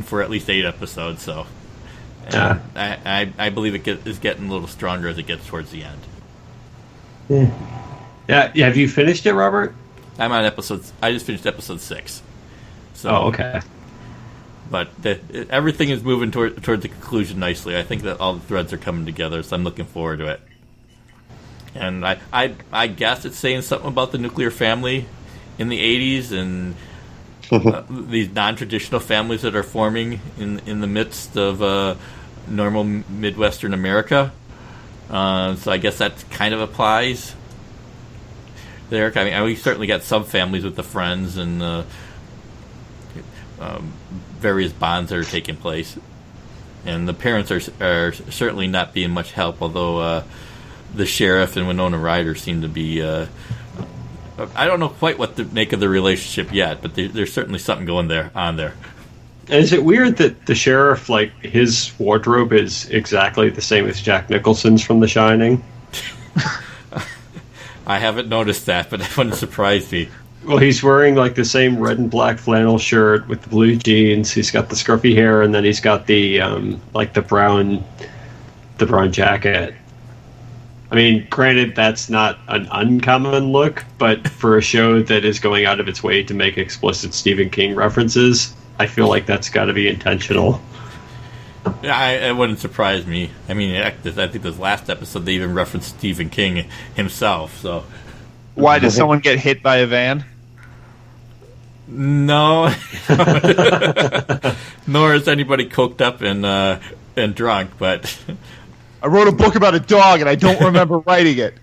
for at least 8 episodes. So. I believe it is getting a little stronger as it gets towards the end. Yeah. Have you finished it, Robert? I'm on I just finished episode 6. So, okay. But everything is moving toward the conclusion nicely. I think that all the threads are coming together, so I'm looking forward to it. And I guess it's saying something about the nuclear family in the 80s and these non-traditional families that are forming in the midst of normal Midwestern America. So I guess that kind of applies there. I mean, we certainly got some families with the friends and various bonds that are taking place. And the parents are certainly not being much help, although the sheriff and Winona Ryder seem to be... I don't know quite what to make of the relationship yet, but there's certainly something going on there. Is it weird that the sheriff, like, his wardrobe is exactly the same as Jack Nicholson's from The Shining? I haven't noticed that, but that wouldn't surprise me. Well, he's wearing like the same red and black flannel shirt with the blue jeans. He's got the scruffy hair, and then he's got the the brown jacket. I mean, granted, that's not an uncommon look, but for a show that is going out of its way to make explicit Stephen King references, I feel like that's got to be intentional. Yeah, it wouldn't surprise me. I mean, I think this last episode they even referenced Stephen King himself. So, why did someone get hit by a van? No, nor is anybody coked up and drunk. But I wrote a book about a dog, and I don't remember writing it.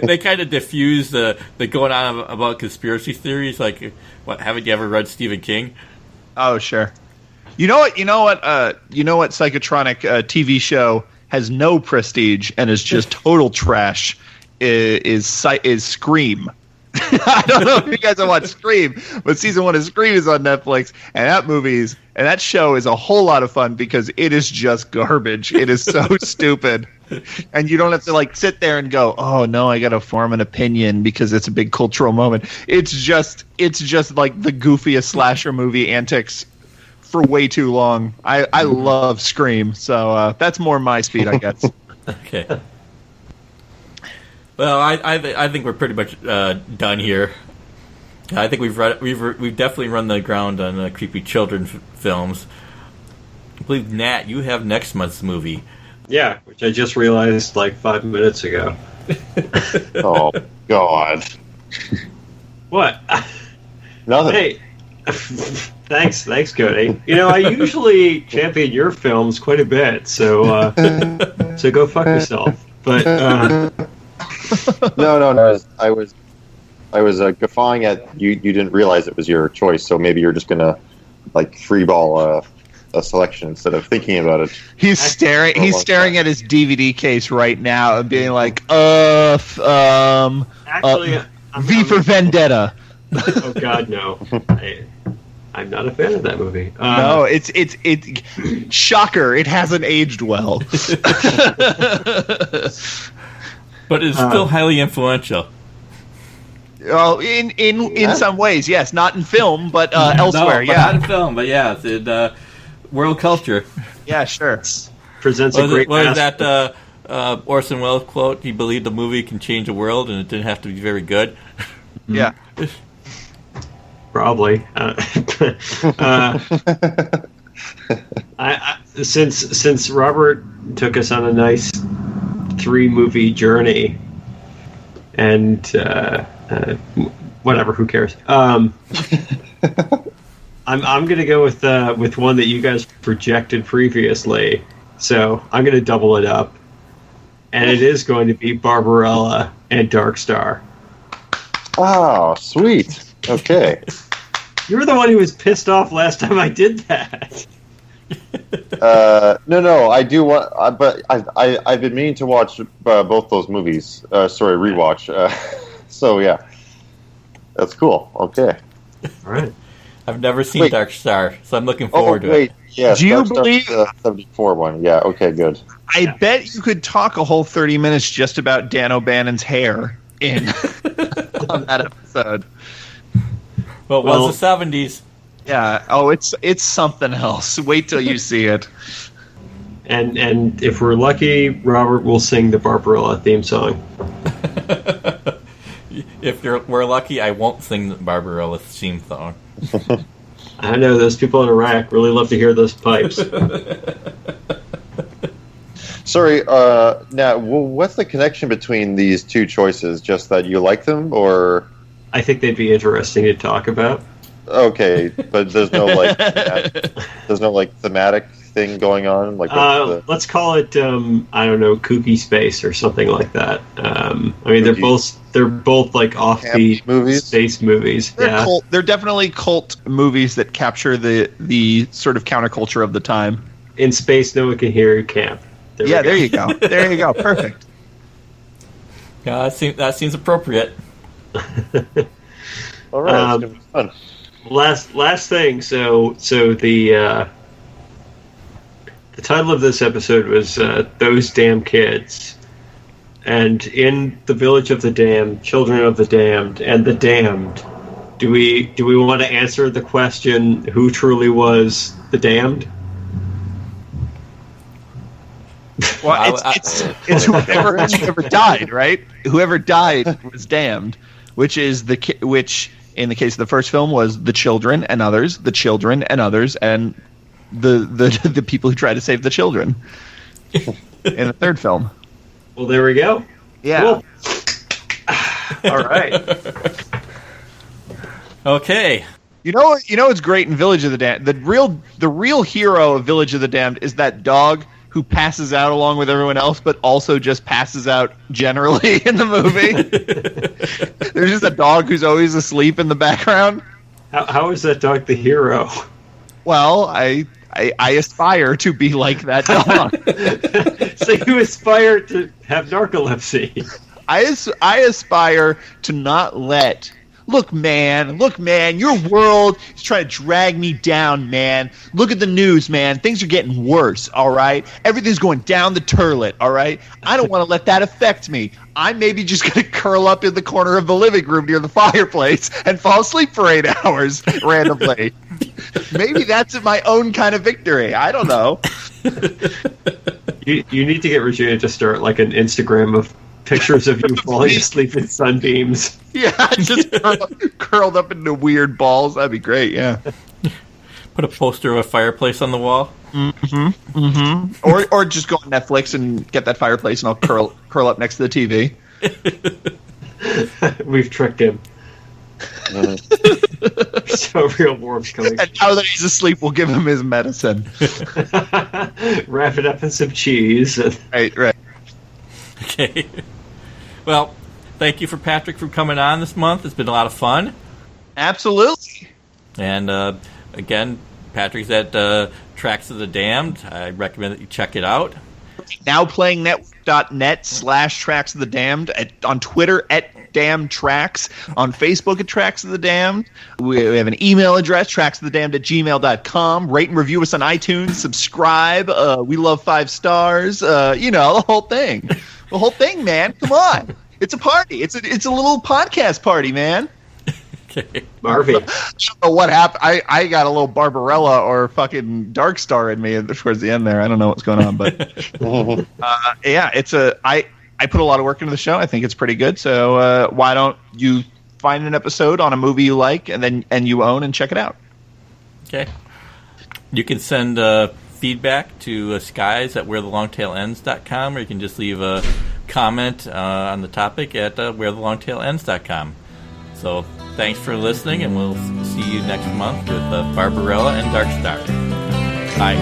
they kind of diffuse the going on about conspiracy theories. Like, what? Haven't you ever read Stephen King? Oh, sure. You know what? Psychotronic TV show has no prestige and is just total trash. Is Scream. I don't know if you guys have watched Scream, but season 1 of Scream is on Netflix, and that show is a whole lot of fun because it is just garbage. It is so stupid, and you don't have to like sit there and go, "Oh no, I got to form an opinion because it's a big cultural moment." It's just like the goofiest slasher movie antics for way too long. I love Scream, so that's more my speed, I guess. Okay. Well, I think we're pretty much done here. I think we've definitely run the ground on creepy children films. I believe, Nat, you have next month's movie. Yeah, which I just realized like 5 minutes ago. Oh God! What? Nothing. Hey, thanks, Cody. You know, I usually champion your films quite a bit, so go fuck yourself. But. No. I was guffawing at you. You didn't realize it was your choice, so maybe you're just gonna like freeball a selection instead of thinking about it. He's staring at his DVD case right now and being like, Actually, V for Vendetta. Oh God, no! I'm not a fan of that movie. No, it's shocker. It hasn't aged well. But it's still highly influential. Well, in some ways, yes. Not in film, but elsewhere. No, not in film, but yeah, it's in world culture. Yeah, sure. Presents a great. What is that Orson Welles quote? He believed the movie can change the world, and it didn't have to be very good. Yeah. Probably. Since Robert took us on a nice 3-movie journey, and whatever, who cares? I'm gonna go with one that you guys projected previously, so I'm gonna double it up, and it is going to be Barbarella and Dark Star. Oh, sweet. Okay. You were the one who was pissed off last time I did that. No, I do want, but I've been meaning to watch both those movies. Rewatch. So yeah, that's cool. Okay. All right. I've never seen Dark Star, so I'm looking forward to it. Yeah. Do you Dark believe Star's the 74 one? Yeah. Okay. Good. I bet you could talk a whole 30 minutes just about Dan O'Bannon's hair on that episode. Well, it was the 70s. Yeah. Oh, it's something else. Wait till you see it. And if we're lucky, Robert will sing the Barbarella theme song. If we're lucky, I won't sing the Barbarella theme song. I know those people in Iraq really love to hear those pipes. Sorry, now, what's the connection between these two choices? Just that you like them, or? I think they'd be interesting to talk about. Okay, but there's no thematic thing going on. Like, let's call it I don't know, kooky space or something like that. I mean, they're both like offbeat movies, space movies. They're definitely cult movies that capture the sort of counterculture of the time. In space, no one can hear camp. There you go. There you go. Perfect. Yeah, that seems appropriate. All right, it's gonna be fun. Last thing. So the title of this episode was "Those Damn Kids," and in the Village of the Damned, Children of the Damned, and the Damned, do we want to answer the question, who truly was the damned? Well, it's whoever died, right? Whoever died was damned, which which in the case of the first film was the children and others, the children and others, and the people who tried to save the children in the third film. Well, there we go. Yeah. Cool. All right. Okay. You know what's great in Village of the Damned? The real hero of Village of the Damned is that dog who passes out along with everyone else, but also just passes out generally in the movie. There's just a dog who's always asleep in the background. How is that dog the hero? Well, I aspire to be like that dog. So you aspire to have narcolepsy. I aspire to not let... Look, man, your world is trying to drag me down, man. Look at the news, man. Things are getting worse, all right? Everything's going down the toilet, all right? I don't want to let that affect me. I'm maybe just going to curl up in the corner of the living room near the fireplace and fall asleep for 8 hours randomly. Maybe that's my own kind of victory. I don't know. You need to get Regina to start like an Instagram of pictures of you falling asleep in sunbeams. Yeah, just curled up into weird balls. That'd be great, yeah. Put a poster of a fireplace on the wall. Mm-hmm. Mm-hmm. Or just go on Netflix and get that fireplace and I'll curl up next to the TV. We've tricked him. So real warmth coming. And now that he's asleep, we'll give him his medicine. Wrap it up in some cheese. Right. Okay. Well, thank you for Patrick for coming on this month. It's been a lot of fun. Absolutely. And again, Patrick's at Tracks of the Damned. I recommend that you check it out. Nowplayingnetwork.net/Tracks of the Damned. On Twitter @DamnedTracks. On Facebook @Tracks of the Damned. We have an email address, tracksofthedamned@gmail.com. Rate and review us on iTunes. Subscribe. We love 5 stars. The whole thing. The whole thing, man. Come on. It's a party. It's a little podcast party, man. Okay. Marvin. I don't know what happened. I got a little Barbarella or fucking Dark Star in me towards the end there. I don't know what's going on, but yeah, I put a lot of work into the show. I think it's pretty good. So why don't you find an episode on a movie you like and you own and check it out? Okay. You can send feedback to skies@wherelongtailends.com, or you can just leave a comment on the topic at wherelongtailends.com. So thanks for listening, and we'll see you next month with Barbarella and Dark Star. Bye.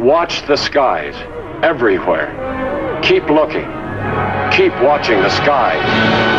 Watch the skies everywhere. Keep looking. Keep watching the skies.